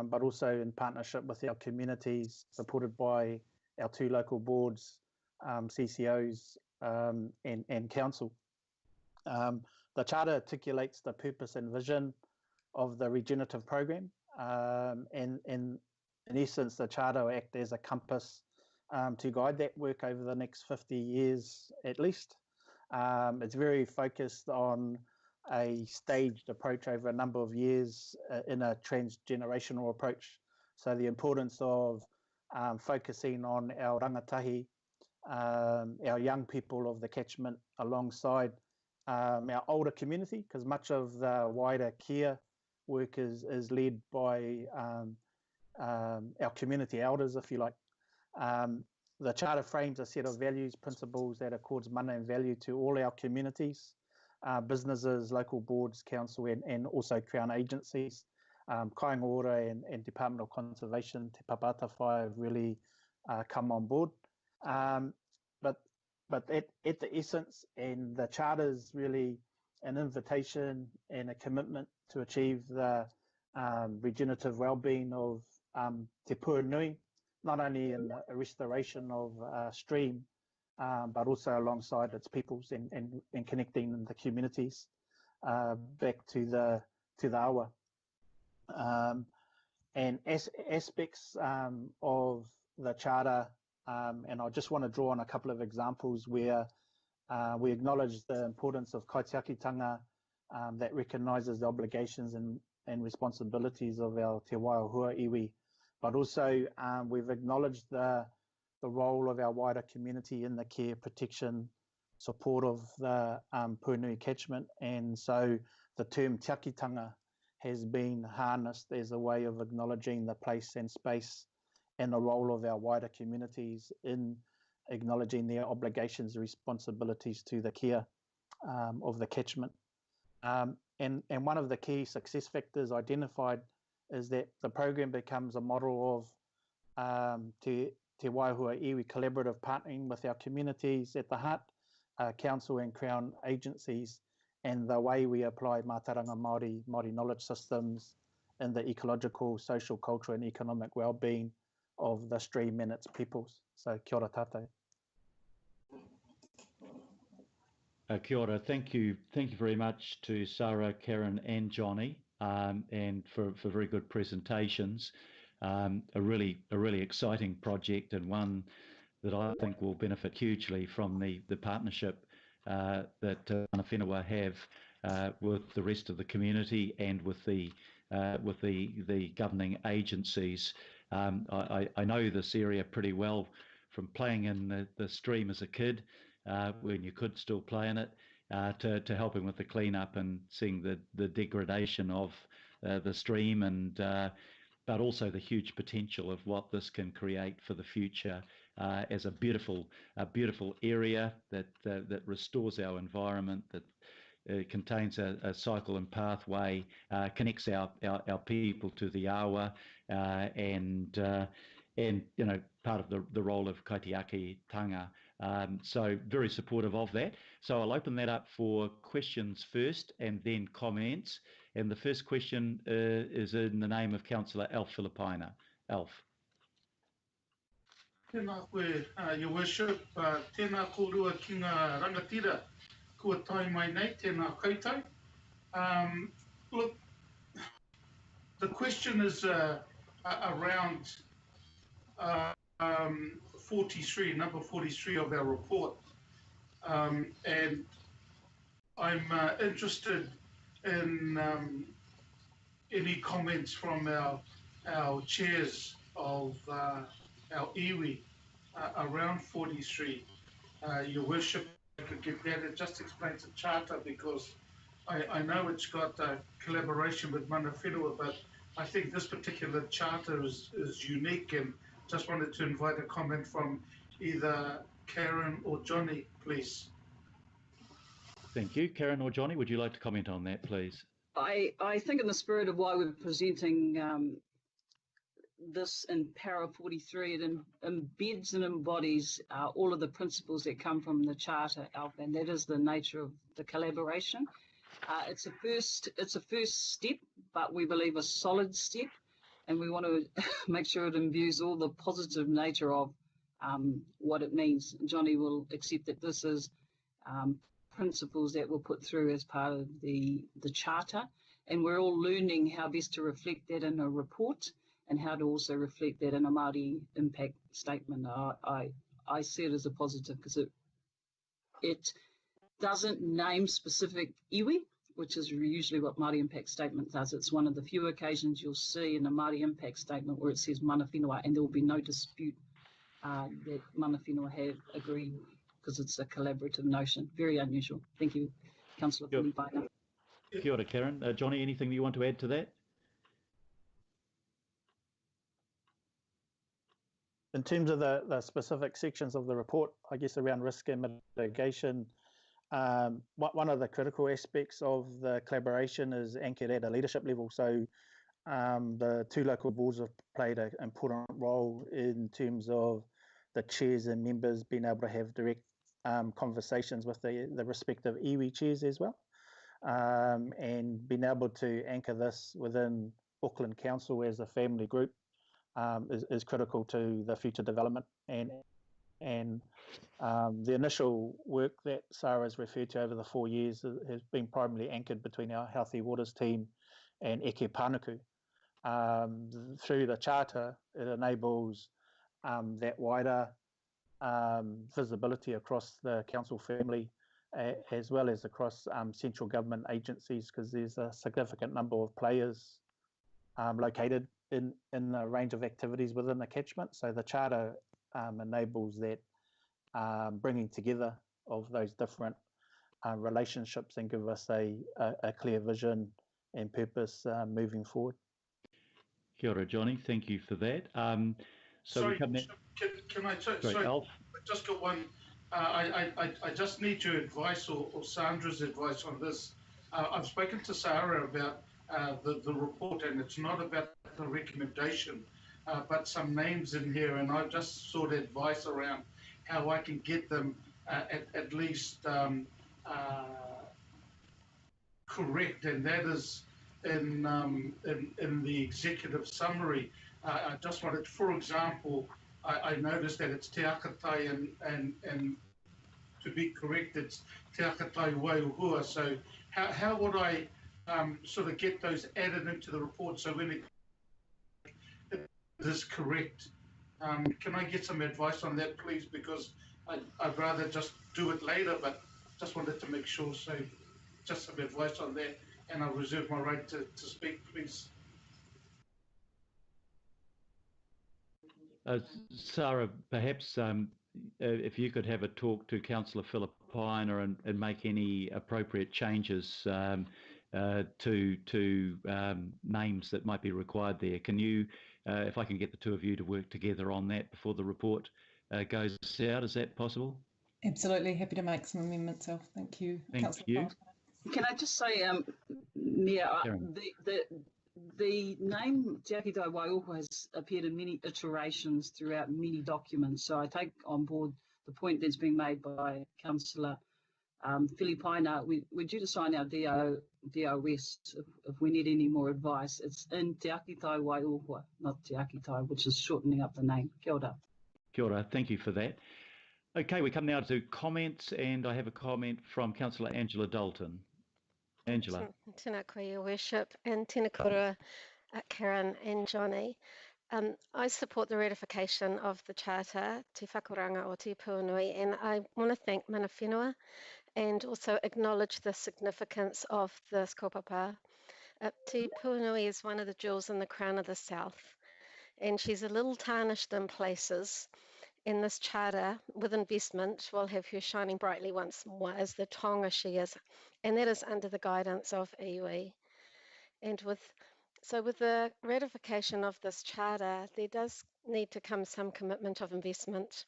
but also in partnership with our communities, supported by our two local boards, CCOs and council. The Charter articulates the purpose and vision of the regenerative program, and in essence, the Charter will act as a compass to guide that work over the next 50 years at least. It's very focused on a staged approach over a number of years in a transgenerational approach. So the importance of focusing on our rangatahi, our young people of the catchment alongside our older community, because much of the wider care work is led by our community elders, if you like. The Charter frames a set of values, principles that accords mana and value to all our communities, businesses, local boards, council, and also Crown agencies. Kāinga Ora and Department of Conservation, Te Papata Whai have really come on board. But at the essence, and the Charter is really an invitation and a commitment to achieve the regenerative well-being of Te Puhanui, not only in the restoration of stream, but also alongside its peoples and connecting the communities back to the awa. And aspects of the Charter, and I just want to draw on a couple of examples where we acknowledge the importance of kaitiakitanga that recognises the obligations and responsibilities of our Te Waiohua iwi, but also we've acknowledged the role of our wider community in the care, protection, support of the Puhanui catchment. And so the term tiakitanga has been harnessed as a way of acknowledging the place and space and the role of our wider communities in acknowledging their obligations and responsibilities to the care of the catchment. And one of the key success factors identified is that the program becomes a model of Te Waiohua iwi collaborative partnering with our communities at the heart, council and Crown agencies, and the way we apply mātauranga Māori knowledge systems in the ecological, social, cultural and economic well-being of the stream and its peoples. So kia ora tātou. Kia ora. Thank you very much to Sarah, Karen and Johnny, and for very good presentations. A really exciting project, and one that I think will benefit hugely from the partnership that mana whenua have with the rest of the community and with the governing agencies. I know this area pretty well playing in the stream as a kid when you could still play in it, to helping with the cleanup and seeing the degradation of the stream, and but also the huge potential of what this can create for the future as a beautiful area that restores our environment, that contains a cycle and pathway, connects our people to the awa, and part of the role of kaitiakitanga. So very supportive of that. So I'll open that up for questions first and then comments. And the first question is in the name of Councillor Alf Filipina. Alf. Tēnā koe, Your Worship, tēnā kōrua ki ngā rangatira kua tai mai nei, tēnā koutou. Look, the question is around 43, number 43 of our report. And I'm interested in any comments from our chairs of our iwi around 43. Your Worship, I could give that. It just explains the charter, because I know it's got collaboration with mana whenua, but I think this particular charter is unique, and just wanted to invite a comment from either Karen or Johnny, please. Thank you. Karen or Johnny, would you like to comment on that, please? I think in the spirit of why we're presenting this in Para 43, it embeds and embodies all of the principles that come from the Charter, Alf, and that is the nature of the collaboration. It's a first step, but we believe a solid step, and we want to make sure it imbues all the positive nature of what it means. Johnny will accept that this is principles that were put through as part of the Charter, and we're all learning how best to reflect that in a report and how to also reflect that in a Māori impact statement. I see it as a positive because it doesn't name specific iwi, which is usually what Māori impact statement does. It's one of the few occasions you'll see in a Māori impact statement where it says mana whenua, and there will be no dispute that mana whenua have agreed, because it's a collaborative notion. Very unusual. Thank you, Councillor Filipina. Kia ora, Karen. Johnny, anything that you want to add to that? In terms of the specific sections of the report, I guess around risk and mitigation, one of the critical aspects of the collaboration is anchored at a leadership level. So the two local boards have played an important role in terms of the chairs and members being able to have direct conversations with the respective iwi chairs as well, and being able to anchor this within Auckland Council as a family group is critical to the future development. And the initial work that Sarah's referred to over the 4 years has been primarily anchored between our Healthy Waters team and Eke Panuku. Through the Charter, it enables that wider visibility across the council family, as well as across central government agencies, because there's a significant number of players located in a range of activities within the catchment. So the Charter enables that bringing together of those different relationships and give us a clear vision and purpose moving forward. Kia ora, Johnny. Thank you for that. Sorry, can I just got one? I just need your advice or Sandra's advice on this. I've spoken to Sarah about the report, and it's not about the recommendation, but some names in here, and I've just sought advice around how I can get them at least correct, and that is in the executive summary. I just wanted, for example, I noticed that it's Te Akatai and to be correct, it's Te Akatai Waiuhua. So how would I sort of get those added into the report so when it is correct? Can I get some advice on that, please? Because I'd rather just do it later, but just wanted to make sure. So just some advice on that, and I'll reserve my right to speak, please. Sarah, perhaps if you could have a talk to Councillor Philippina and make any appropriate changes to names that might be required there. Can you, if I can get the two of you to work together on that before the report goes out, is that possible? Absolutely, happy to make some amendments, Alf. Thank you. Thank you. Can I just say, Mayor, the name Te Aki Tai Waioko has appeared in many iterations throughout many documents, so I take on board the point that's been made by Councillor Philippina. We're due to sign our DOS if we need any more advice. It's in Te Aki Tai Waioko, not Te Aki Tai, which is shortening up the name. Kia ora. Kia ora, thank you for that. Okay, we come now to comments, and I have a comment from Councillor Angela Dalton. Angela. Tēnā koe, Your Worship, and tēnā kora, Karen and Johnny. I support the ratification of the Charter, Te Whakaranga o Te Puanui, and I want to thank Mana Whenua and also acknowledge the significance of this kaupapa. Te Puanui is one of the jewels in the crown of the South, and she's a little tarnished in places. In this charter, with investment, will have her shining brightly once more as the tonga she is, and that is under the guidance of iwi. And with the ratification of this charter, there does need to come some commitment of investment.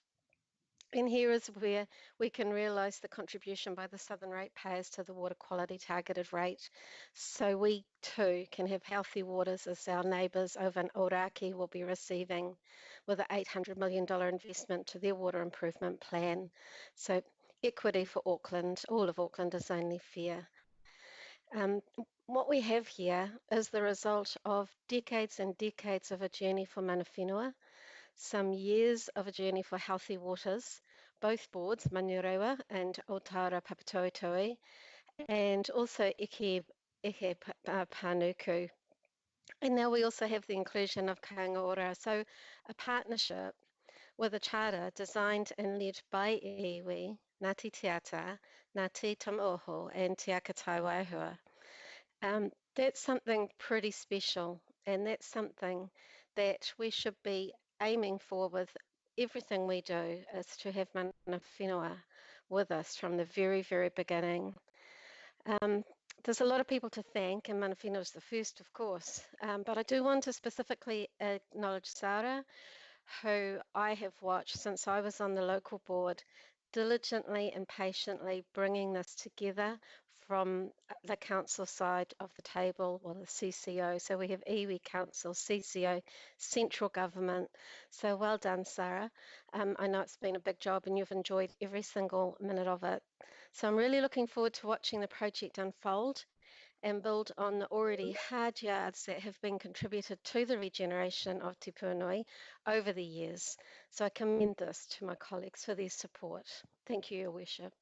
And here is where we can realise the contribution by the Southern ratepayers to the water quality targeted rate. So we too can have healthy waters as our neighbours over in Ōrākei will be receiving with an $800 million investment to their water improvement plan. So equity for Auckland, all of Auckland is only fair. What we have here is the result of decades and decades of a journey for Mana Whenua, some years of a journey for healthy waters, both boards, Manurewa and Otara Papatoetoe, and also Ike Panuku. And now we also have the inclusion of Kaingaora, so a partnership with a charter designed and led by iwi, Ngāti Te Ata, Ngāti Tamoho, and Te Aka Tai Waihua. That's something pretty special, and that's something that we should be aiming for with everything we do, is to have Mana Whenua with us from the very, very beginning. There's a lot of people to thank, and Mana Whenua is the first, of course, but I do want to specifically acknowledge Sarah, who I have watched since I was on the local board, diligently and patiently bringing this together from the council side of the table, or the CCO. So we have iwi Council, CCO, central government. So well done, Sarah. I know it's been a big job and you've enjoyed every single minute of it. So I'm really looking forward to watching the project unfold and build on the already hard yards that have been contributed to the regeneration of Te Puanui over the years. So I commend this to my colleagues for their support. Thank you, Your Worship.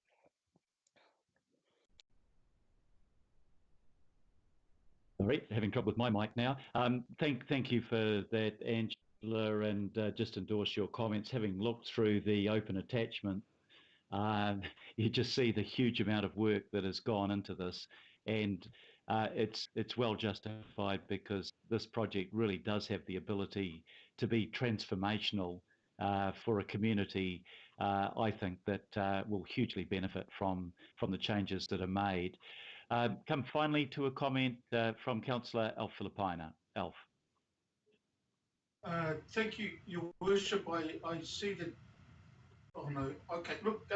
Sorry, having trouble with my mic now. Thank you for that, Angela, and just endorse your comments. Having looked through the open attachment, you just see the huge amount of work that has gone into this, and it's well justified, because this project really does have the ability to be transformational for a community. I think that will hugely benefit from the changes that are made. Come finally to a comment from Councillor Alf Philippina. Alf. Thank you, Your Worship. I see that. Oh no. Okay. Look,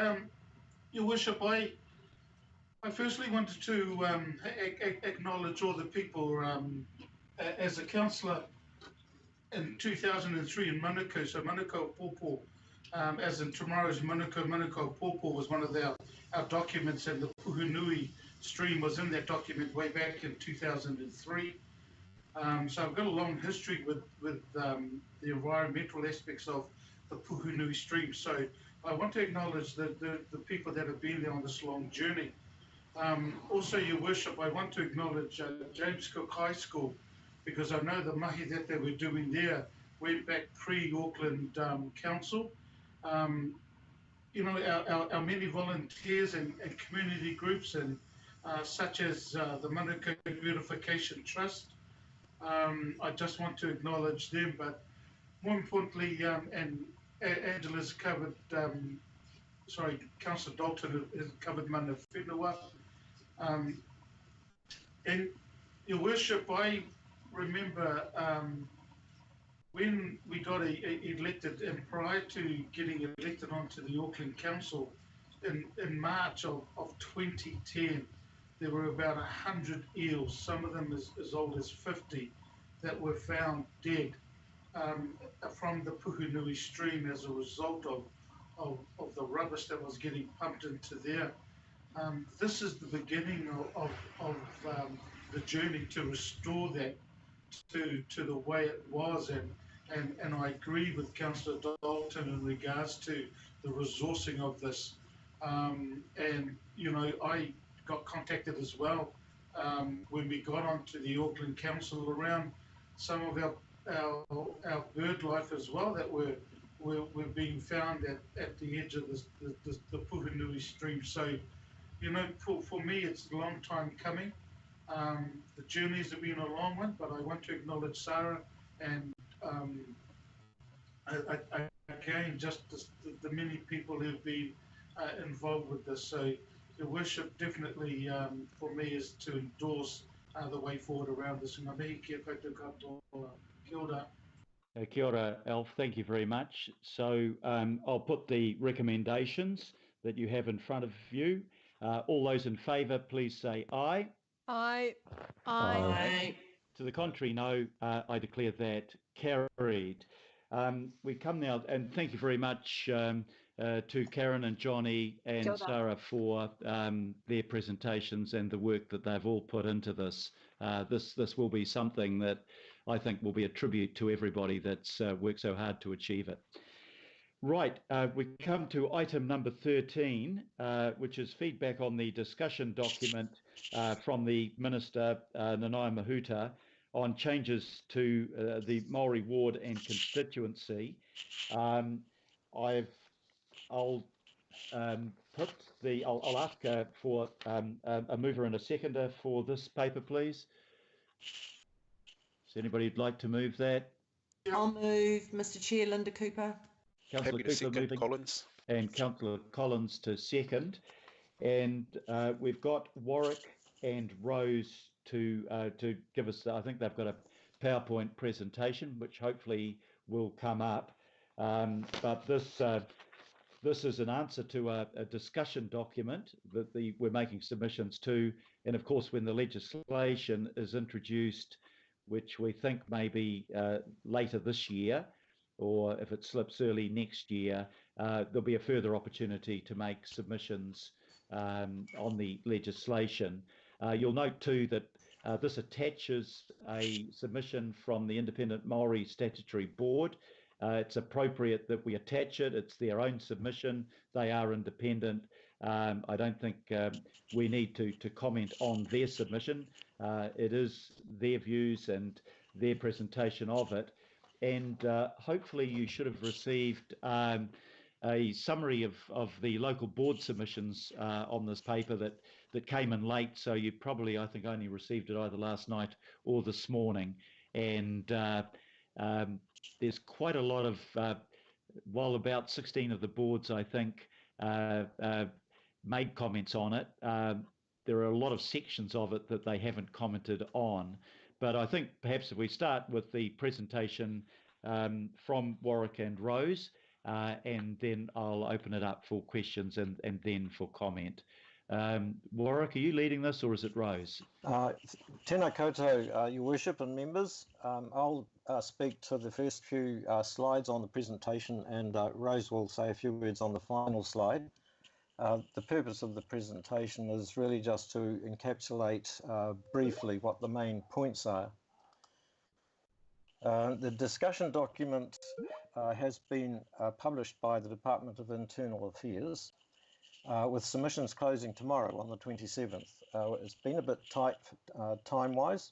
Your Worship, I firstly wanted to acknowledge all the people as a councillor in 2003 in Manukau. So Manukau Pōpō, as in tomorrow's Manukau Pōpō was one of our documents, and the Puhunui stream was in that document way back in 2003. So I've got a long history with the environmental aspects of the Puhunui stream. So I want to acknowledge the people that have been there on this long journey. Also, Your Worship, I want to acknowledge James Cook High School, because I know the mahi that they were doing there went back pre-Auckland Council. You know, our many volunteers and community groups, and such as the Manukau Beautification Trust. I just want to acknowledge them, but more importantly, and Angela's covered, Councillor Dalton has covered mana whenua. And Your Worship, I remember when we got elected, and prior to getting elected onto the Auckland Council in March of 2010, there were about 100 eels, some of them as old as 50, that were found dead from the Puhunui stream as a result of the rubbish that was getting pumped into there. This is the beginning of the journey to restore that to the way it was, and I agree with Councillor Dalton in regards to the resourcing of this. And I got contacted as well when we got onto the Auckland Council around some of our bird life as well that were being found at the edge of the Puhunui stream. So, for me, it's a long time coming. The journeys have been a long one, but I want to acknowledge Sarah and again, just the many people who've been involved with this. So, Your Worship, definitely for me is to endorse the way forward around this. Ngā mihi kia koutou katoa. Kia ora. Kia ora, Alf. Thank you very much. So I'll put the recommendations that you have in front of you. All those in favour, please say aye. Aye. Aye. To the contrary, no. I declare that carried. We come now, and thank you very much to Karen and Johnny and Sarah for their presentations and the work that they've all put into this. This will be something that I think will be a tribute to everybody that's worked so hard to achieve it. Right, we come to item number 13, which is feedback on the discussion document from the Minister, Nanaia Mahuta, on changes to the Māori ward and constituency. I'll ask for a mover and a seconder for this paper, please. Is anybody who'd like to move that? I'll move, Mr. Chair, Linda Cooper. Councillor Happy to Cooper second moving, Collins. and Councillor Collins to second. And we've got Warwick and Rose to give us, I think they've got a PowerPoint presentation, which hopefully will come up. But this is an answer to a discussion document that we're making submissions to. And of course, when the legislation is introduced, which we think may be later this year, or if it slips early next year, there'll be a further opportunity to make submissions on the legislation. You'll note too that this attaches a submission from the Independent Māori Statutory Board. It's appropriate that we attach it. It's their own submission. They are independent. I don't think we need to comment on their submission. It is their views and their presentation of it. And hopefully you should have received a summary of the local board submissions on this paper that came in late. So you probably, I think, only received it either last night or this morning. And there's quite a lot of, while about 16 of the boards, I think, made comments on it, there are a lot of sections of it that they haven't commented on. But I think perhaps if we start with the presentation from Warwick and Rose, and then I'll open it up for questions and then for comment. Warwick, are you leading this or is it Rose? Tēnā koutou, Your Worship and members. I'll speak to the first few slides on the presentation, and Rose will say a few words on the final slide. The purpose of the presentation is really just to encapsulate briefly what the main points are. The discussion document has been published by the Department of Internal Affairs with submissions closing tomorrow on the 27th. It's been a bit tight time-wise,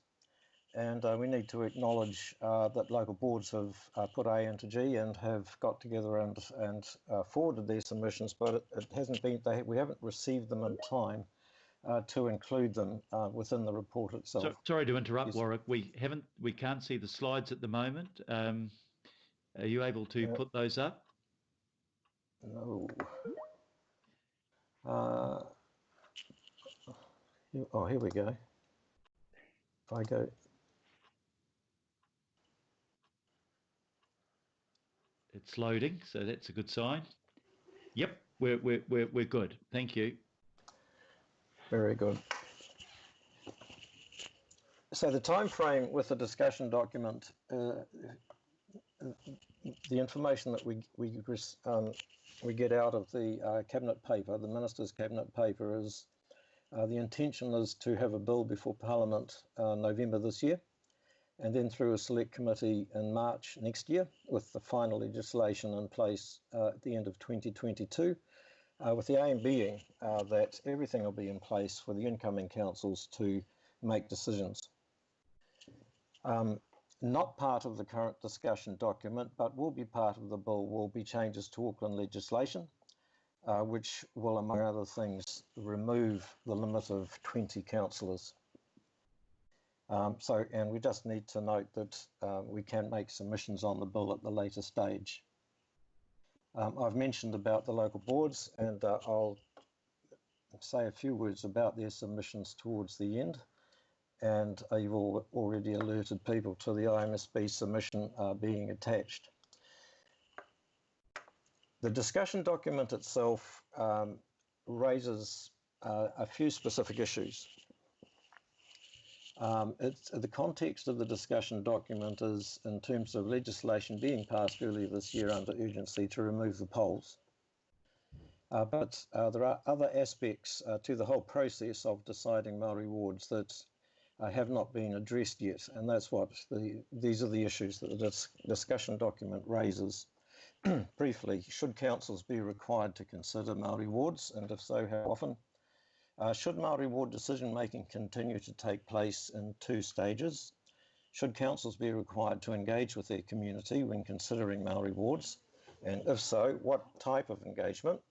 and we need to acknowledge that local boards have put A into G and have got together and forwarded their submissions, but it hasn't been, we haven't received them in time to include them within the report itself. Sorry to interrupt, yes. Warwick. We can't see the slides at the moment. Are you able to put those up? No. Oh, here we go. If I go. It's loading, so that's a good sign. Yep, we're good. Thank you. Very good. So the time frame with the discussion document, the information that we get out of the cabinet paper, the minister's cabinet paper, is the intention is to have a bill before Parliament November this year, and then through a select committee in March next year, with the final legislation in place at the end of 2022, with the aim being that everything will be in place for the incoming councils to make decisions. Not part of the current discussion document, but will be part of the bill, will be changes to Auckland legislation, which will, among other things, remove the limit of 20 councillors. And we just need to note that we can make submissions on the bill at the later stage. I've mentioned about the local boards, and I'll say a few words about their submissions towards the end. And you've already alerted people to the IMSB submission being attached. The discussion document itself raises a few specific issues. The context of the discussion document is in terms of legislation being passed earlier this year under urgency to remove the polls. But there are other aspects to the whole process of deciding Māori wards that have not been addressed yet, and that's what these are the issues that the discussion document raises. Briefly, should councils be required to consider Māori wards, and if so, how often? Should Māori ward decision making continue to take place in 2 stages? Should councils be required to engage with their community when considering Māori wards? And if so, what type of engagement?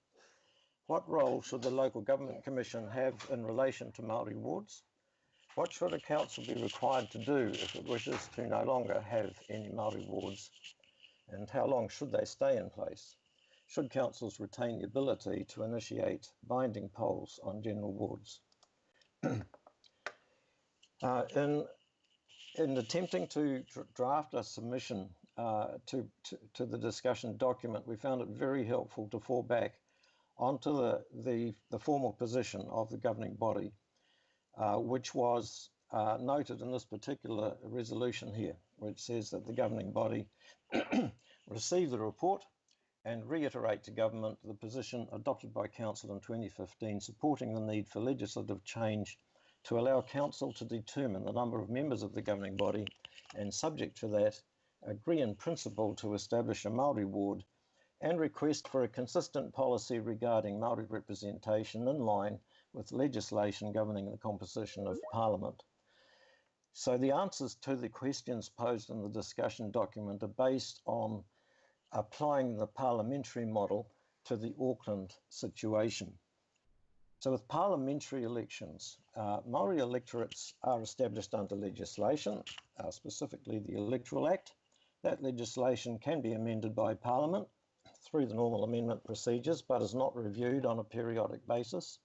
What role should the Local Government Commission have in relation to Māori wards? What should a council be required to do if it wishes to no longer have any Māori wards? And how long should they stay in place? Should councils retain the ability to initiate binding polls on general wards? In attempting to draft a submission to the discussion document, we found it very helpful to fall back onto the formal position of the governing body, which was noted in this particular resolution here, which says that the governing body receive the report and reiterate to government the position adopted by council in 2015, supporting the need for legislative change to allow council to determine the number of members of the governing body, and subject to that, agree in principle to establish a Māori ward, and request for a consistent policy regarding Māori representation in line with legislation governing the composition of Parliament. So the answers to the questions posed in the discussion document are based on applying the parliamentary model to the Auckland situation. So with parliamentary elections, Māori electorates are established under legislation, specifically the Electoral Act. That legislation can be amended by Parliament through the normal amendment procedures, but is not reviewed on a periodic basis.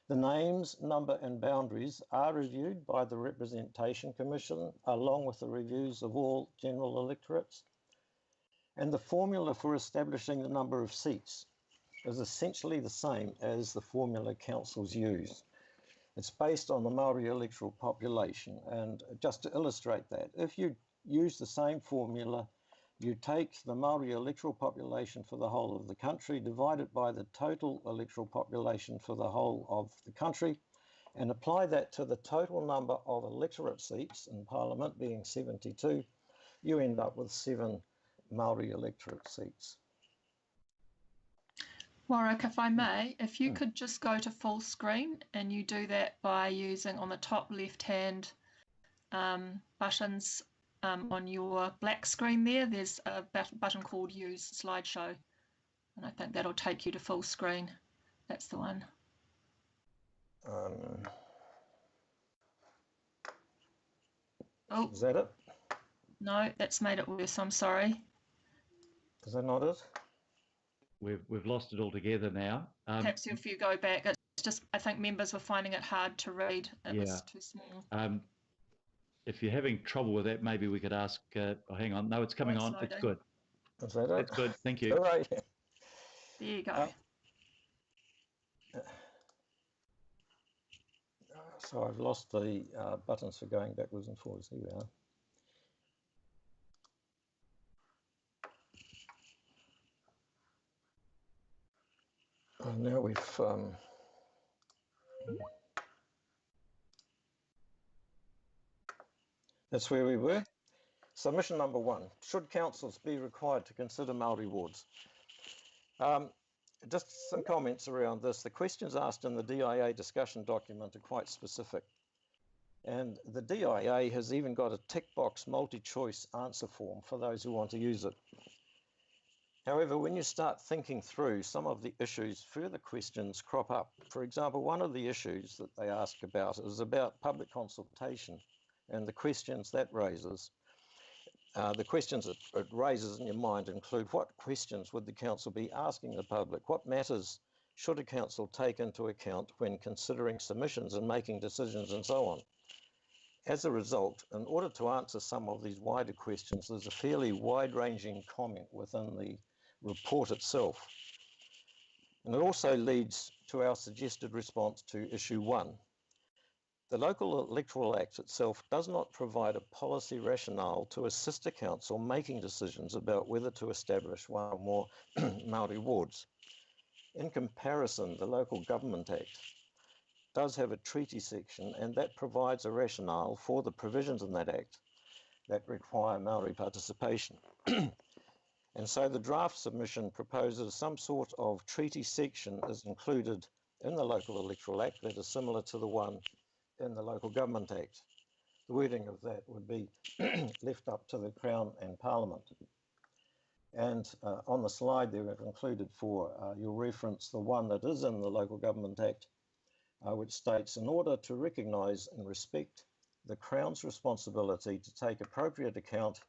The names, number and boundaries are reviewed by the Representation Commission, along with the reviews of all general electorates. And the formula for establishing the number of seats is essentially the same as the formula councils use. It's based on the Māori electoral population. And just to illustrate that, if you use the same formula, you take the Māori electoral population for the whole of the country, divide it by the total electoral population for the whole of the country, and apply that to the total number of electorate seats in Parliament, being 72, you end up with 7 Māori electorate seats. Warwick, if I may, if you could just go to full screen, and you do that by using on the top left-hand buttons on your black screen there's a button called Use Slideshow, and I think that'll take you to full screen. That's the one. Is that it? No, that's made it worse, I'm sorry. Is that not it? We've lost it altogether now. Perhaps if you go back, it's just, I think members were finding it hard to read. It was too small. If you're having trouble with that, maybe we could ask, oh, hang on. No, it's coming on. It's good. Is that it? That's good. Thank you. All right. There you go. So I've lost the buttons for going backwards and forwards. Here we are. And now we've that's where we were. Submission number 1. Should councils be required to consider Māori wards? Just some comments around this. The questions asked in the DIA discussion document are quite specific. And the DIA has even got a tick box multi-choice answer form for those who want to use it. However, when you start thinking through some of the issues, further questions crop up. For example, one of the issues that they ask about is about public consultation and the questions that raises. The questions it raises in your mind include: what questions would the council be asking the public? What matters should a council take into account when considering submissions and making decisions, and so on? As a result, in order to answer some of these wider questions, there's a fairly wide-ranging comment within the report itself. And it also leads to our suggested response to issue 1. The Local Electoral Act itself does not provide a policy rationale to assist a council making decisions about whether to establish one or more Māori wards. In comparison, the Local Government Act does have a treaty section, and that provides a rationale for the provisions in that act that require Māori participation. And so the draft submission proposes some sort of treaty section is included in the Local Electoral Act that is similar to the one in the Local Government Act. The wording of that would be left up to the Crown and Parliament. And on the slide there, we've included for your reference the one that is in the Local Government Act, which states, in order to recognise and respect the Crown's responsibility to take appropriate account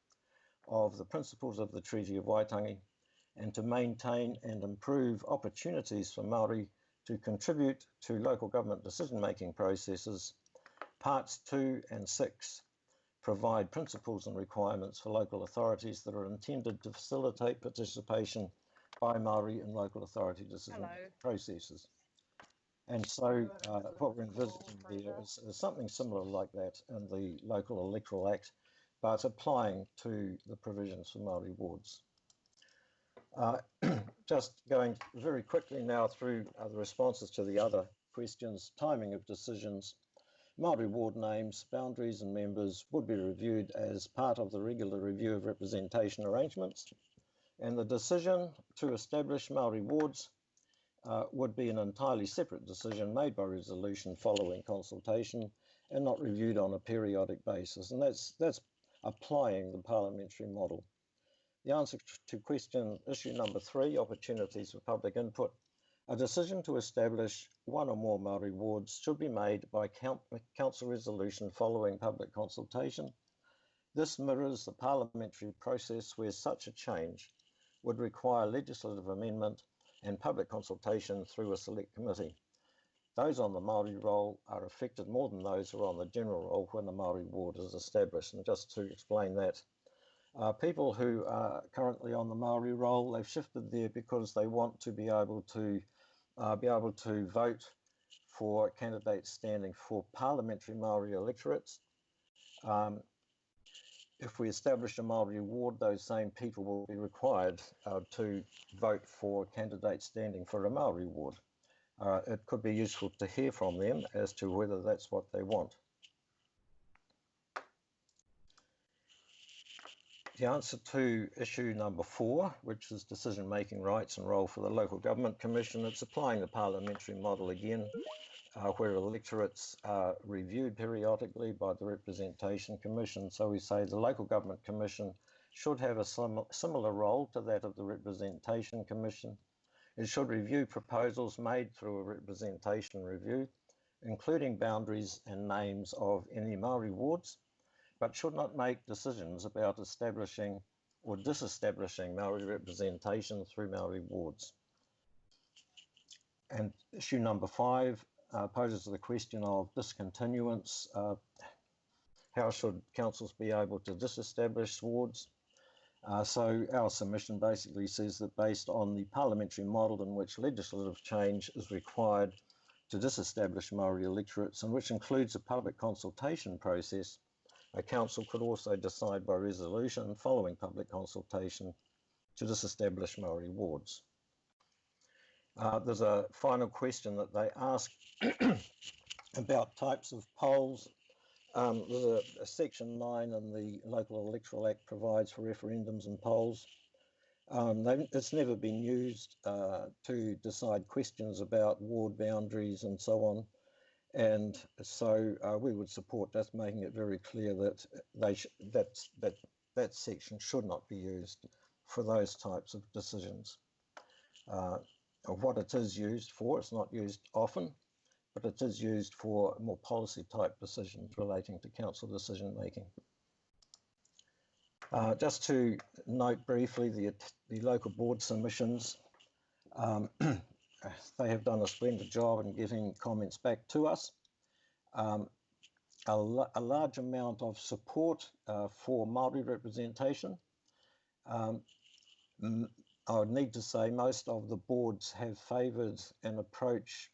of the principles of the Treaty of Waitangi and to maintain and improve opportunities for Māori to contribute to local government decision-making processes, Parts 2 and 6 provide principles and requirements for local authorities that are intended to facilitate participation by Māori in local authority decision processes. And so what we're envisaging there is something similar like that in the Local Electoral Act, but applying to the provisions for Māori wards. Just going very quickly now through the responses to the other questions. Timing of decisions. Māori ward names, boundaries and members would be reviewed as part of the regular review of representation arrangements, and the decision to establish Māori wards would be an entirely separate decision made by resolution following consultation and not reviewed on a periodic basis, and that's applying the parliamentary model. The answer to question issue number 3, opportunities for public input. A decision to establish one or more Māori wards should be made by council resolution following public consultation. This mirrors the parliamentary process where such a change would require legislative amendment and public consultation through a select committee. Those on the Māori roll are affected more than those who are on the general roll when the Māori ward is established. And just to explain that, people who are currently on the Māori roll, they've shifted there because they want to be able to vote for candidates standing for parliamentary Māori electorates. If we establish a Māori ward, those same people will be required to vote for candidates standing for a Māori ward. It could be useful to hear from them as to whether that's what they want. The answer to issue number 4, which is decision-making rights and role for the Local Government Commission, it's applying the parliamentary model again, where electorates are reviewed periodically by the Representation Commission. So we say the Local Government Commission should have a similar role to that of the Representation Commission. It should review proposals made through a representation review, including boundaries and names of any Māori wards, but should not make decisions about establishing or disestablishing Maori representation through Maori wards. And issue number 5 poses the question of discontinuance. How should councils be able to disestablish wards? So our submission basically says that based on the parliamentary model in which legislative change is required to disestablish Maori electorates, and which includes a public consultation process, a council could also decide by resolution following public consultation to disestablish Maori wards. There's a final question that they ask about types of polls. There's a section 9 in the Local Electoral Act provides for referendums and polls. It's never been used to decide questions about ward boundaries and so on. And so we would support just making it very clear that that section should not be used for those types of decisions. What it is used for, it's not used often, but it is used for more policy type decisions relating to council decision making. Just to note briefly the local board submissions, they have done a splendid job in getting comments back to us. A large amount of support for Māori representation. I would need to say most of the boards have favoured an approach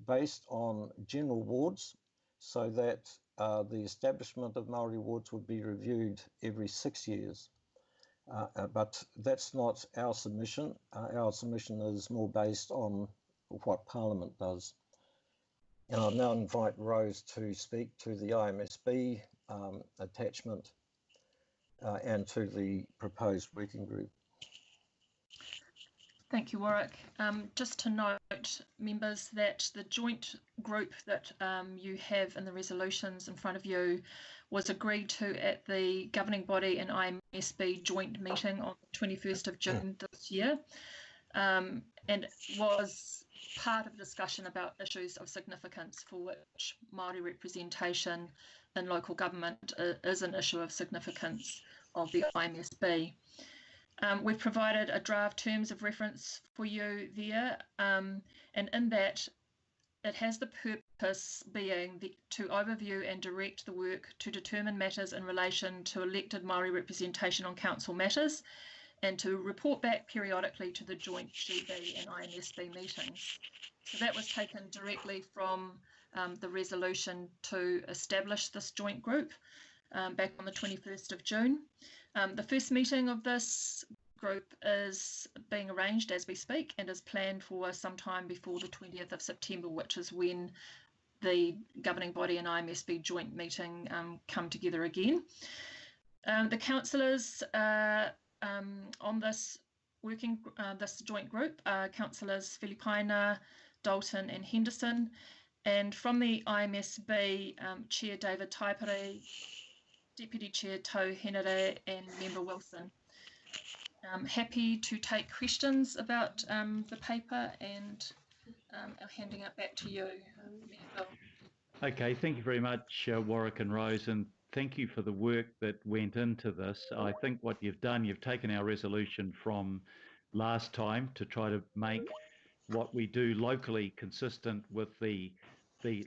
based on general wards, so that the establishment of Māori wards would be reviewed every 6 years. But that's not our submission. Our submission is more based on what Parliament does. And I'll now invite Rose to speak to the IMSB attachment and to the proposed working group. Thank you, Warwick. Just to note, members, that the joint group that you have in the resolutions in front of you was agreed to at the governing body and IMSB joint meeting on the 21st of June this year, and was part of a discussion about issues of significance for which Māori representation in local government is an issue of significance of the IMSB. We've provided a draft terms of reference for you there, and in that it has the purpose being to overview and direct the work to determine matters in relation to elected Māori representation on council matters, and to report back periodically to the joint GB and IMSB meetings. So that was taken directly from the resolution to establish this joint group back on the 21st of June. The first meeting of this group is being arranged as we speak and is planned for sometime before the 20th of September, which is when the governing body and IMSB joint meeting come together again. The councillors on this this joint group are councillors Filipaina, Dalton and Henderson, and from the IMSB, Chair David Taipere, Deputy Chair Tau Henare and Member Wilson. I'm happy to take questions about the paper, and handing it back to you, Mayor Phil. Okay, thank you very much, Warwick and Rose, and thank you for the work that went into this. I think what you've done, you've taken our resolution from last time to try to make what we do locally consistent with the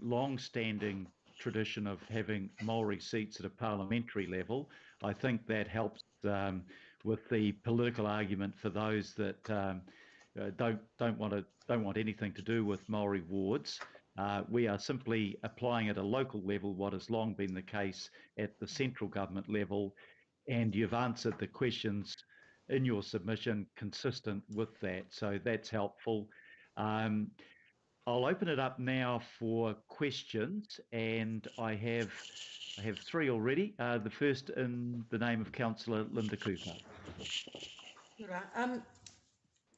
long-standing tradition of having Māori seats at a parliamentary level. I think that helps with the political argument for those that don't want anything to do with Māori wards. We are simply applying at a local level what has long been the case at the central government level, and you've answered the questions in your submission consistent with that, so that's helpful. I'll open it up now for questions, and I have 3 already. The first in the name of Councillor Linda Cooper.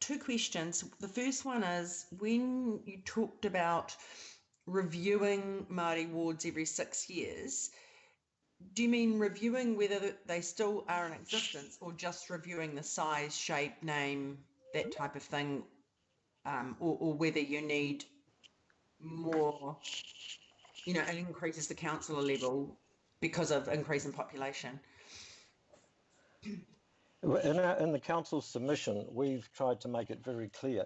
2 questions. The first one is, when you talked about reviewing Māori wards every 6 years, do you mean reviewing whether they still are in existence, or just reviewing the size, shape, name, that type of thing, or whether you need more, an increase at the councillor level because of increase in population? In the council's submission, we've tried to make it very clear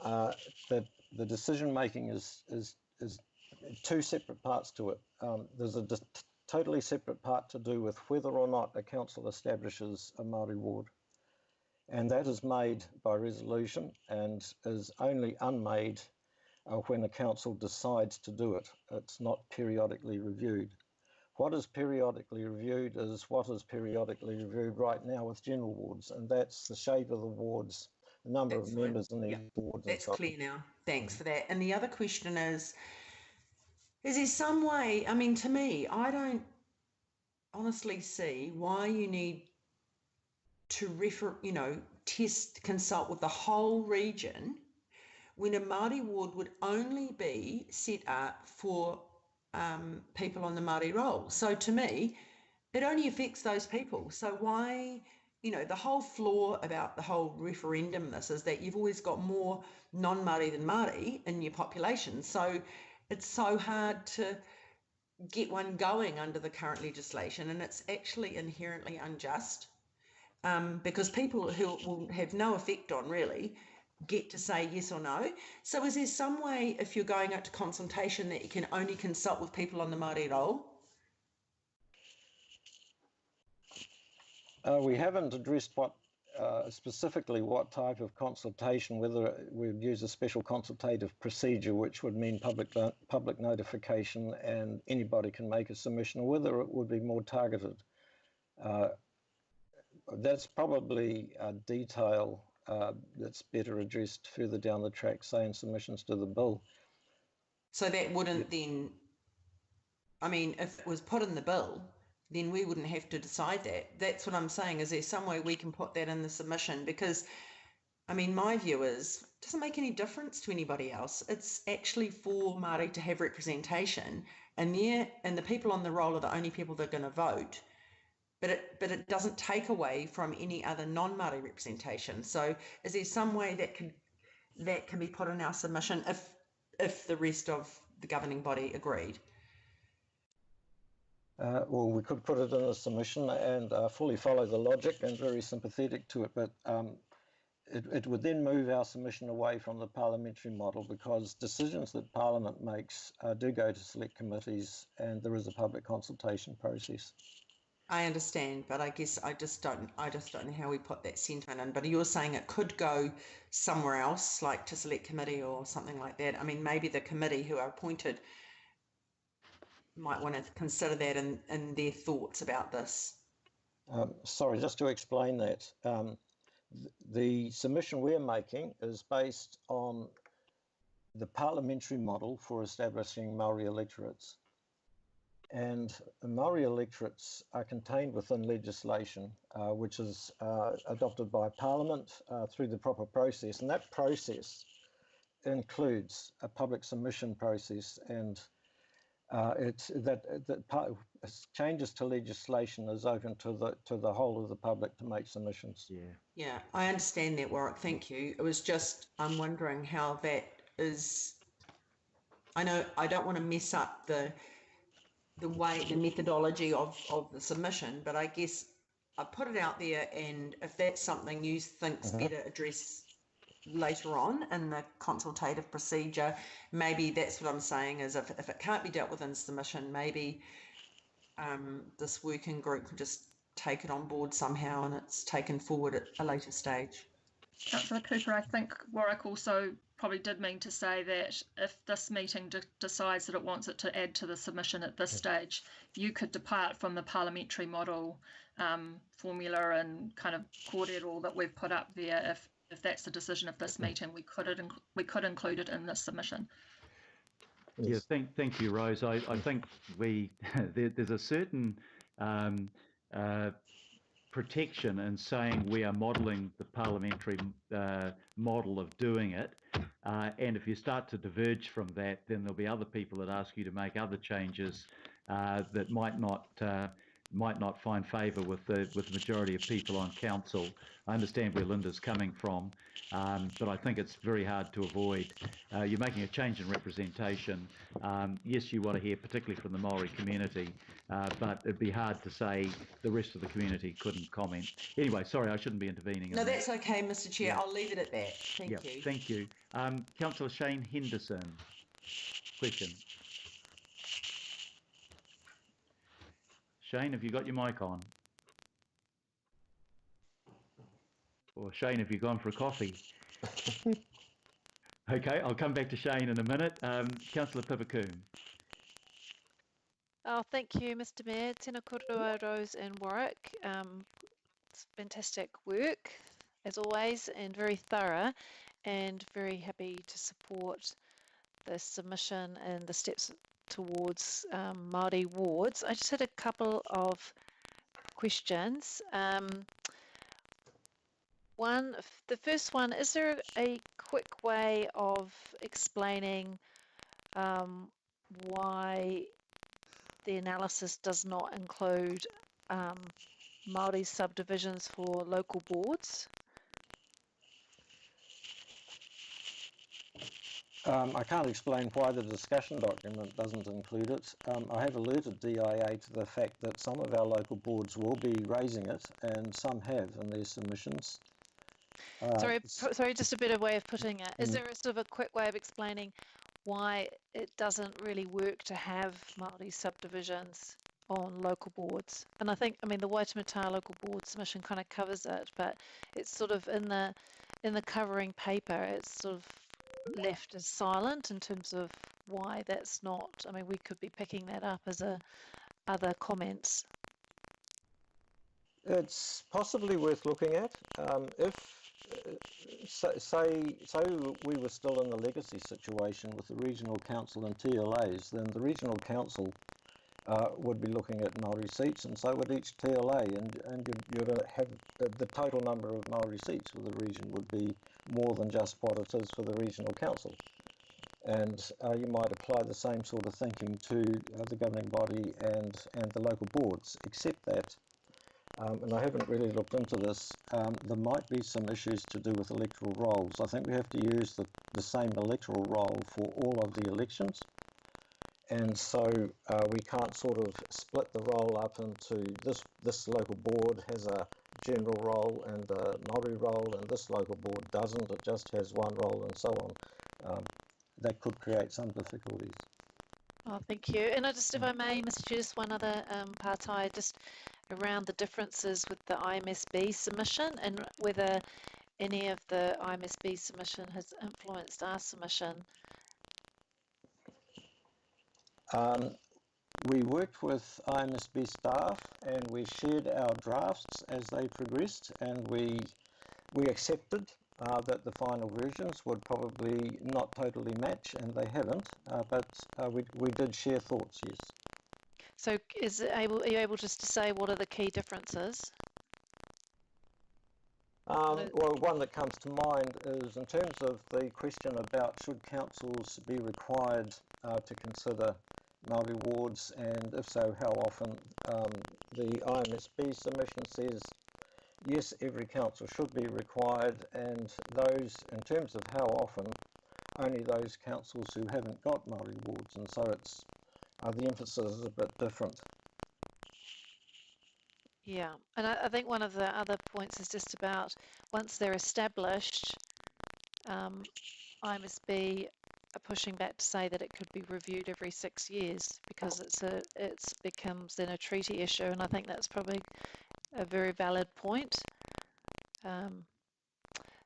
that the decision making is two separate parts to it. There's a totally separate part to do with whether or not a council establishes a Māori ward, and that is made by resolution and is only unmade when a council decides to do it. It's not periodically reviewed. What is periodically reviewed is what is periodically reviewed right now with general wards, and that's the shape of the wards, the number of members in these wards. That's clear now. Thanks for that. And the other question is there some way, I mean, to me, I don't honestly see why you need to consult with the whole region when a Māori ward would only be set up for people on the Māori roll. So to me, it only affects those people. So why, the whole flaw about the whole referendum is that you've always got more non-Māori than Māori in your population. So it's so hard to get one going under the current legislation, and it's actually inherently unjust because people who it will have no effect on really get to say yes or no. So is there some way, if you're going out to consultation, that you can only consult with people on the Māori roll? We haven't addressed specifically what type of consultation, whether we'd use a special consultative procedure, which would mean public notification and anybody can make a submission, or whether it would be more targeted. That's probably a detail that's better addressed further down the track, say in submissions to the bill. So that wouldn't then, I mean, if it was put in the bill, then we wouldn't have to decide that. That's what I'm saying. Is there some way we can put that in the submission? Because, I mean, my view is, it doesn't make any difference to anybody else. It's actually for Māori to have representation, and the people on the roll are the only people that are going to vote. But it doesn't take away from any other non-Māori representation. So is there some way that can be put in our submission if the rest of the governing body agreed? Well, we could put it in a submission and fully follow the logic and very sympathetic to it, but it would then move our submission away from the parliamentary model, because decisions that Parliament makes do go to select committees, and there is a public consultation process. I understand, but I guess I just don't know how we put that sentiment in. But you're saying it could go somewhere else, like to select committee or something like that. I mean, maybe the committee who are appointed might want to consider that in their thoughts about this. Sorry, just to explain that. The submission we're making is based on the parliamentary model for establishing Māori electorates. And Māori electorates are contained within legislation, which is adopted by Parliament through the proper process. And that process includes a public submission process, and changes to legislation is open to the whole of the public to make submissions. Yeah, I understand that, Warwick. Thank you. It was just, I'm wondering how that is. I know I don't want to mess up the methodology of the submission, but I guess I put it out there, and if that's something you think's better addressed later on in the consultative procedure, maybe that's what I'm saying is if it can't be dealt with in submission, maybe this working group can just take it on board somehow and it's taken forward at a later stage. Councillor Cooper, I think Warwick also probably did mean to say that if this meeting decides that it wants it to add to the submission at this stage, you could depart from the parliamentary model formula and kind of cordial that we've put up there. If that's the decision of this meeting, we could include it in this submission. Yeah, thank you, Rose. I think there's a certain protection in saying we are modelling the parliamentary model of doing it, and if you start to diverge from that, then there'll be other people that ask you to make other changes that might not might not find favour with the majority of people on council. I understand where Linda's coming from, but I think it's very hard to avoid. You're making a change in representation. Yes, you want to hear particularly from the Maori community, but it'd be hard to say the rest of the community couldn't comment. Anyway, sorry, I shouldn't be intervening. No, that's okay, Mr. Chair. Yeah. I'll leave it at that. Thank you. Thank you. Councillor Shane Henderson, question. Shane, have you got your mic on? Or Shane, have you gone for a coffee? Okay, I'll come back to Shane in a minute. Councillor Pipakoon. Oh, thank you, Mr. Mayor. Tēnā korua, Rose and Warwick. It's fantastic work, as always, and very thorough, and very happy to support the submission and the steps towards Māori wards. I just had a couple of questions. The first one, is there a quick way of explaining why the analysis does not include Māori subdivisions for local boards? I can't explain why the discussion document doesn't include it. I have alerted DIA to the fact that some of our local boards will be raising it, and some have in their submissions. Sorry, just a better way of putting it. Is there a sort of a quick way of explaining why it doesn't really work to have Māori subdivisions on local boards? And I think, I mean, the Waitemata local board submission kind of covers it, but it's sort of in the covering paper, it's sort of left as silent in terms of why that's not. I mean, we could be picking that up as other comments. It's possibly worth looking at. If say we were still in the legacy situation with the regional council and TLAs, then the regional council would be looking at Māori seats, and so would each TLA, and you'd have the total number of Māori seats for the region would be more than just what it is for the regional council. And you might apply the same sort of thinking to the governing body and the local boards, except that, and I haven't really looked into this, there might be some issues to do with electoral rolls. I think we have to use the same electoral roll for all of the elections. And so we can't sort of split the roll up into this local board has a general role and a Māori role, and this local board doesn't. It just has one role, and so on. That could create some difficulties. Oh, thank you. And if I may, Mr. Chair, just one other part, just around the differences with the IMSB submission and whether any of the IMSB submission has influenced our submission. We worked with IMSB staff and we shared our drafts as they progressed, and we accepted that the final versions would probably not totally match, and they haven't, but we did share thoughts, yes. So are you able just to say what are the key differences? Well, one that comes to mind is in terms of the question about should councils be required to consider Māori wards, and if so, how often. The IMSB submission says yes, every council should be required, and those, in terms of how often, only those councils who haven't got Māori wards, and so it's the emphasis is a bit different. Yeah, and I think one of the other points is just about once they're established, IMSB are pushing back to say that it could be reviewed every 6 years because it becomes then a treaty issue, and I think that's probably a very valid point.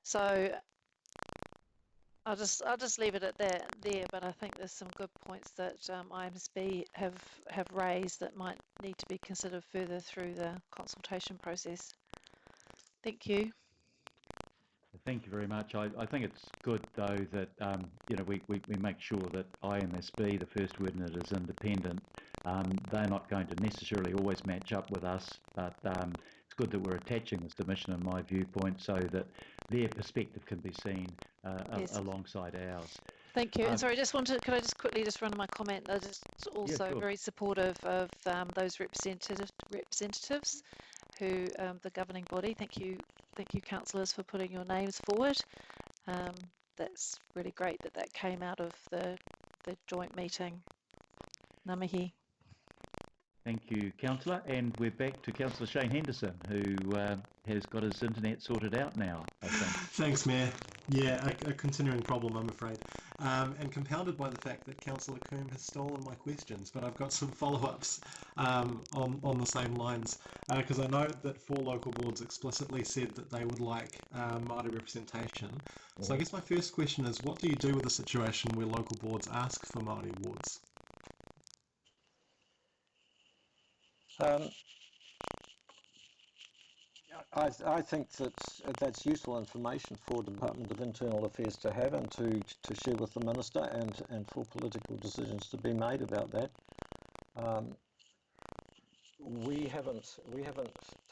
So I'll just leave it at that there, but I think there's some good points that IMSB have raised that might need to be considered further through the consultation process. Thank you. Thank you very much. I think it's good, though, that we make sure that IMSB, the first word in it, is independent. They're not going to necessarily always match up with us, but it's good that we're attaching the submission, in my viewpoint, so that their perspective can be seen Yes. alongside ours. Thank you. And sorry, could I just quickly just run my comment? I just also sure. very supportive of those representatives who the governing body. Thank you, councillors, for putting your names forward. That's really great that came out of the joint meeting. Ngā mihi. Thank you, Councillor. And we're back to Councillor Shane Henderson, who has got his internet sorted out now, I think. Thanks, Mayor. Yeah, a continuing problem, I'm afraid. And compounded by the fact that Councillor Coombe has stolen my questions, but I've got some follow-ups on the same lines, because I know that 4 local boards explicitly said that they would like Māori representation. So I guess my first question is, what do you do with a situation where local boards ask for Māori wards? I think that's useful information for Department of Internal Affairs to have and to share with the Minister and for political decisions to be made about that. We haven't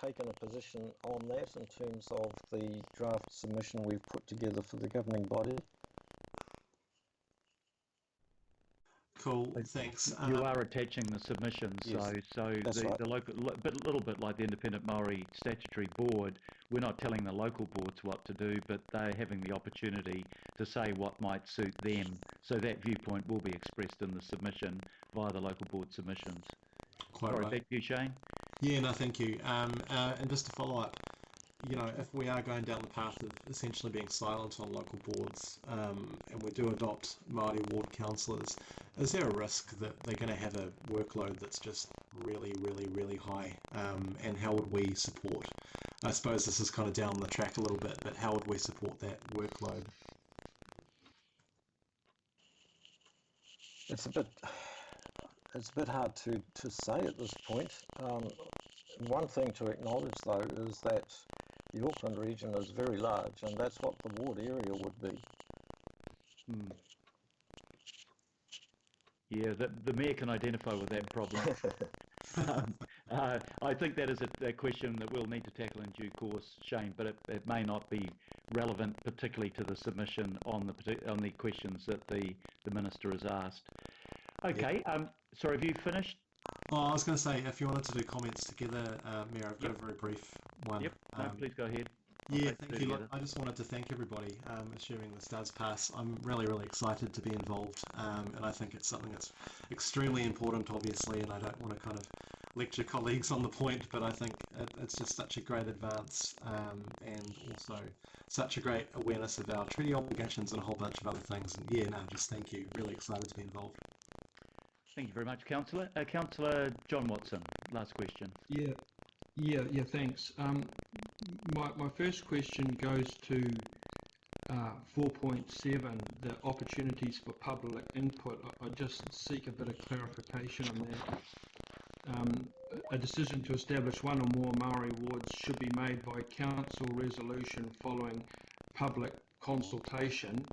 taken a position on that in terms of the draft submission we've put together for the governing body. Cool, thanks. You are attaching the submissions, yes, so the local, but a little bit like the Independent Māori Statutory Board, we're not telling the local boards what to do, but they're having the opportunity to say what might suit them. So that viewpoint will be expressed in the submission via the local board submissions. Quite right. Thank you, Shane. Yeah, no, thank you. And just to follow up, you know, if we are going down the path of essentially being silent on local boards, and we do adopt Māori ward councillors, is there a risk that they're going to have a workload that's just really, really, really high? And how would we support? I suppose this is kind of down the track a little bit, but how would we support that workload? It's a bit hard to say at this point. One thing to acknowledge, though, is that the Auckland region is very large, and that's what the ward area would be. Yeah, the Mayor can identify with that problem. I think that is a question that we'll need to tackle in due course, Shane, but it may not be relevant particularly to the submission on the questions that the Minister has asked. Okay, sorry, have you finished? Oh, I was going to say, if you wanted to do comments together, Mayor, I've got a very brief one. Yep, no, please go ahead. Yeah, thank you. Look, I just wanted to thank everybody, assuming this does pass. I'm really, really excited to be involved, and I think it's something that's extremely important, obviously, and I don't want to kind of lecture colleagues on the point, but I think it's just such a great advance, and also such a great awareness of our treaty obligations and a whole bunch of other things. And yeah, no, just thank you. Really excited to be involved. Thank you very much, Councillor. Councillor John Watson, last question. Yeah, thanks. My first question goes to 4.7, the opportunities for public input. I just seek a bit of clarification on that. A decision to establish one or more Māori wards should be made by council resolution following public consultation,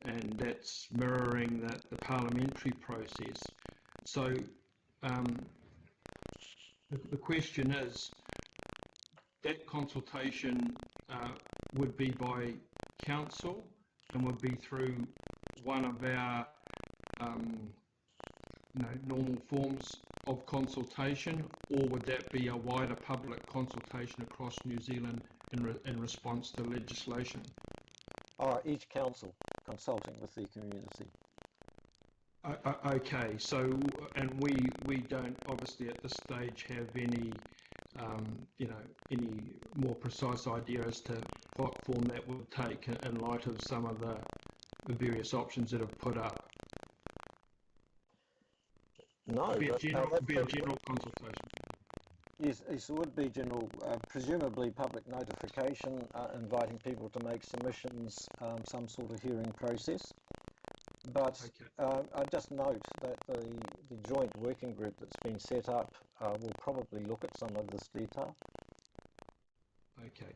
and that's mirroring the parliamentary process. So the question is, that consultation would be by council and would be through one of our normal forms of consultation, or would that be a wider public consultation across New Zealand in response to legislation? Each council consulting with the community. Okay, so, and we don't obviously at this stage have any any more precise idea as to what form that would take in light of some of the various options that have put up. No, be a general consultation. Yes, it would be general, presumably public notification, inviting people to make submissions, some sort of hearing process. But I just note that the joint working group that's been set up will probably look at some of this detail. Okay.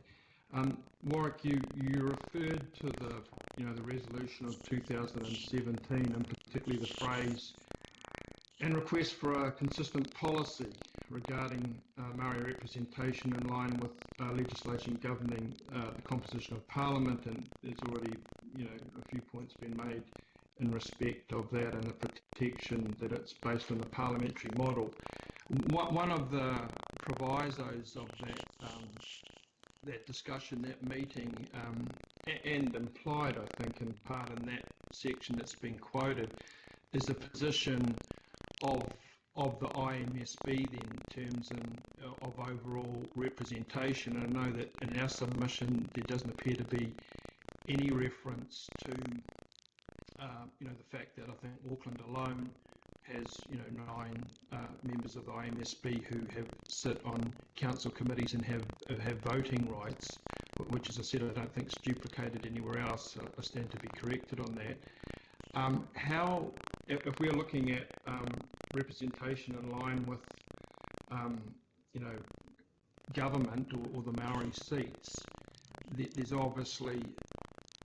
Warwick, you referred to the resolution of 2017, and particularly the phrase and request for a consistent policy regarding Māori representation in line with legislation governing the composition of Parliament, and there's already a few points been made in respect of that and the protection that it's based on the parliamentary model. One of the provisos of that discussion, that meeting, and implied, I think, in part in that section that's been quoted, is a position of the IMSB then in terms of overall representation. And I know that in our submission there doesn't appear to be any reference to the fact that I think Auckland alone has 9 members of the IMSB who sit on council committees and have voting rights, which, as I said, I don't think is duplicated anywhere else. I stand to be corrected on that. If we're looking at representation in line with government or the Maori seats, there's obviously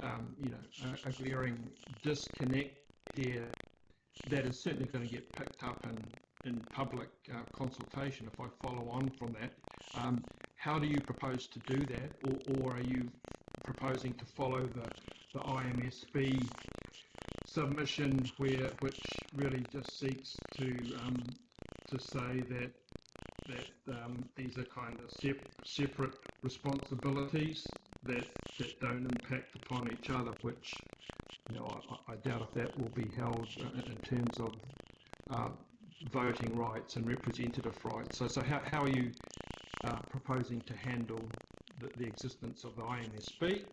a glaring disconnect there that is certainly going to get picked up in public consultation if I follow on from that. How do you propose to do that, or are you proposing to follow the IMSB submission, which really just seeks to say that these are kind of separate responsibilities that don't impact upon each other, which I doubt if that will be held in terms of voting rights and representative rights. So how are you proposing to handle the existence of the IMSB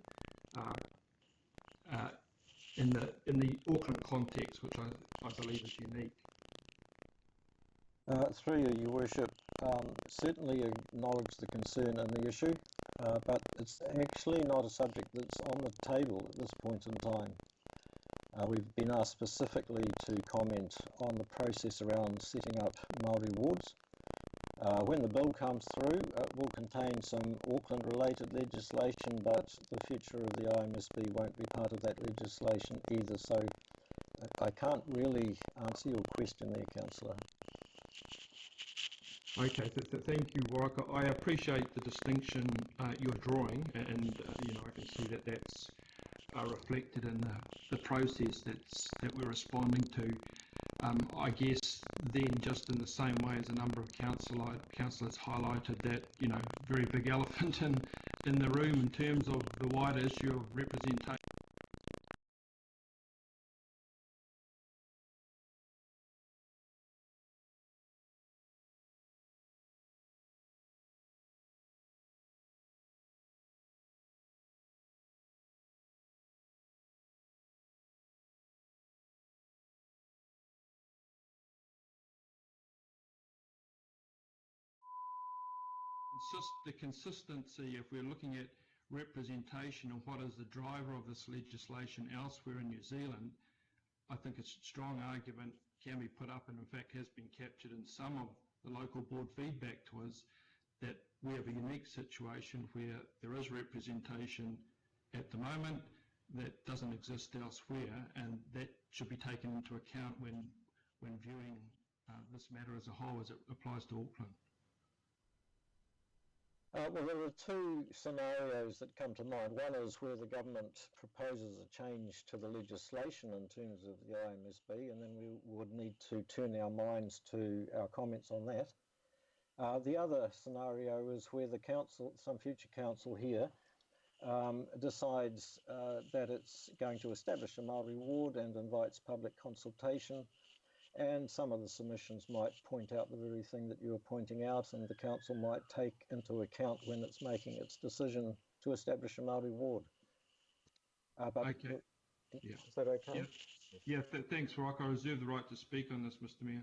in the Auckland context, which I believe is unique? Through you, Your Worship, certainly acknowledge the concern and the issue, but it's actually not a subject that's on the table at this point in time. We've been asked specifically to comment on the process around setting up Māori wards. When the bill comes through, it will contain some Auckland-related legislation, but the future of the IMSB won't be part of that legislation either, so I can't really answer your question there, Councillor. Okay, thank you, Warwick. I appreciate the distinction you're drawing, and I can see that that's reflected in the process that we're responding to. I guess then, just in the same way as a number of councillors highlighted that very big elephant in the room in terms of the wider issue of representation. The consistency, if we're looking at representation and what is the driver of this legislation elsewhere in New Zealand, I think a strong argument can be put up, and in fact has been captured in some of the local board feedback to us, that we have a unique situation where there is representation at the moment that doesn't exist elsewhere, and that should be taken into account when viewing this matter as a whole as it applies to Auckland. Well, there are 2 scenarios that come to mind. One is where the government proposes a change to the legislation in terms of the IMSB, and then we would need to turn our minds to our comments on that. The other scenario is where the council, some future council here, decides that it's going to establish a Māori ward and invites public consultation. And some of the submissions might point out the very thing that you're pointing out, and the council might take into account when it's making its decision to establish a Māori ward. Okay. Is that okay? Yeah, thanks, Rock. I reserve the right to speak on this, Mr. Mayor.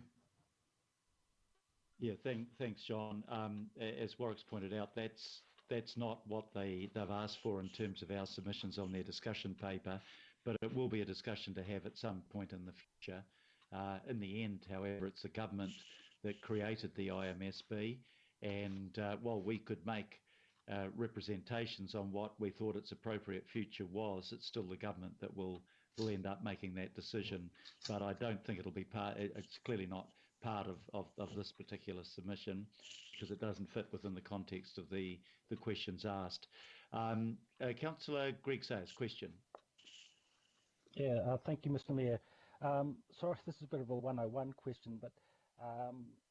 Yeah, thanks, John. As Warwick's pointed out, that's not what they've asked for in terms of our submissions on their discussion paper, but it will be a discussion to have at some point in the future. In the end, however, it's the government that created the IMSB, and while we could make representations on what we thought its appropriate future was, it's still the government that will end up making that decision. But I don't think it'll be it's clearly not part of this particular submission, because it doesn't fit within the context of the questions asked. Councillor Greg Sayers, question. Yeah, thank you, Mr. Mayor. Sorry, this is a bit of a 101 question, but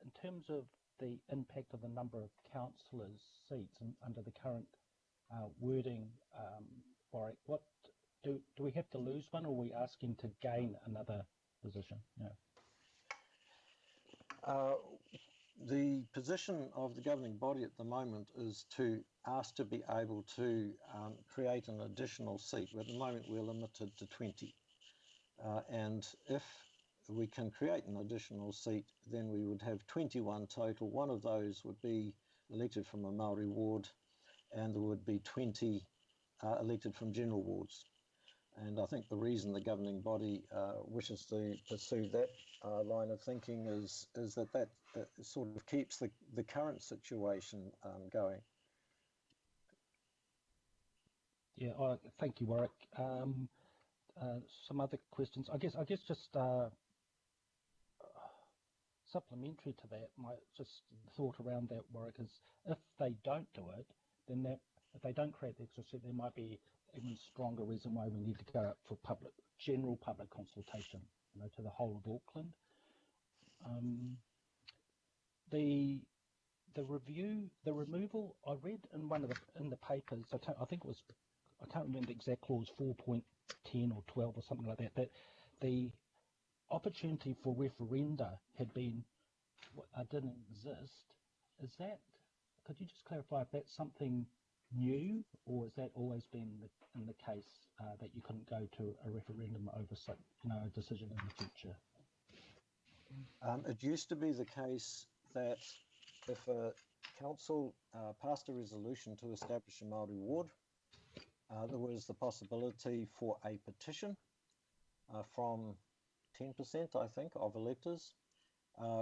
in terms of the impact of the number of councillors' seats under the current wording, Warwick, what do we have to lose one, or are we asking to gain another position? Yeah. The position of the governing body at the moment is to ask to be able to create an additional seat. At the moment we're limited to 20. And if we can create an additional seat, then we would have 21 total. One of those would be elected from a Māori ward, and there would be 20 elected from general wards. And I think the reason the governing body wishes to pursue that line of thinking is that sort of keeps the current situation going. Yeah, thank you, Warwick. Some other questions. I guess just supplementary to that, my just thought around that, Warwick, is if they don't do it, then if they don't create the extra seat, there might be even stronger reason why we need to go out for general public consultation, to the whole of Auckland. The removal, I read in the papers, I think it was, I can't remember the exact clause, 4.10 or 12 or something like that, that the opportunity for referenda didn't exist. Is that, could you just clarify if that's something new, or has that always been in the case that you couldn't go to a referendum over a decision in the future? It used to be the case that if a council passed a resolution to establish a Māori ward, there was the possibility for a petition from 10%, I think, of electors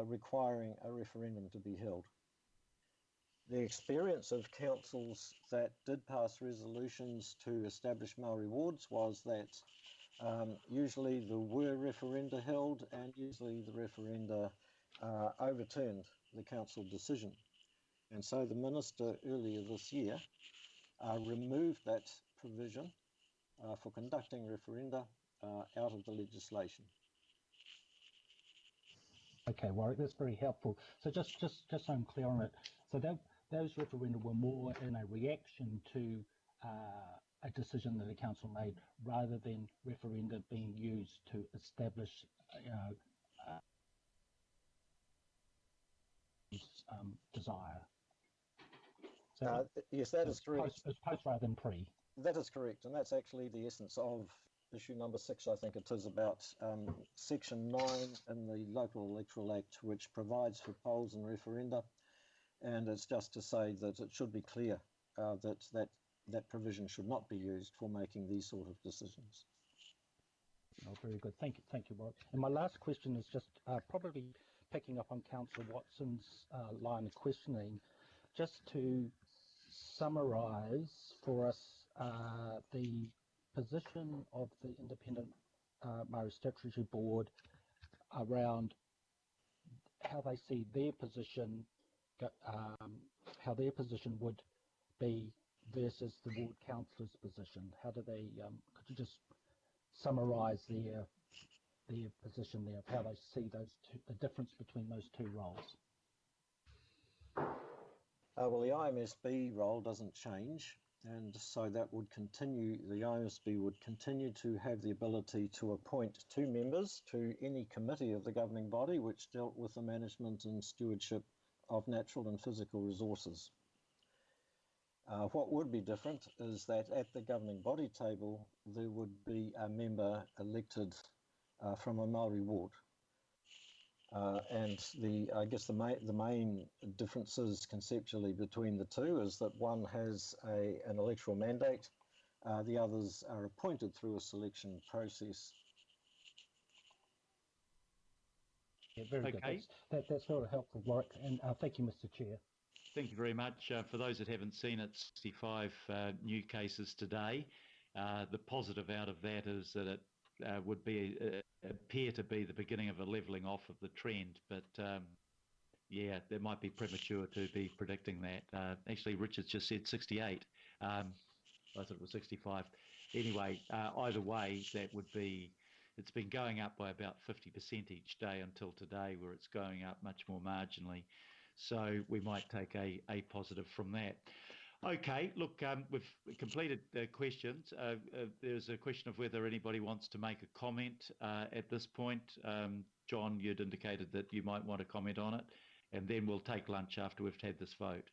requiring a referendum to be held. The experience of councils that did pass resolutions to establish Māori wards was that usually there were referenda held, and usually the referenda overturned the council decision. And so the minister earlier this year removed that provision for conducting referenda out of the legislation. Okay, Warwick, that's very helpful. So just so I'm clear on it, so those referenda were more in a reaction to a decision that the council made, rather than referenda being used to establish, desire. Yes, that is correct. It's post rather than pre. That is correct, and that's actually the essence of issue number 6, I think it is, about section 9 in the Local Electoral Act, which provides for polls and referenda, and it's just to say that it should be clear that provision should not be used for making these sort of decisions. Oh, very good. Thank you, Warwick. And my last question is just probably picking up on Councillor Watson's line of questioning, just to summarise for us the position of the Independent Māori Statutory Board around how they see their position, how their position would be versus the ward councillor's position. How do they? Could you just summarise their position there of how they see those two, the difference between those two roles? Well, the IMSB role doesn't change, and so that would continue. The IMSB would continue to have the ability to appoint 2 members to any committee of the governing body which dealt with the management and stewardship of natural and physical resources. What would be different is that at the governing body table there would be a member elected from a Māori ward. And I guess the main differences conceptually between the two is that one has an electoral mandate, the others are appointed through a selection process. Yeah, very good. That's very helpful, Warwick, and thank you, Mr. Chair. Thank you very much. For those that haven't seen it, 65 new cases today. The positive out of that is that it would appear to be the beginning of a levelling off of the trend, but yeah, that might be premature to be predicting that. Actually, Richard's just said 68. I thought it was 65. Anyway, either way, that would be, it's been going up by about 50% each day until today, where it's going up much more marginally. So we might take a positive from that. Okay, look, we've completed the questions. There's a question of whether anybody wants to make a comment at this point. John, you'd indicated that you might want to comment on it, and then we'll take lunch after we've had this vote.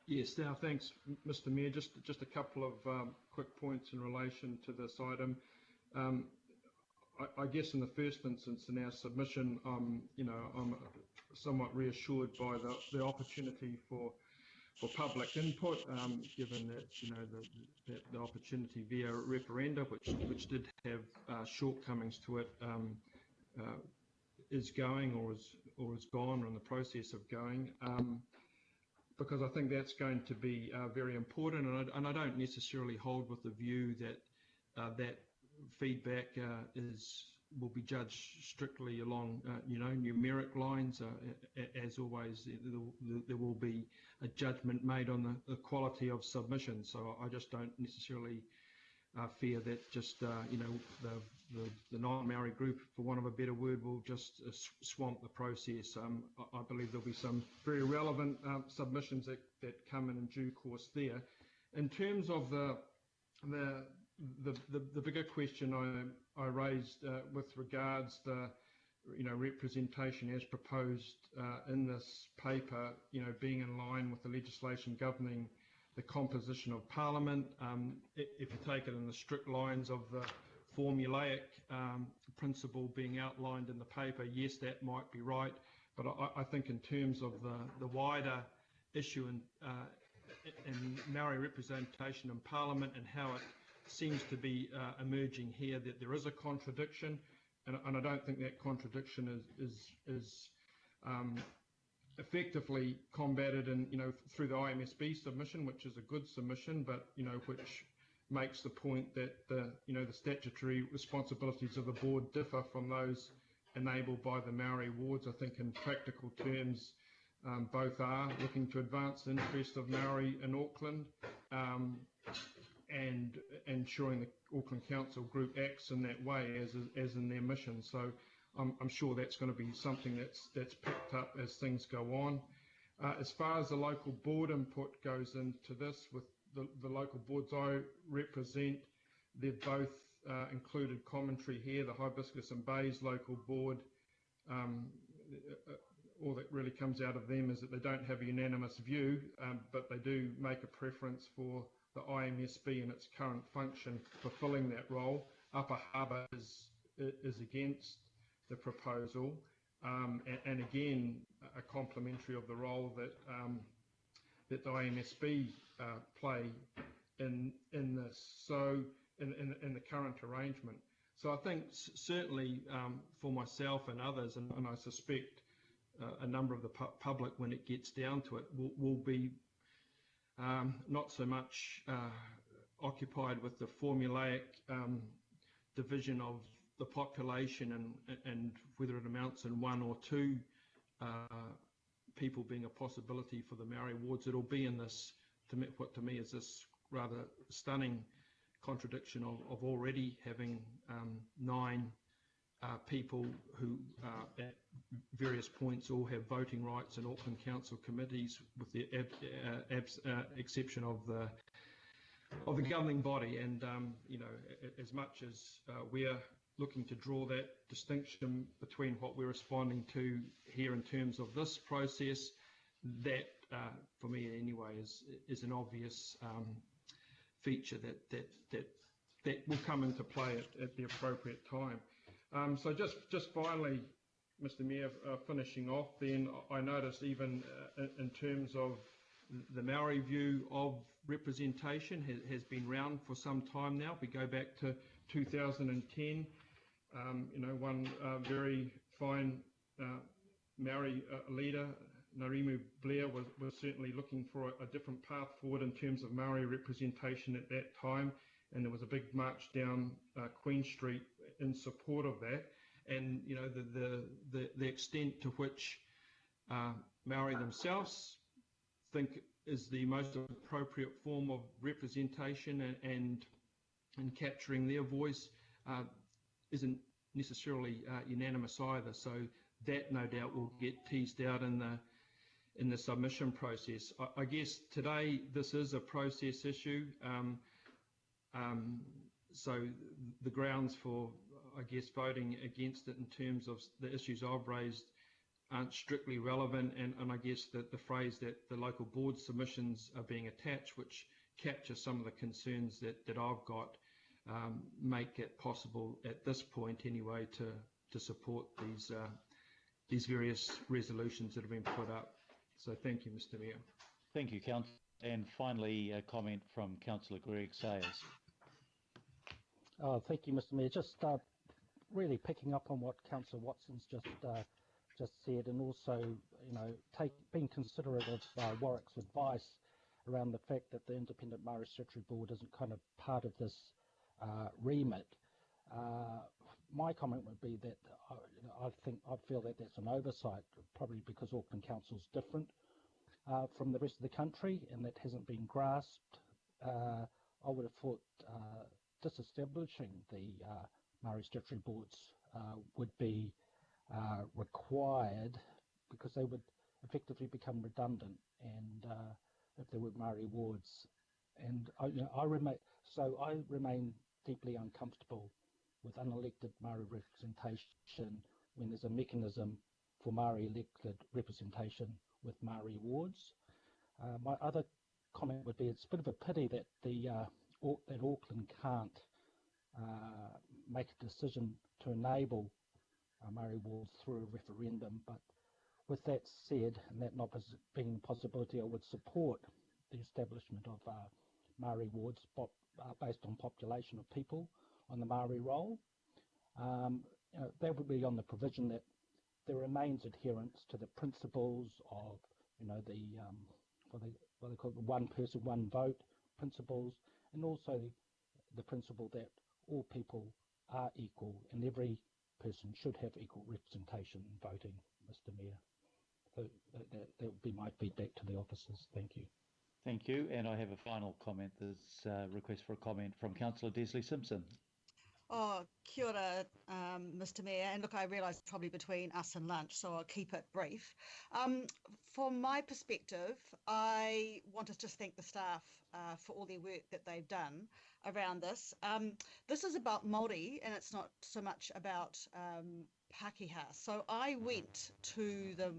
Yes, now thanks, Mr. Mayor. Just a couple of quick points in relation to this item. I guess in the first instance in our submission, I'm somewhat reassured by the opportunity for public input, given that the opportunity via referenda, which did have shortcomings to it, is going or is gone or in the process of going. Because I think that's going to be very important, and I don't necessarily hold with the view that that feedback will be judged strictly along numeric lines. As always, there will be a judgment made on the quality of submission. So I just don't necessarily fear that just the non-Maori group, for want of a better word, will just swamp the process. I believe there'll be some very relevant submissions that come in due course there. In terms of the bigger question I raised with regards to representation as proposed in this paper, being in line with the legislation governing the composition of Parliament. If you take it in the strict lines of the formulaic principle being outlined in the paper, yes, that might be right. But I think in terms of the wider issue in Maori representation in Parliament and how it seems to be emerging here, that there is a contradiction, and I don't think that contradiction is effectively combated through the IMSB submission, which is a good submission, but which makes the point that the statutory responsibilities of the board differ from those enabled by the Maori wards. I think in practical terms, both are looking to advance the interest of Maori in Auckland and ensuring the Auckland Council Group acts in that way as in their mission. So I'm sure that's going to be something that's picked up as things go on. As far as the local board input goes into this, with the local boards I represent, they've both included commentary here. The Hibiscus and Bays local board, all that really comes out of them is that they don't have a unanimous view, but they do make a preference for the IMSB in its current function fulfilling that role. Upper Harbour is against the proposal, and again a complementary of the role that that the IMSB play in this. So in the current arrangement. So I think certainly for myself and others, and I suspect a number of the public, when it gets down to it, will be not so much occupied with the formulaic division of the population and whether it amounts in one or two people being a possibility for the Maori wards. It'll be in this, what to me is this rather stunning contradiction of already having 9 people who at various points all have voting rights in Auckland Council committees, with the exception of the governing body. And as much as we're looking to draw that distinction between what we're responding to here in terms of this process, that for me anyway is an obvious feature that will come into play at the appropriate time. So just finally, Mr. Mayor, finishing off then, I noticed even in terms of the Maori view of representation has been round for some time now. We go back to 2010. One very fine Maori leader, Narimu Blair, was certainly looking for a different path forward in terms of Maori representation at that time, and there was a big march down Queen Street in support of that. And the extent to which Maori themselves think is the most appropriate form of representation and capturing their voice isn't necessarily unanimous either. So that no doubt will get teased out in the submission process. I guess today this is a process issue. So the grounds for, I guess, voting against it in terms of the issues I've raised aren't strictly relevant, and I guess that the phrase that the local board submissions are being attached, which capture some of the concerns that I've got, make it possible at this point anyway to support these various resolutions that have been put up. So thank you, Mr. Mayor. Thank you, Councillor. And finally, a comment from Councillor Greg Sayers. Thank you, Mr. Mayor. Just really picking up on what Councillor Watson's just said, and also, you know, being considerate of Warwick's advice around the fact that the Independent Maori Statutory Board isn't kind of part of this remit. My comment would be that I feel that that's an oversight, probably because Auckland Council is different from the rest of the country, and that hasn't been grasped. I would have thought disestablishing the Maori Statutory Boards would be required, because they would effectively become redundant, and if there were Maori wards, and I remain deeply uncomfortable with unelected Maori representation when there's a mechanism for Maori elected representation with Maori wards. My other comment would be it's a bit of a pity that that Auckland can't make a decision to enable Maori wards through a referendum. But with that said, and that not being a possibility, I would support the establishment of Maori wards based on population of people on the Maori roll. That would be on the provision that there remains adherence to the principles of, what they call the one person, one vote principles, and also the principle that all people are equal and every person should have equal representation in voting, Mr. Mayor. So that would be my feedback to the officers. Thank you. Thank you. And I have a final comment. There's a request for a comment from Councillor Desley Simpson. Oh, kia ora, Mr. Mayor. And look, I realise it's probably between us and lunch, so I'll keep it brief. From my perspective, I want to just thank the staff for all their work that they've done around this. This is about Māori, and it's not so much about Pākehā. So I went to the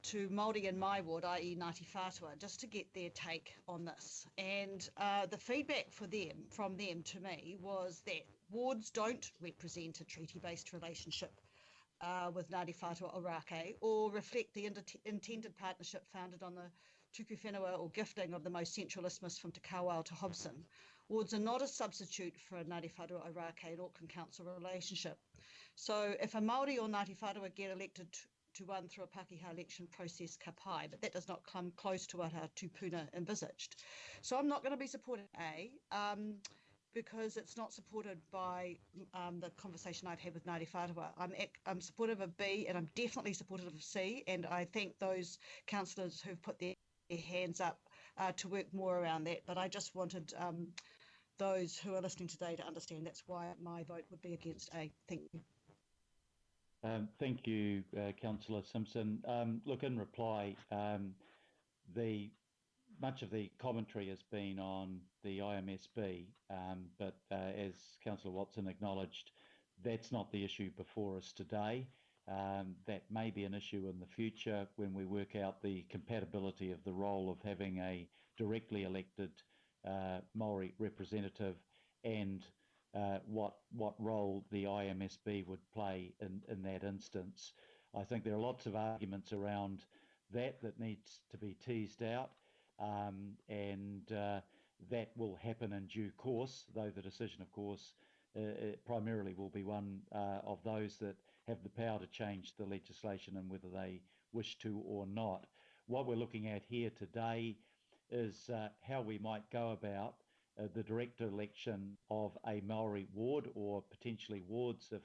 to Māori in my ward, i.e. Ngāti Whātua, just to get their take on this. And the feedback from them to me was that wards don't represent a treaty-based relationship with Ngāti Whātua Ōrākei, or reflect the intended partnership founded on the tuku whenua or gifting of the most central isthmus from Te Kawao to Hobson. Wards are not a substitute for a Ngāti Whātua Ōrākei and Auckland Council relationship. So if a Māori or Ngāti Whātua get elected to one through a Pākehā election process ka pai, but that does not come close to what our tupuna envisaged. So I'm not going to be supporting A, because it's not supported by the conversation I've had with Ngāti Whātua. I'm supportive of B, and I'm definitely supportive of C, and I thank those councillors who've put their hands up to work more around that. But I just wanted those who are listening today to understand that's why my vote would be against A. Thank you. Thank you, Councillor Simpson. Look, in reply, much of the commentary has been on the IMSB, but as Councillor Watson acknowledged, that's not the issue before us today. That may be an issue in the future when we work out the compatibility of the role of having a directly elected Māori representative and what role the IMSB would play in that instance. I think there are lots of arguments around that needs to be teased out, and that will happen in due course, though the decision, of course, primarily will be one of those that have the power to change the legislation and whether they wish to or not. What we're looking at here today is how we might go about the direct election of a Māori ward, or potentially wards if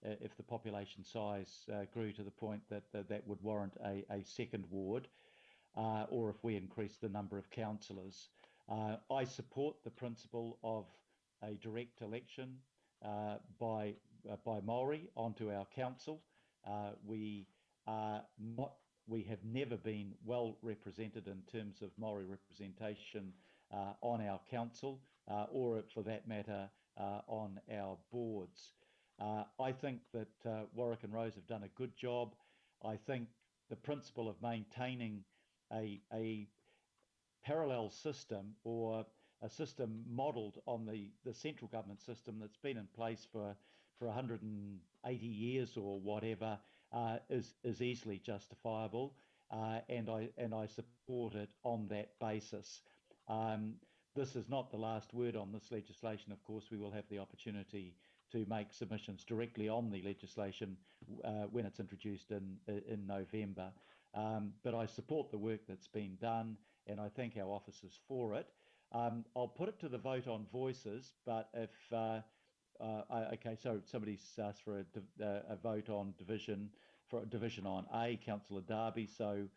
if the population size grew to the point that would warrant a second ward, or if we increase the number of councillors. I support the principle of a direct election by Maori onto our council. We have never been well represented in terms of Maori representation on our council, or for that matter, on our boards. I think that Warwick and Rose have done a good job. I think the principle of maintaining a parallel system, or a system modelled on the central government system that's been in place for 180 years or whatever, is easily justifiable, and I support it on that basis. This is not the last word on this legislation. Of course, we will have the opportunity to make submissions directly on the legislation when it's introduced in November. But I support the work that's been done, and I thank our officers for it. I'll put it to the vote on voices, but if okay, so somebody's asked for a vote on division, for a division on A, Councillor Darby. So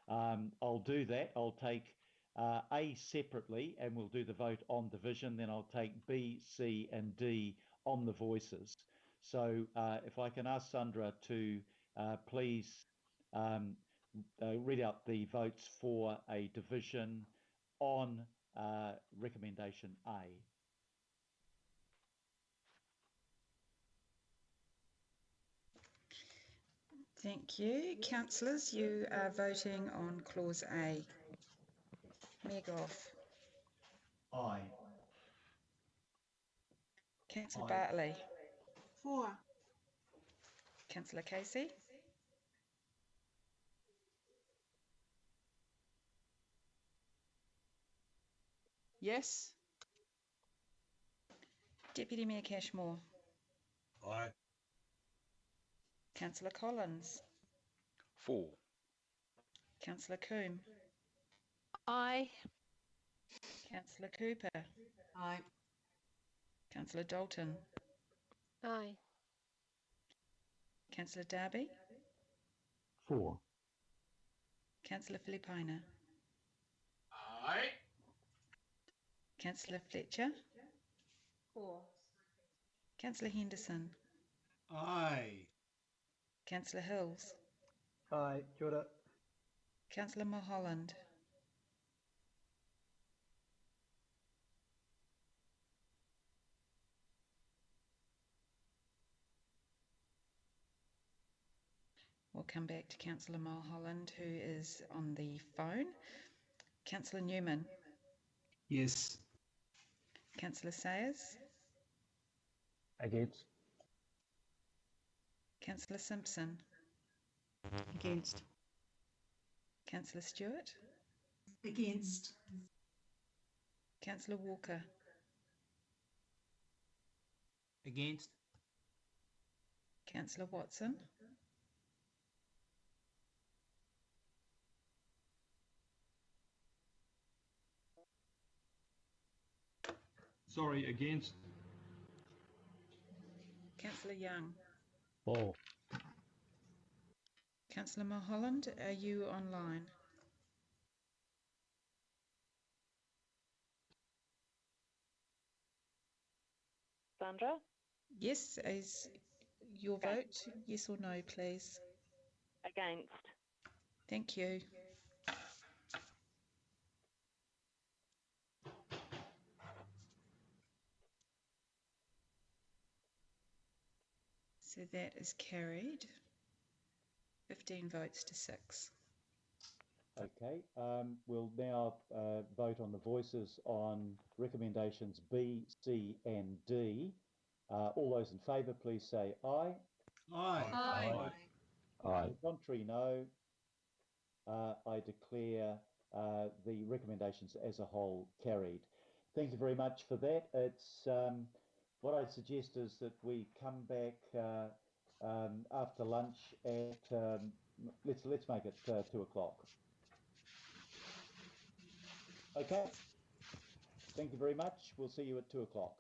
I'll do that. I'll take A separately, and we'll do the vote on division. Then I'll take B, C, and D on the voices. So if I can ask Sandra to please read out the votes for a division on recommendation A. Thank you. Councillors, you are voting on clause A. Mayor Goff. Aye. Councillor Bartley. For. Councillor Casey. Yes. Deputy Mayor Cashmore. Aye. Councillor Collins. For. Councillor Coombe. Aye. Councillor Cooper. Aye. Councillor Dalton. Aye. Councillor Darby. For. Councillor Filipina. Aye. Councillor Fletcher. For. Councillor Henderson. Aye. Councillor Hills. Aye. Kia ora. Councillor Mulholland. We'll come back to Councillor Mulholland, who is on the phone. Councillor Newman. Yes. Councillor Sayers. Against. Councillor Simpson. Against. Councillor Stewart. Against. Councillor Walker. Against. Councillor Watson. Sorry, against. Councillor Young. For. Councillor Mulholland, are you online? Sandra? Yes, is your vote yes or no, please? Against. Thank you. So that is carried. 15 votes to 6. Okay, we'll now vote on the voices on recommendations B, C, and D. All those in favour, please say aye. Aye. Aye. Aye. Contrary, no. I declare the recommendations as a whole carried. Thank you very much for that. It's what I'd suggest is that we come back after lunch at let's make it 2 o'clock. Okay. Thank you very much. We'll see you at 2 o'clock.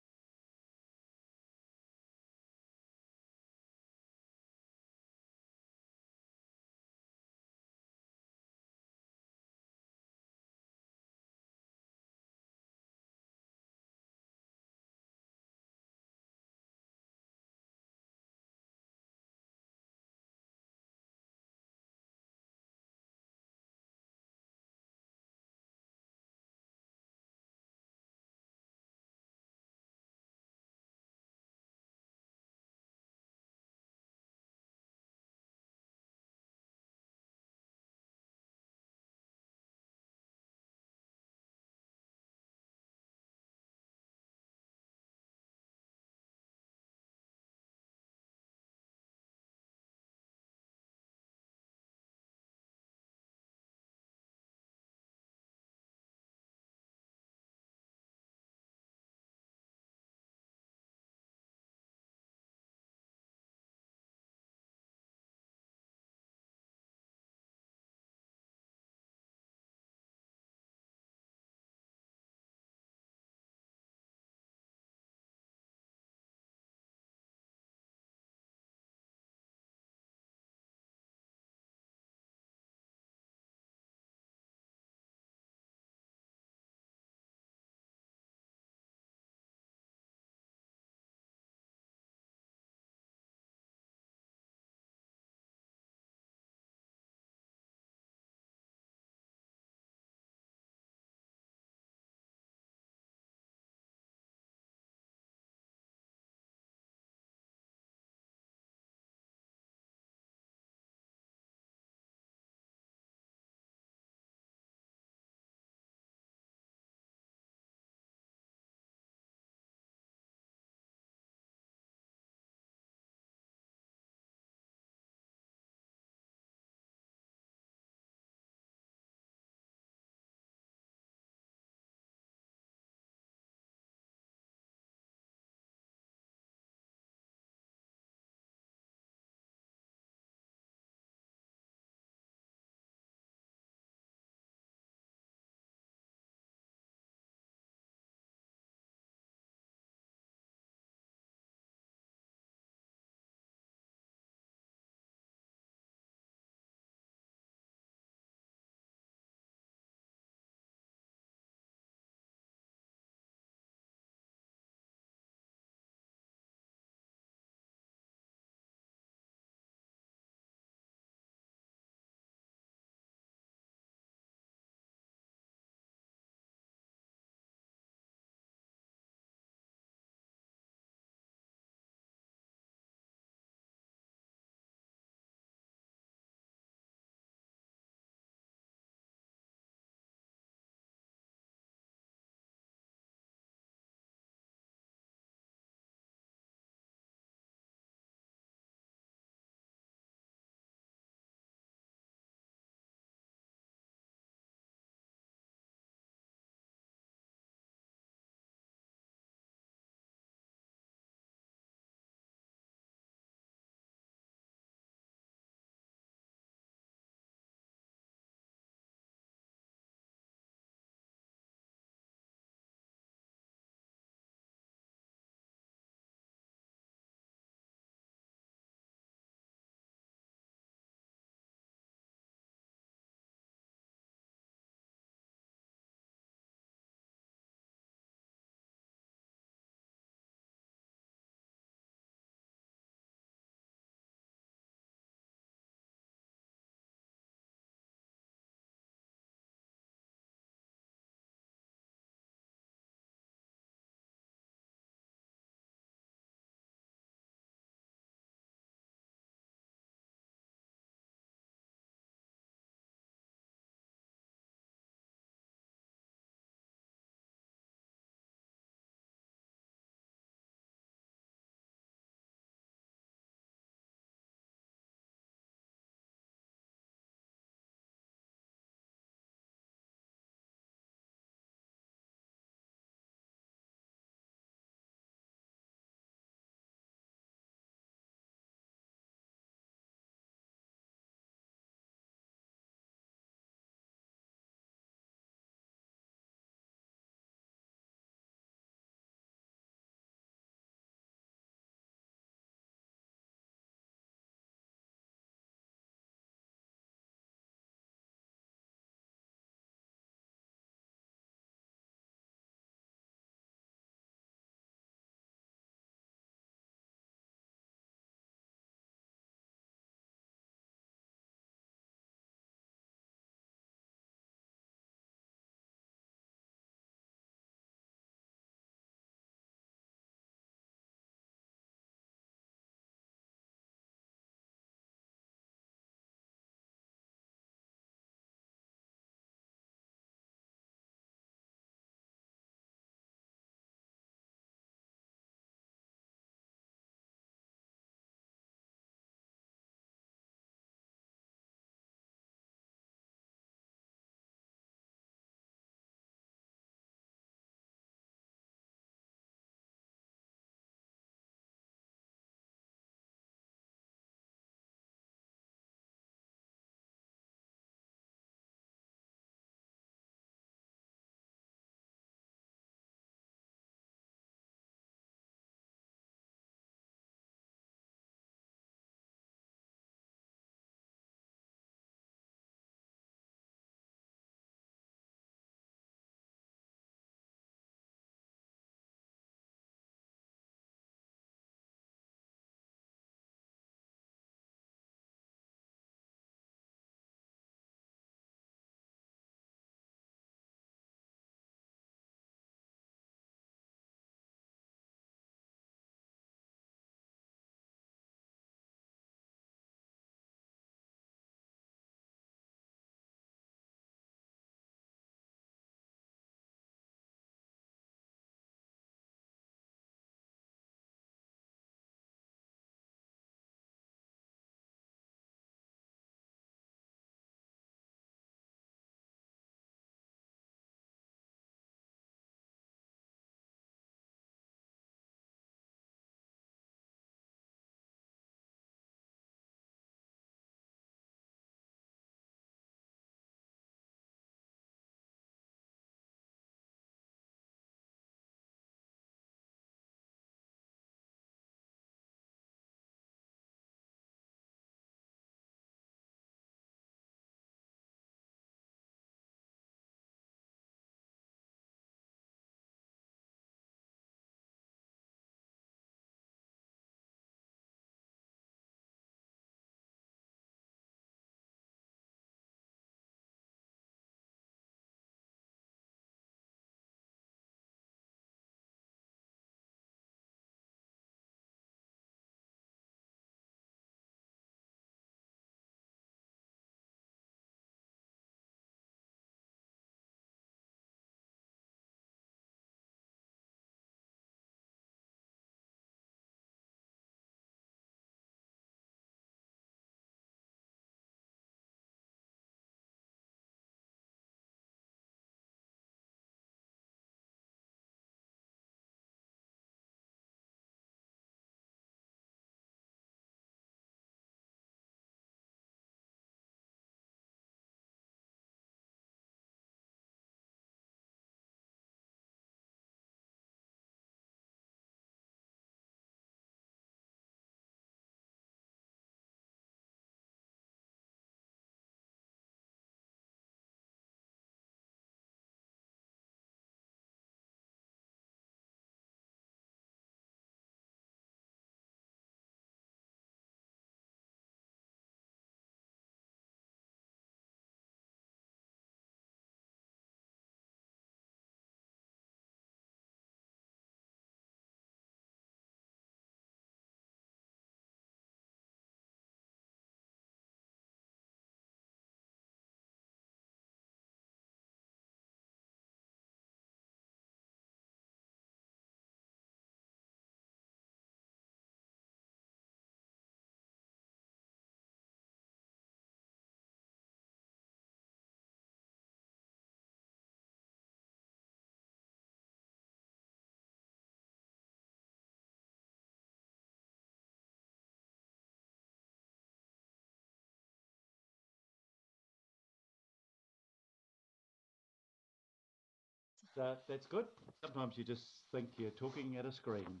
That's good. Sometimes you just think you're talking at a screen.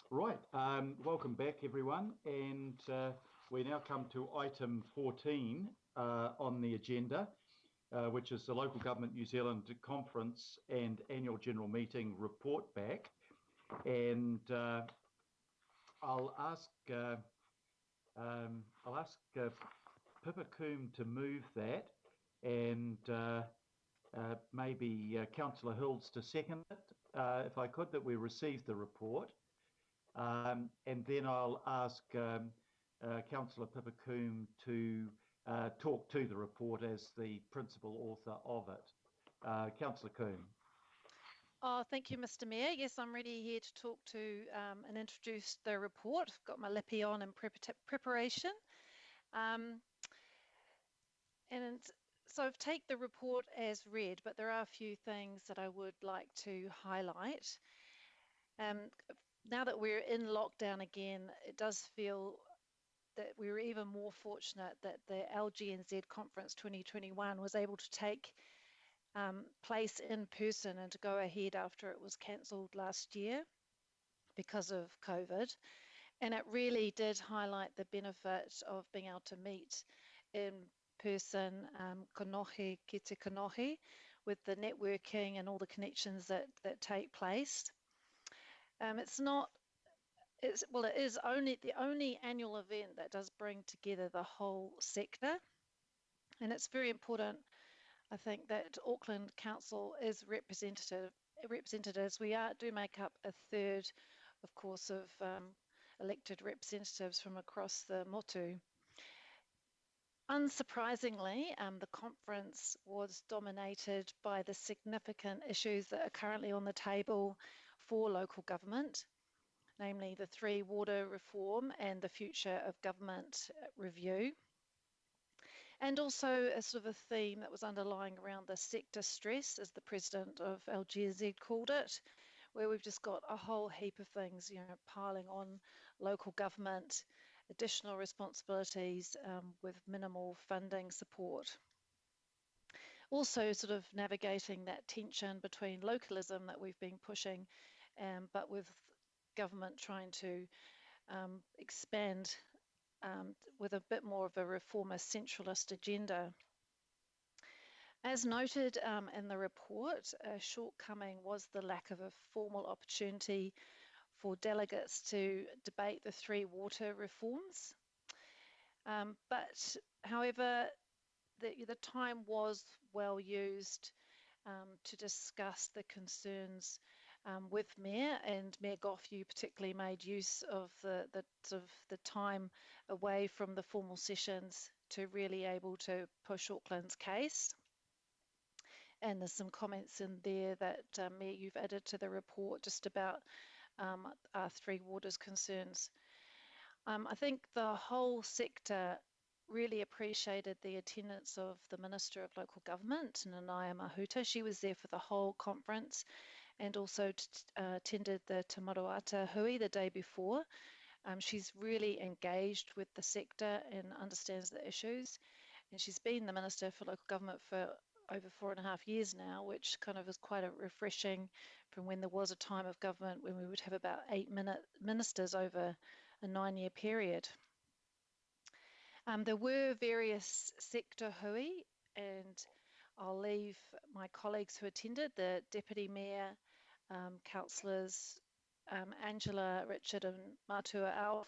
Right, welcome back everyone, and we now come to item 14 on the agenda, which is the Local Government New Zealand Conference and Annual General Meeting report back. And I'll ask Pippa Coombe to move that, and maybe Councillor Hills to second it, if I could, that we receive the report. And then I'll ask Councillor Pippa Coombe to talk to the report as the principal author of it. Councillor Coombe. Oh, thank you, Mr. Mayor. Yes, I'm ready here to talk to and introduce the report. I've got my lippy on in preparation. And so I've taken the report as read, but there are a few things that I would like to highlight. Now that we're in lockdown again, it does feel that we were even more fortunate that the LGNZ Conference 2021 was able to take place in person and to go ahead after it was cancelled last year because of COVID. And it really did highlight the benefit of being able to meet in person, kanohi ki te kanohi, with the networking and all the connections that take place. It is only the only annual event that does bring together the whole sector, and it's very important, I think, that Auckland Council is represented as we do make up a third, of course, of elected representatives from across the motu. Unsurprisingly, the conference was dominated by the significant issues that are currently on the table for local government, namely the 3 water reform and the future of government review. And also a sort of a theme that was underlying around the sector stress, as the president of LGNZ called it, where we've just got a whole heap of things, piling on local government, additional responsibilities with minimal funding support. Also sort of navigating that tension between localism that we've been pushing, but with government trying to expand with a bit more of a reformist centralist agenda. As noted in the report, a shortcoming was the lack of a formal opportunity for delegates to debate the 3 water reforms. But however, the time was well used to discuss the concerns with Mayor, and Mayor Goff, you particularly made use of the time away from the formal sessions to really able to push Auckland's case. And there's some comments in there that Mayor, you've added to the report just about our 3 waters concerns. I think the whole sector really appreciated the attendance of the Minister of Local Government, Nanaia Mahuta. She was there for the whole conference and also attended the Te Maruata Hui the day before. She's really engaged with the sector and understands the issues. And she's been the Minister for Local Government for over 4.5 years now, which kind of is quite a refreshing from when there was a time of government when we would have about 8 ministers over a 9-year period. There were various sector hui, and I'll leave my colleagues who attended, the Deputy Mayor, councillors Angela, Richard and Matua Alf,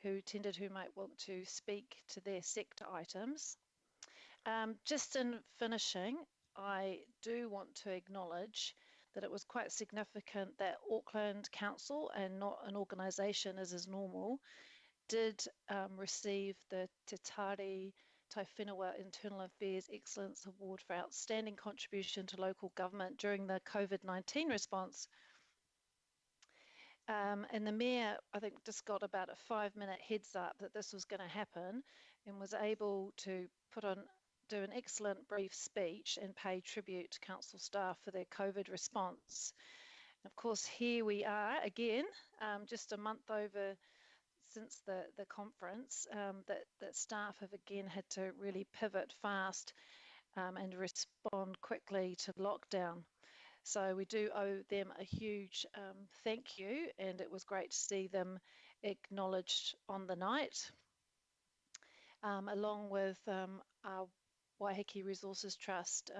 who attended, who might want to speak to their sector items. Just in finishing, I do want to acknowledge that it was quite significant that Auckland Council, and not an organisation as is normal, did receive the Te Tari Tai Whenua Internal Affairs Excellence Award for outstanding contribution to local government during the COVID-19 response. And the Mayor, I think, just got about a 5-minute heads up that this was going to happen and was able to do an excellent brief speech and pay tribute to council staff for their COVID response. And of course, here we are again, just a month over since the conference, that staff have again had to really pivot fast and respond quickly to lockdown. So we do owe them a huge thank you, and it was great to see them acknowledged on the night, along with our Waiheke Resources Trust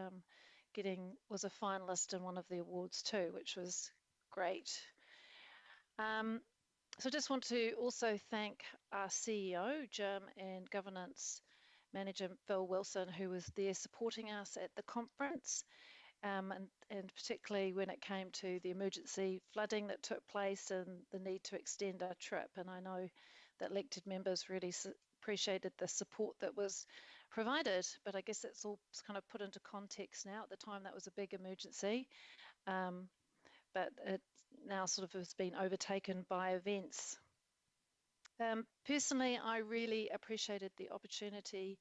was a finalist in one of the awards too, which was great. So I just want to also thank our CEO, Jim, and Governance Manager, Phil Wilson, who was there supporting us at the conference, and particularly when it came to the emergency flooding that took place and the need to extend our trip. And I know that elected members really appreciated the support that was provided, but I guess it's all kind of put into context now. At the time, that was a big emergency, but it now sort of has been overtaken by events. Personally, I really appreciated the opportunity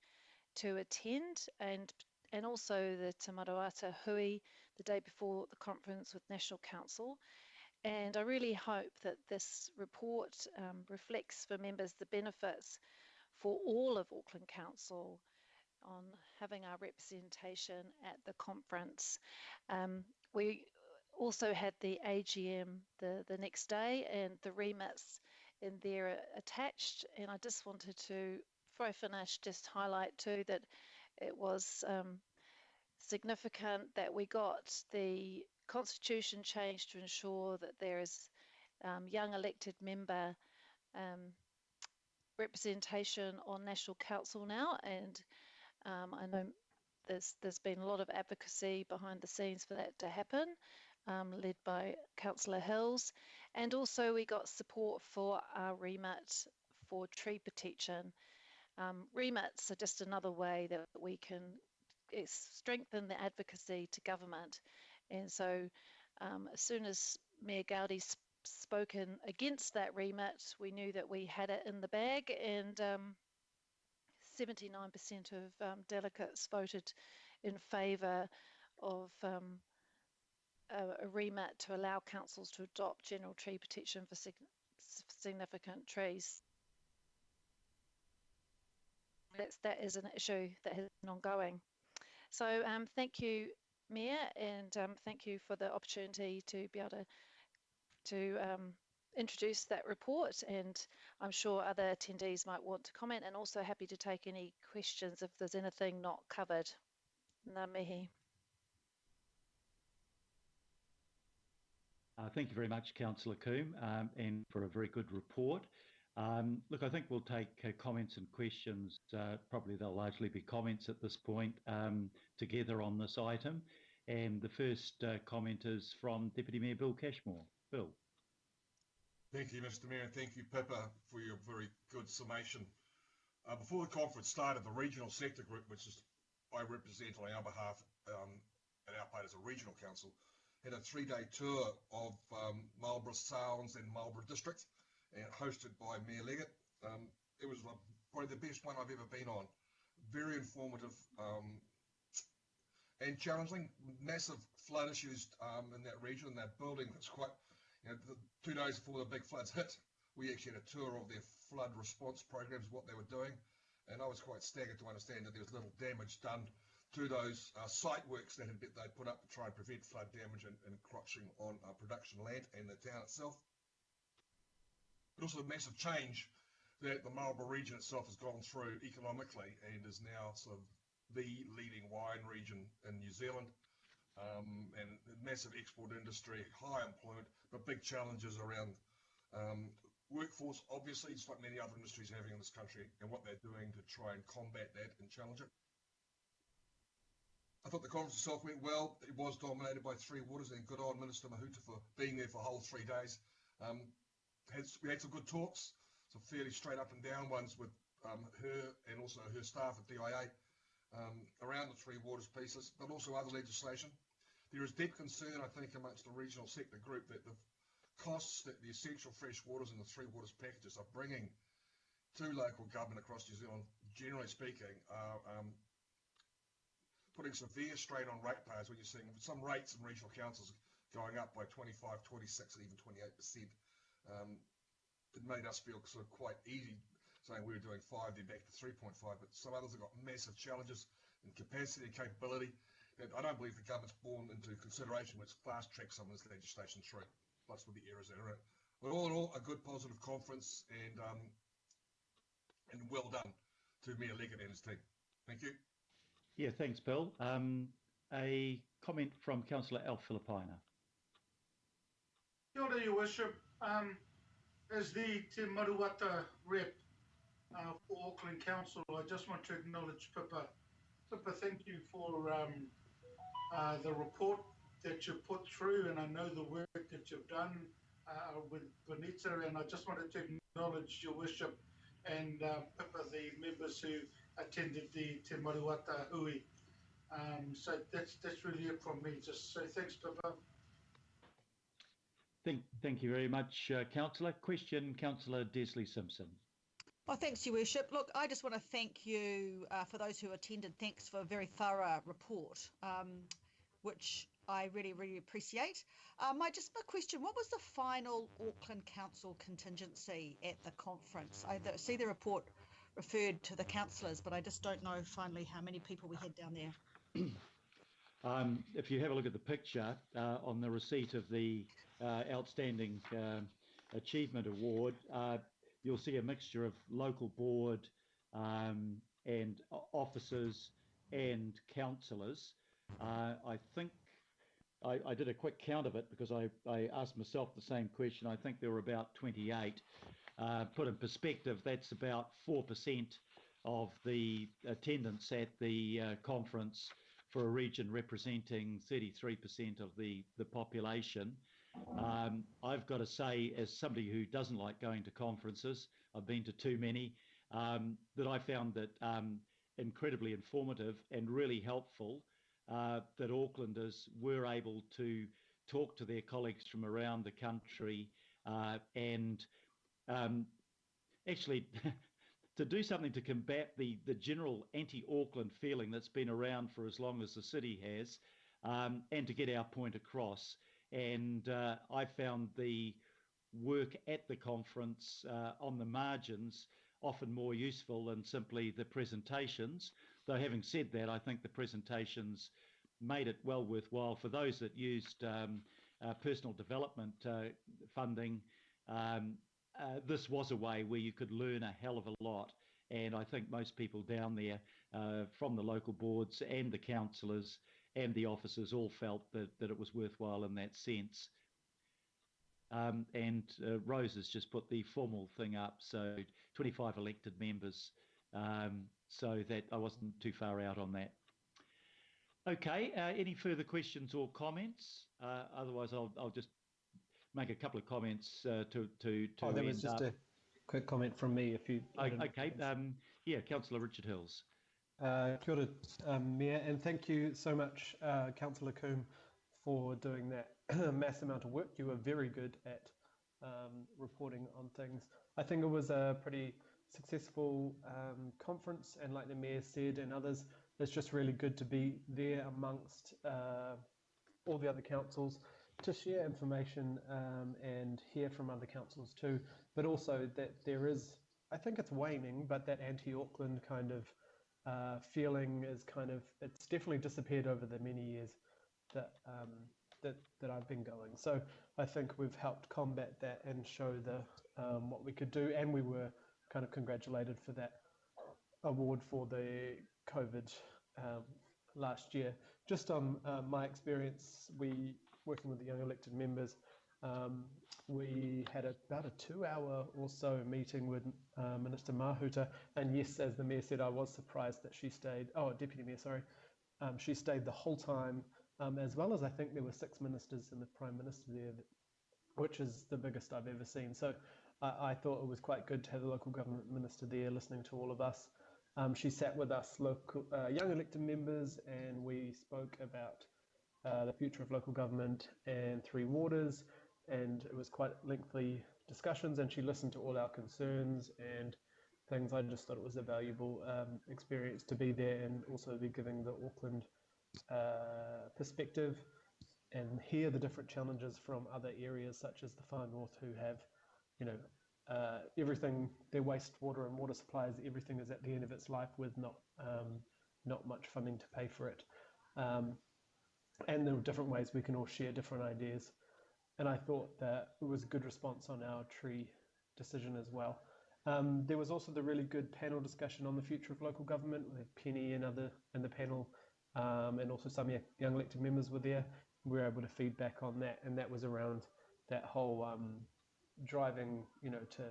to attend and also the Te Maruata Hui the day before the conference with National Council. And I really hope that this report reflects for members the benefits for all of Auckland Council on having our representation at the conference. We also had the AGM the next day, and the remits in there attached. And I just wanted to, before I finish, just highlight too that it was significant that we got the constitution changed to ensure that there is young elected member representation on National Council now, and I know there's been a lot of advocacy behind the scenes for that to happen, led by Councillor Hills, and also we got support for our remit for tree protection. Remits are just another way that we can strengthen the advocacy to government, and so as soon as Mayor Gowdy spoken against that remit, we knew that we had it in the bag, and 79% of delegates voted in favour of a remit to allow councils to adopt general tree protection for significant trees. That is an issue that has been ongoing. So thank you, Mayor, and thank you for the opportunity to be able to introduce that report, and I'm sure other attendees might want to comment, and also happy to take any questions if there's anything not covered. Ngā mihi. Thank you very much, Councillor Coombe, and for a very good report. Look, I think we'll take comments and questions. Probably they'll largely be comments at this point together on this item. And the first comment is from Deputy Mayor Bill Cashmore. Bill. Thank you, Mr. Mayor, and thank you, Pippa, for your very good summation. Before the conference started, the regional sector group, which is I represent on our behalf at our part as a regional council, had a 3-day tour of Marlborough Sounds and Marlborough District, and hosted by Mayor Leggett. It was probably the best one I've ever been on. Very informative and challenging. Massive flood issues in that region, in that building. It's quite, the 2 days before the big floods hit, we actually had a tour of their flood response programs, what they were doing, and I was quite staggered to understand that there was little damage done to those site works that they'd put up to try and prevent flood damage and encroaching on production land and the town itself. But also a massive change that the Marlborough region itself has gone through economically and is now sort of the leading wine region in New Zealand, and massive export industry, high employment, but big challenges around workforce, obviously, just like many other industries having in this country, and what they're doing to try and combat that and challenge it. I thought the conference itself went well. It was dominated by Three Waters, and good on Minister Mahuta for being there for a whole 3 days. We had some good talks, some fairly straight up and down ones with her and also her staff at DIA around the Three Waters pieces, but also other legislation. There is deep concern, I think, amongst the regional sector group that the costs that the essential fresh waters and the Three Waters packages are bringing to local government across New Zealand, generally speaking, are putting severe strain on ratepayers when you're seeing some rates in regional councils going up by 25, 26, and even 28%. It made us feel sort of quite easy saying we were doing 5, then back to 3.5, but some others have got massive challenges in capacity and capability. And I don't believe the government's borne into consideration when it's fast-tracked some of this legislation through, plus with the errors that are in it. But all in all, a good positive conference, and well done to Mayor Leggett and his team. Thank you. Yeah, thanks, Bill. A comment from Councillor Alf Filipina. Kia ora, Your Worship. As the Te Maruata rep for Auckland Council, I just want to acknowledge Pippa. Pippa, thank you for the report that you put through, and I know the work that you've done with Bonita, and I just wanted to acknowledge Your Worship and Pippa, the members who attended the Te Maruata hui. So that's really it from me. Just say thanks, Pippa. Thank you very much, Councillor. Question, Councillor Desley Simpson. Oh, thanks, Your Worship. Look, I just want to thank you for those who attended. Thanks for a very thorough report, which I really, really appreciate. My question, what was the final Auckland Council contingency at the conference? I see the report referred to the councillors, but I just don't know finally how many people we had down there. If you have a look at the picture on the receipt of the Outstanding Achievement Award, you'll see a mixture of local board and officers and councillors. I think I did a quick count of it because I asked myself the same question. I think there were about 28. Put in perspective, that's about 4% of the attendance at the conference for a region representing 33% of the population. I've got to say, as somebody who doesn't like going to conferences, I've been to too many, that I found that incredibly informative and really helpful, that Aucklanders were able to talk to their colleagues from around the country and actually to do something to combat the general anti-Auckland feeling that's been around for as long as the city has, and to get our point across. And I found the work at the conference on the margins often more useful than simply the presentations. Though having said that, I think the presentations made it well worthwhile for those that used personal development funding. This was a way where you could learn a hell of a lot, and I think most people down there from the local boards and the councillors and the officers all felt that it was worthwhile in that sense. And Rose has just put the formal thing up, so 25 elected members, so that I wasn't too far out on that. Okay, any further questions or comments? Otherwise, I'll just make a couple of comments to there was just a quick comment from me. If you okay, yeah, Councillor Richard Hills. Kia ora, Mayor, and thank you so much, Councillor Coombe, for doing that mass amount of work. You were very good at reporting on things. I think it was a pretty successful conference, and like the Mayor said and others, it's just really good to be there amongst all the other councils to share information and hear from other councils too, but also that there is, I think it's waning, but that anti-Auckland kind of feeling is it's definitely disappeared over the many years that I've been going. So I think we've helped combat that and show what we could do, and we were kind of congratulated for that award for the COVID last year. Just on my experience, working with the young elected members, we had about a 2-hour or so meeting with Minister Mahuta, and yes, as the Mayor said, I was surprised that she stayed, Deputy Mayor, sorry, she stayed the whole time, as well as I think there were 6 ministers and the Prime Minister there, which is the biggest I've ever seen. So I thought it was quite good to have the local government minister there listening to all of us. She sat with us local young elected members, and we spoke about the future of local government and Three Waters, and it was quite lengthy discussions, and she listened to all our concerns and things. I just thought it was a valuable experience to be there and also be giving the Auckland perspective and hear the different challenges from other areas such as the Far North, who have, everything, their wastewater and water supplies, everything is at the end of its life with not much funding to pay for it. Um, and there are different ways we can all share different ideas. And I thought that it was a good response on our tree decision as well. There was also the really good panel discussion on the future of local government with Penny and other in the panel, and also some young elected members were there. We were able to feedback on that, and that was around that whole driving, to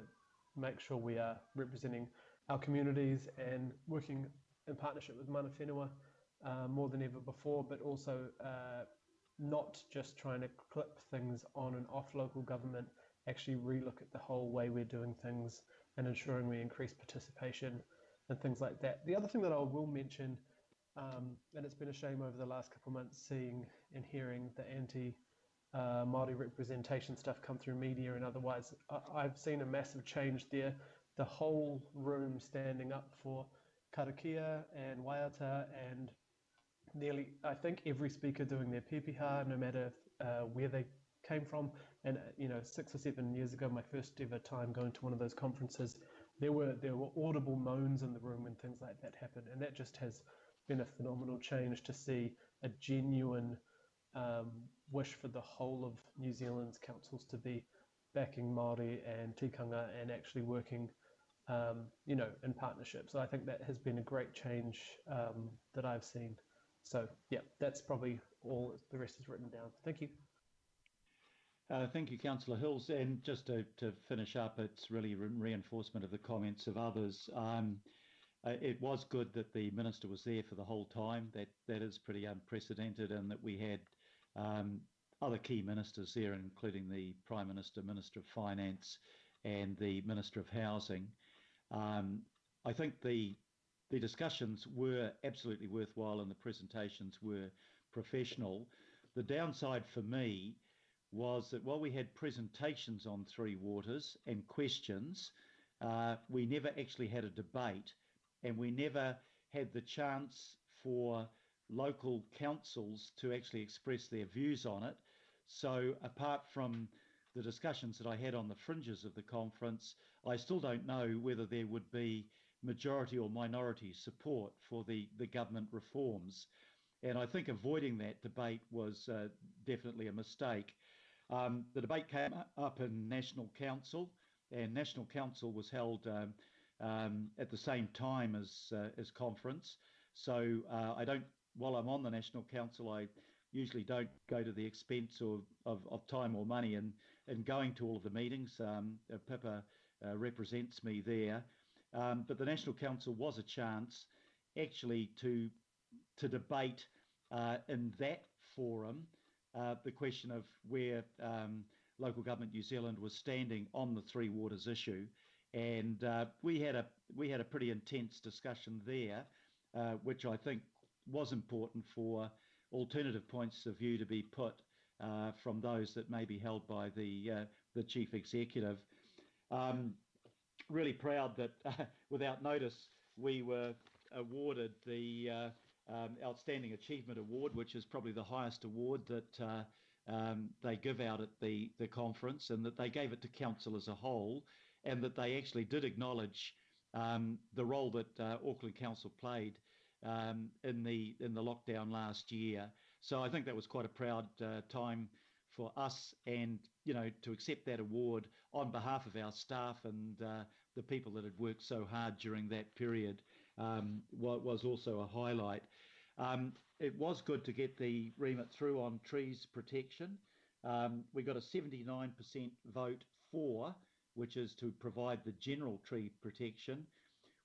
make sure we are representing our communities and working in partnership with mana whenua more than ever before, but also not just trying to clip things on and off local government, actually relook at the whole way we're doing things and ensuring we increase participation and things like that. The other thing that I will mention, and it's been a shame over the last couple of months seeing and hearing the Māori representation stuff come through media and otherwise, I've seen a massive change there. The whole room standing up for karakia and waiata, and nearly, I think, every speaker doing their pepeha, no matter where they came from. And 6 or 7 years ago, my first ever time going to one of those conferences, there were audible moans in the room when things like that happen, and that just has been a phenomenal change to see a genuine wish for the whole of New Zealand's councils to be backing Māori and tikanga and actually working in partnership. So I think that has been a great change that I've seen. So yeah, that's probably all. The rest is written down. Thank you. Thank you, Councillor Hills. And just to finish up, it's really reinforcement of the comments of others. It was good that the Minister was there for the whole time. That is pretty unprecedented, and that we had other key ministers there, including the Prime Minister, Minister of Finance, and the Minister of Housing. I think the discussions were absolutely worthwhile and the presentations were professional. The downside for me was that while we had presentations on Three Waters and questions, we never actually had a debate, and we never had the chance for local councils to actually express their views on it. So apart from the discussions that I had on the fringes of the conference, I still don't know whether there would be majority or minority support for the government reforms. And I think avoiding that debate was definitely a mistake. The debate came up in National Council, and National Council was held at the same time as conference. So while I'm on the National Council, I usually don't go to the expense of time or money in going to all of the meetings. Pippa represents me there. But the National Council was a chance actually to debate in that forum the question of where Local Government New Zealand was standing on the Three Waters issue. And we had a pretty intense discussion there, which I think was important for alternative points of view to be put from those that may be held by the Chief Executive. Really proud that without notice we were awarded the Outstanding Achievement Award, which is probably the highest award that they give out at the conference, and that they gave it to Council as a whole, and that they actually did acknowledge the role that Auckland Council played in the lockdown last year. So I think that was quite a proud time for us, and to accept that award on behalf of our staff and the people that had worked so hard during that period was also a highlight. It was good to get the remit through on trees protection. We got a 79% vote for, which is to provide the general tree protection,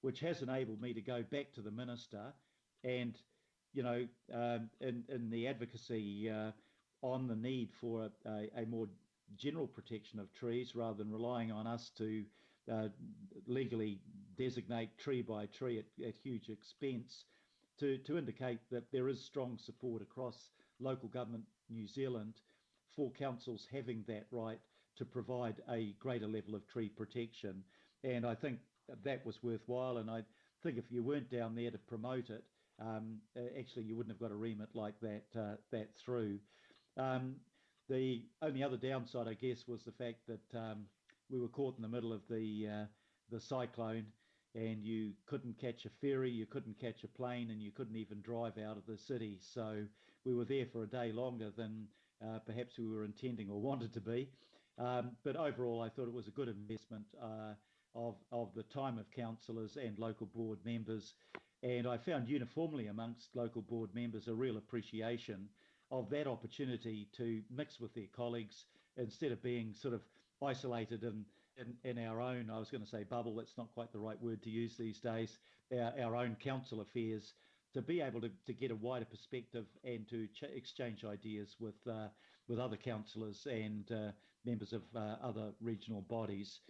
which has enabled me to go back to the Minister and, in the advocacy on the need for a more general protection of trees, rather than relying on us to legally designate tree by tree at huge expense, to indicate that there is strong support across local government New Zealand for councils having that right to provide a greater level of tree protection. And I think that was worthwhile, and I think if you weren't down there to promote it, actually you wouldn't have got a remit like that through. The only other downside, I guess, was the fact that we were caught in the middle of the cyclone, and you couldn't catch a ferry, you couldn't catch a plane, and you couldn't even drive out of the city. So we were there for a day longer than perhaps we were intending or wanted to be. But overall, I thought it was a good investment of the time of councillors and local board members. And I found uniformly amongst local board members a real appreciation of that opportunity to mix with their colleagues instead of being sort of isolated in our own, I was going to say bubble, that's not quite the right word to use these days, our own council affairs, to be able to get a wider perspective and to exchange ideas with other councillors and members of other regional bodies.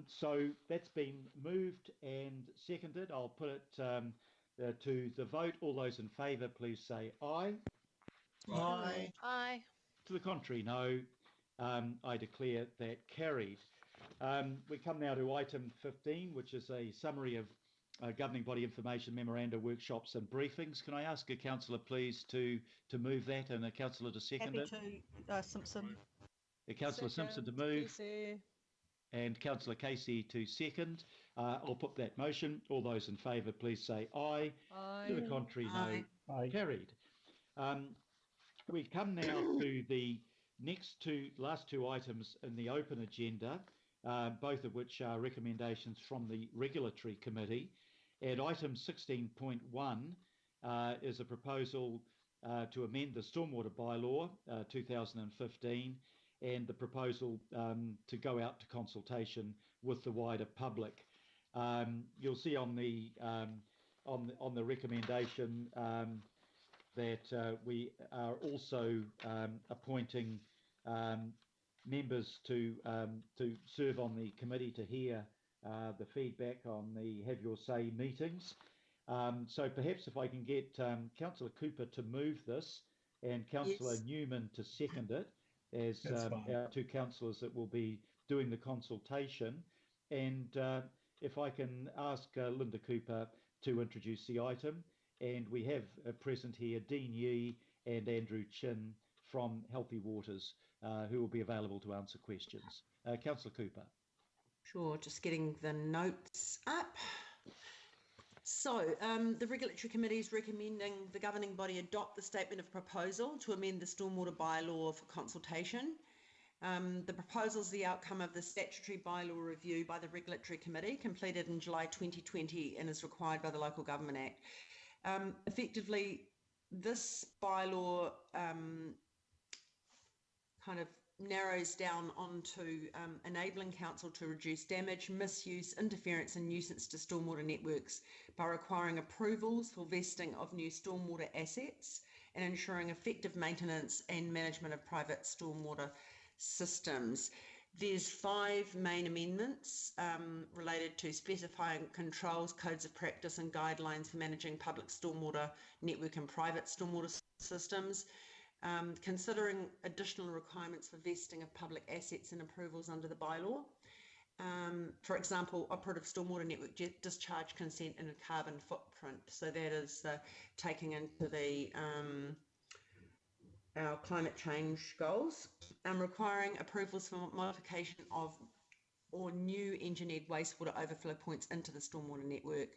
So that's been moved and seconded. I'll put it to the vote. All those in favour, please say aye. Aye. Aye. To the contrary, no. I declare that carried. We come now to item 15, which is a summary of governing body information memoranda, workshops and briefings. Can I ask a councillor, please, to move that and a councillor to second it? Happy to, Simpson. Councillor Simpson to move. Casey. And Councillor Casey to second. I'll put that motion. All those in favour, please say aye. Aye. To the contrary, no. Aye. Carried. We come now to the last two items in the open agenda, both of which are recommendations from the Regulatory Committee. And item 16.1 is a proposal to amend the Stormwater Bylaw 2015, and the proposal to go out to consultation with the wider public. You'll see on the recommendation that we are also appointing members to serve on the committee to hear the feedback on the Have Your Say meetings. So perhaps if I can get Councillor Cooper to move this and Councillor Newman to second it as our two councillors that will be doing the consultation. And if I can ask Linda Cooper to introduce the item. And we have present here Dean Yee and Andrew Chin from Healthy Waters, who will be available to answer questions. Councillor Cooper. Sure, just getting the notes up. So, the Regulatory Committee is recommending the governing body adopt the statement of proposal to amend the Stormwater Bylaw for consultation. The proposal is the outcome of the statutory bylaw review by the Regulatory Committee, completed in July 2020 and is required by the Local Government Act. Effectively, this bylaw kind of narrows down onto enabling council to reduce damage, misuse, interference and nuisance to stormwater networks by requiring approvals for vesting of new stormwater assets and ensuring effective maintenance and management of private stormwater systems. There's 5 main amendments related to specifying controls, codes of practice and guidelines for managing public stormwater network and private stormwater systems, considering additional requirements for vesting of public assets and approvals under the bylaw. For example, operative stormwater network discharge consent and a carbon footprint. So that is taking into the our climate change goals, requiring approvals for modification of or new engineered wastewater overflow points into the stormwater network,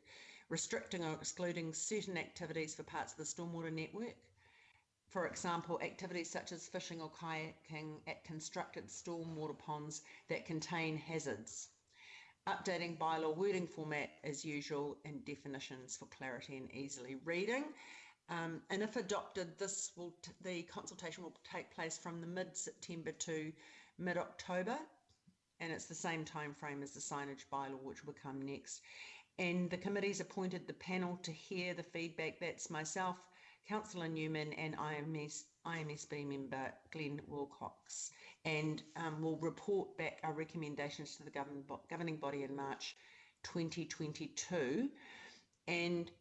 restricting or excluding certain activities for parts of the stormwater network. For example, activities such as fishing or kayaking at constructed stormwater ponds that contain hazards. Updating bylaw wording format as usual and definitions for clarity and easily reading. And if adopted, the consultation will take place from the mid-September to mid-October, and it's the same time frame as the signage bylaw, which will come next. And the committee's appointed the panel to hear the feedback. That's myself, Councillor Newman, and IMSB member Glenn Wilcox, and we'll report back our recommendations to the governing body in March 2022. And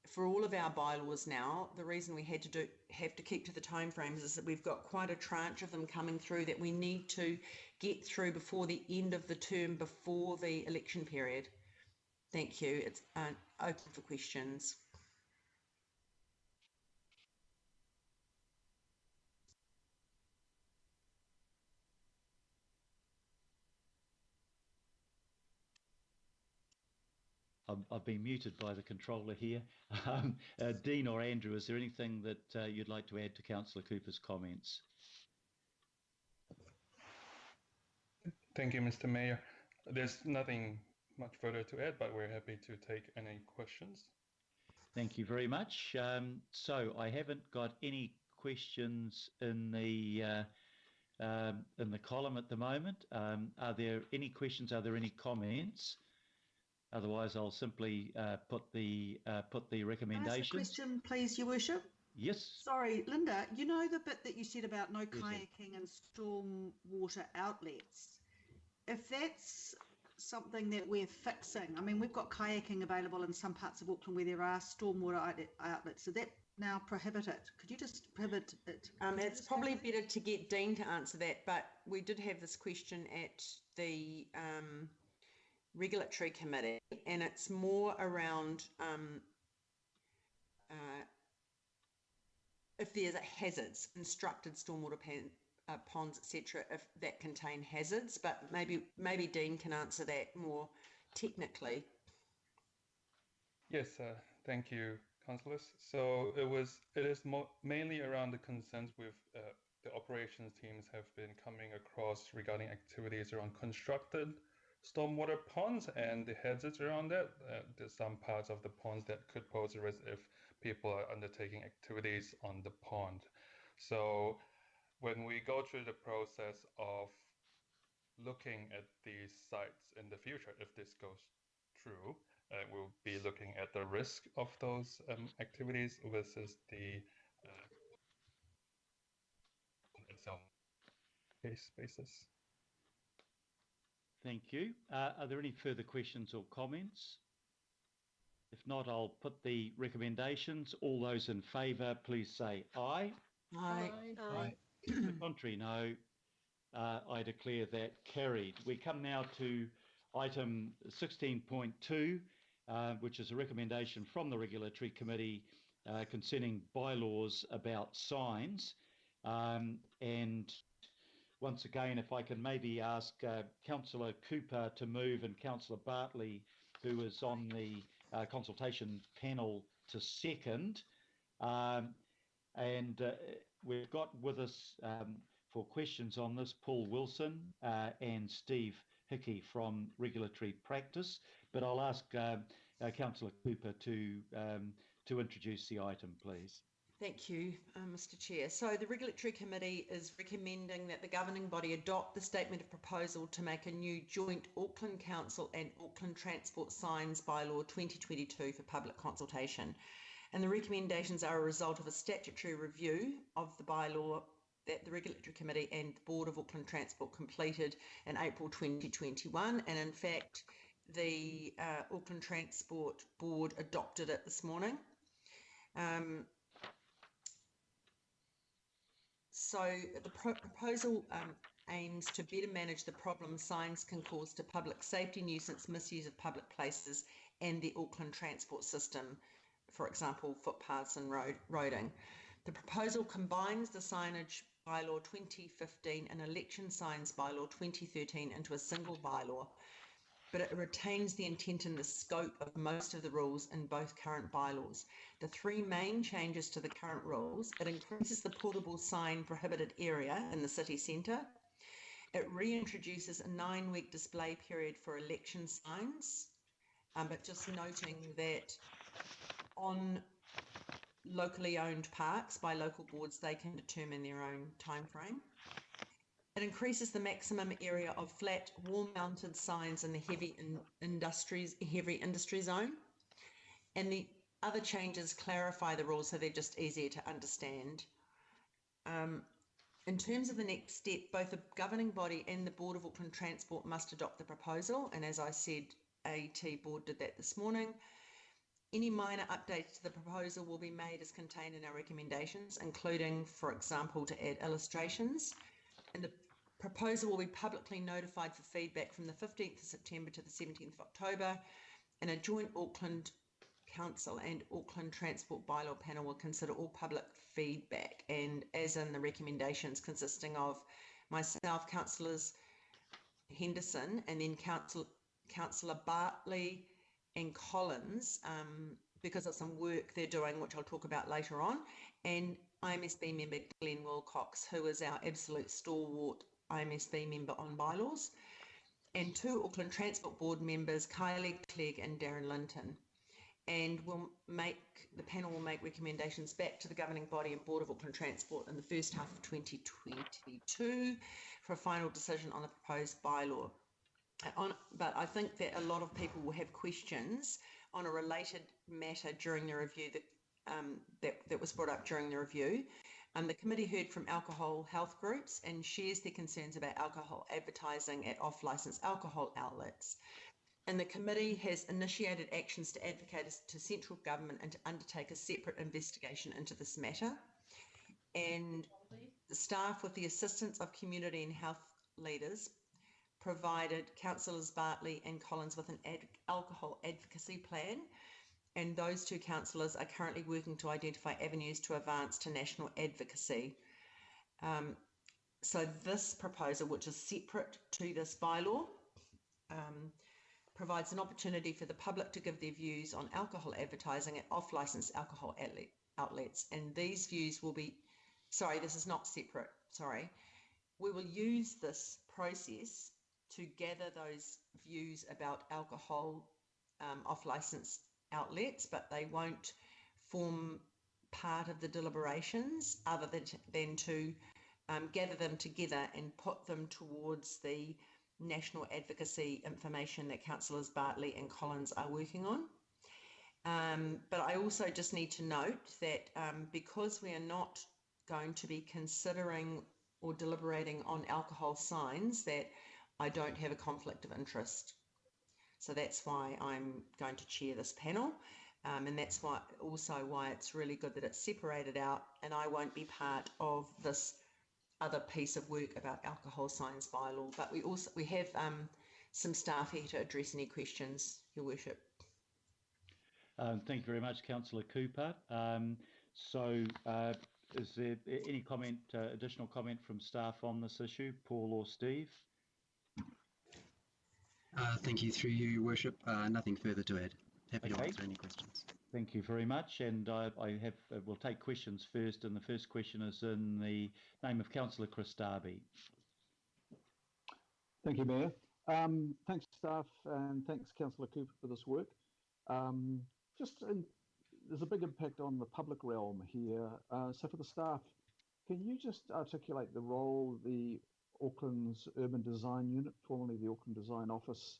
for all of our bylaws now, the reason we have to keep to the timeframes is that we've got quite a tranche of them coming through that we need to get through before the end of the term, before the election period. Thank you. It's open for questions. I've been muted by the controller here. Dean or Andrew, is there anything that you'd like to add to Councillor Cooper's comments? Thank you, Mr. Mayor. There's nothing much further to add, but we're happy to take any questions. Thank you very much. So I haven't got any questions in the column at the moment. Are there any questions? Are there any comments? Otherwise, I'll simply put the recommendations. Can I ask a question, please, Your Worship? Yes. Sorry, Linda, you know the bit that you said about no kayaking and storm water outlets? If that's something that we're fixing, I mean, we've got kayaking available in some parts of Auckland where there are stormwater outlets. Is that now prohibited? Could you just prohibit it? It's probably better to get Dean to answer that, but we did have this question at the regulatory committee, and it's more around if there's hazards, instructed stormwater ponds, etc., if that contain hazards. But maybe Dean can answer that more technically. Yes, thank you, councillors. So it is mainly around the concerns with the operations teams have been coming across regarding activities around constructed stormwater ponds and the hazards around that. There's some parts of the ponds that could pose a risk if people are undertaking activities on the pond. So when we go through the process of looking at these sites in the future, if this goes through, we'll be looking at the risk of those activities versus the case basis. Thank you. Are there any further questions or comments? If not, I'll put the recommendations. All those in favour, please say aye. Aye. Aye. The contrary, no. I declare that carried. We come now to item 16.2, which is a recommendation from the Regulatory Committee concerning bylaws about signs. And once again, if I can maybe ask Councillor Cooper to move and Councillor Bartley, who is on the consultation panel, to second. And we've got with us for questions on this Paul Wilson and Steve Hickey from Regulatory Practice. But I'll ask Councillor Cooper to introduce the item, please. Thank you, Mr. Chair. So the Regulatory Committee is recommending that the governing body adopt the Statement of Proposal to make a new joint Auckland Council and Auckland Transport Signs Bylaw 2022 for public consultation. And the recommendations are a result of a statutory review of the bylaw that the Regulatory Committee and the Board of Auckland Transport completed in April 2021. And in fact, the Auckland Transport Board adopted it this morning. So the proposal aims to better manage the problem signs can cause to public safety, nuisance, misuse of public places and the Auckland transport system, for example, footpaths and roading. The proposal combines the signage bylaw 2015 and election signs bylaw 2013 into a single bylaw, but it retains the intent and the scope of most of the rules in both current bylaws. The three main changes to the current rules: it increases the portable sign prohibited area in the city centre. It reintroduces a 9-week display period for election signs, but just noting that on locally owned parks by local boards, they can determine their own time frame. It increases the maximum area of flat wall-mounted signs in the heavy industry zone. And the other changes clarify the rules so they're just easier to understand. In terms of the next step, both the governing body and the Board of Auckland Transport must adopt the proposal. And as I said, AT Board did that this morning. Any minor updates to the proposal will be made as contained in our recommendations, including, for example, to add illustrations. And the proposal will be publicly notified for feedback from the 15th of September to the 17th of October, and a joint Auckland Council and Auckland Transport Bylaw panel will consider all public feedback, and as in the recommendations, consisting of myself, Councillors Henderson, and then Councillor Bartley, and Collins because of some work they're doing, which I'll talk about later on, and IMSB member Glenn Wilcox, who is our absolute stalwart IMSB member on bylaws, and 2 Auckland Transport Board members, Kylie Clegg and Darren Linton. And the panel will make recommendations back to the governing body and Board of Auckland Transport in the first half of 2022 for a final decision on the proposed bylaw. But I think that a lot of people will have questions on a related matter during the review that was brought up during the review. The committee heard from alcohol health groups and shares their concerns about alcohol advertising at off-licence alcohol outlets. And the committee has initiated actions to advocate to central government and to undertake a separate investigation into this matter. And the staff, with the assistance of community and health leaders, provided Councillors Bartley and Collins with an alcohol advocacy plan. And those 2 councillors are currently working to identify avenues to advance to national advocacy. So this proposal, which is separate to this bylaw, provides an opportunity for the public to give their views on alcohol advertising at off-licence alcohol outlets. And these views will be, sorry, this is not separate, sorry. We will use this process to gather those views about alcohol off-licence outlets, but they won't form part of the deliberations other than to gather them together and put them towards the national advocacy information that Councillors Bartley and Collins are working on. But I also just need to note that because we are not going to be considering or deliberating on alcohol signs, that I don't have a conflict of interest. So that's why I'm going to chair this panel. And that's why it's really good that it's separated out and I won't be part of this other piece of work about alcohol signs bylaw. But we have some staff here to address any questions, Your Worship. Thank you very much, Councillor Cooper. Is there any comment, additional comment from staff on this issue, Paul or Steve? Thank you, through you, Your Worship. Nothing further to add. Happy to answer any questions. Thank you very much. And we'll take questions first. And the first question is in the name of Councillor Chris Darby. Thank you, Mayor. Thanks, staff, and thanks, Councillor Cooper, for this work. There's a big impact on the public realm here. So for the staff, can you just articulate the role the Auckland's Urban Design Unit, formerly the Auckland Design Office,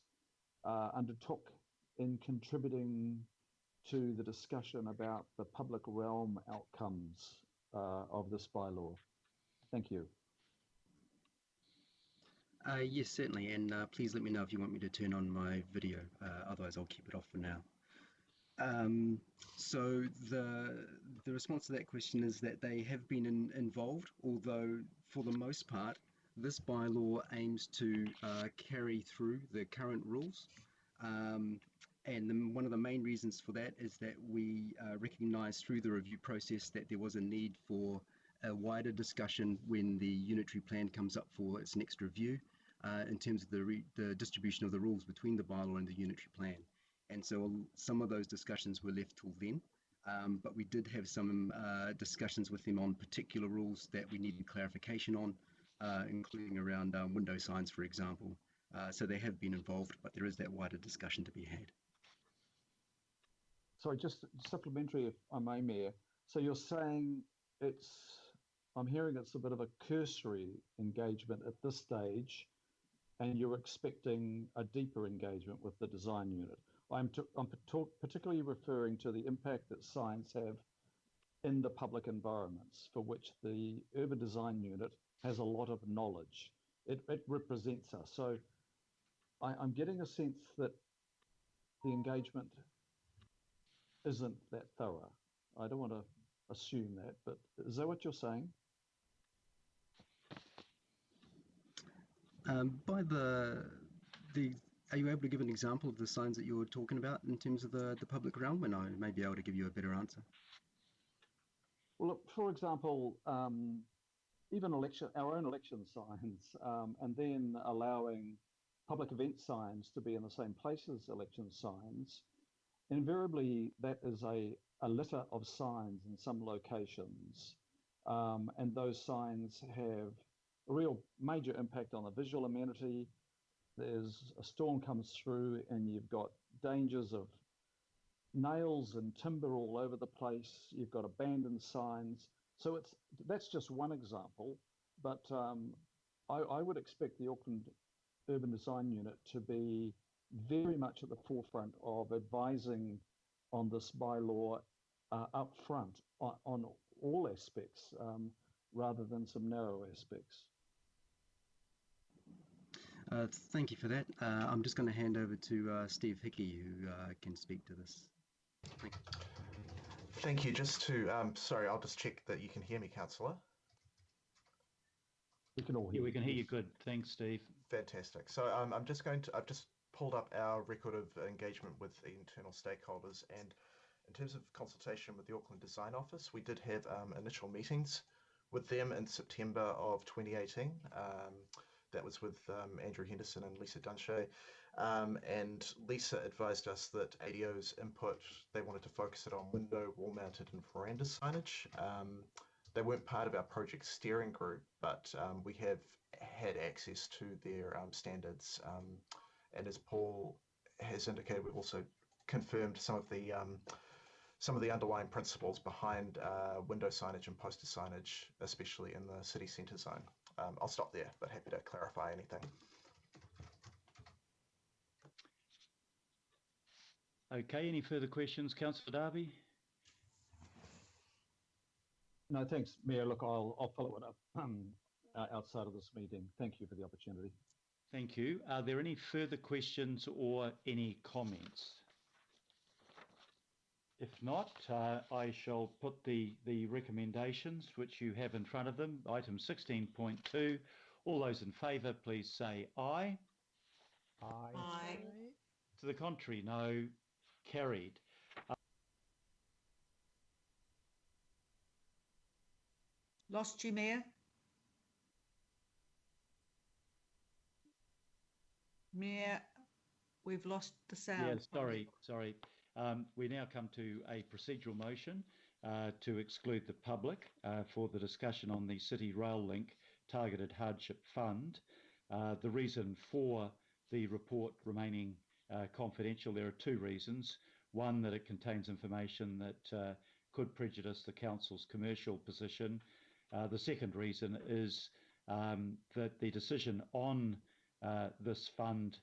undertook in contributing to the discussion about the public realm outcomes of this bylaw? Thank you. Yes, certainly, and please let me know if you want me to turn on my video, otherwise I'll keep it off for now. So the response to that question is that they have been involved, although for the most part this bylaw aims to carry through the current rules, and one of the main reasons for that is that we recognised through the review process that there was a need for a wider discussion when the unitary plan comes up for its next review in terms of the distribution of the rules between the bylaw and the unitary plan. And so some of those discussions were left till then, but we did have some discussions with them on particular rules that we needed clarification on, including around window signs, for example. So they have been involved, but there is that wider discussion to be had. Sorry, just supplementary, if I may, Mayor. So you're saying I'm hearing it's a bit of a cursory engagement at this stage, and you're expecting a deeper engagement with the design unit. I'm particularly referring to the impact that signs have in the public environments, for which the Urban Design Unit has a lot of knowledge. It represents us. So I'm getting a sense that the engagement isn't that thorough. I don't want to assume that, but is that what you're saying? Are you able to give an example of the signs that you're talking about in terms of the public realm, and I may be able to give you a better answer? Well, look, for example, even our own election signs, and then allowing public event signs to be in the same place as election signs, invariably that is a litter of signs in some locations, and those signs have a real major impact on the visual amenity. There's a storm comes through and you've got dangers of nails and timber all over the place. You've got abandoned signs. So that's just one example, but I would expect the Auckland Urban Design Unit to be very much at the forefront of advising on this bylaw up front on all aspects rather than some narrow aspects. Thank you for that. I'm just going to hand over to Steve Hickey, who can speak to this. Thank you. Just to, sorry, I'll just check that you can hear me, Councillor. We can all hear you. We can hear you good. Thanks, Steve. Fantastic. So I've just pulled up our record of engagement with the internal stakeholders, and in terms of consultation with the Auckland Design Office, we did have initial meetings with them in September of 2018. That was with Andrew Henderson and Lisa Dunshea. And Lisa advised us that ADO's input, they wanted to focus it on window, wall-mounted and veranda signage. They weren't part of our project steering group, but we have had access to their standards. And as Paul has indicated, we've also confirmed some of the underlying principles behind window signage and poster signage, especially in the city centre zone. I'll stop there, but happy to clarify anything. Okay, any further questions, Councillor Darby? No, thanks, Mayor. Look, I'll follow it up outside of this meeting. Thank you for the opportunity. Thank you. Are there any further questions or any comments? If not, I shall put the recommendations which you have in front of them. Item 16.2. All those in favour, please say aye. Aye. Aye. To the contrary, no. Carried. Lost you, Mayor. Mayor, we've lost the sound. Yeah, sorry. We now come to a procedural motion to exclude the public for the discussion on the City Rail Link Targeted Hardship Fund. The reason for the report remaining confidential, there are two reasons. One, that it contains information that could prejudice the Council's commercial position. The second reason is that the decision on this fund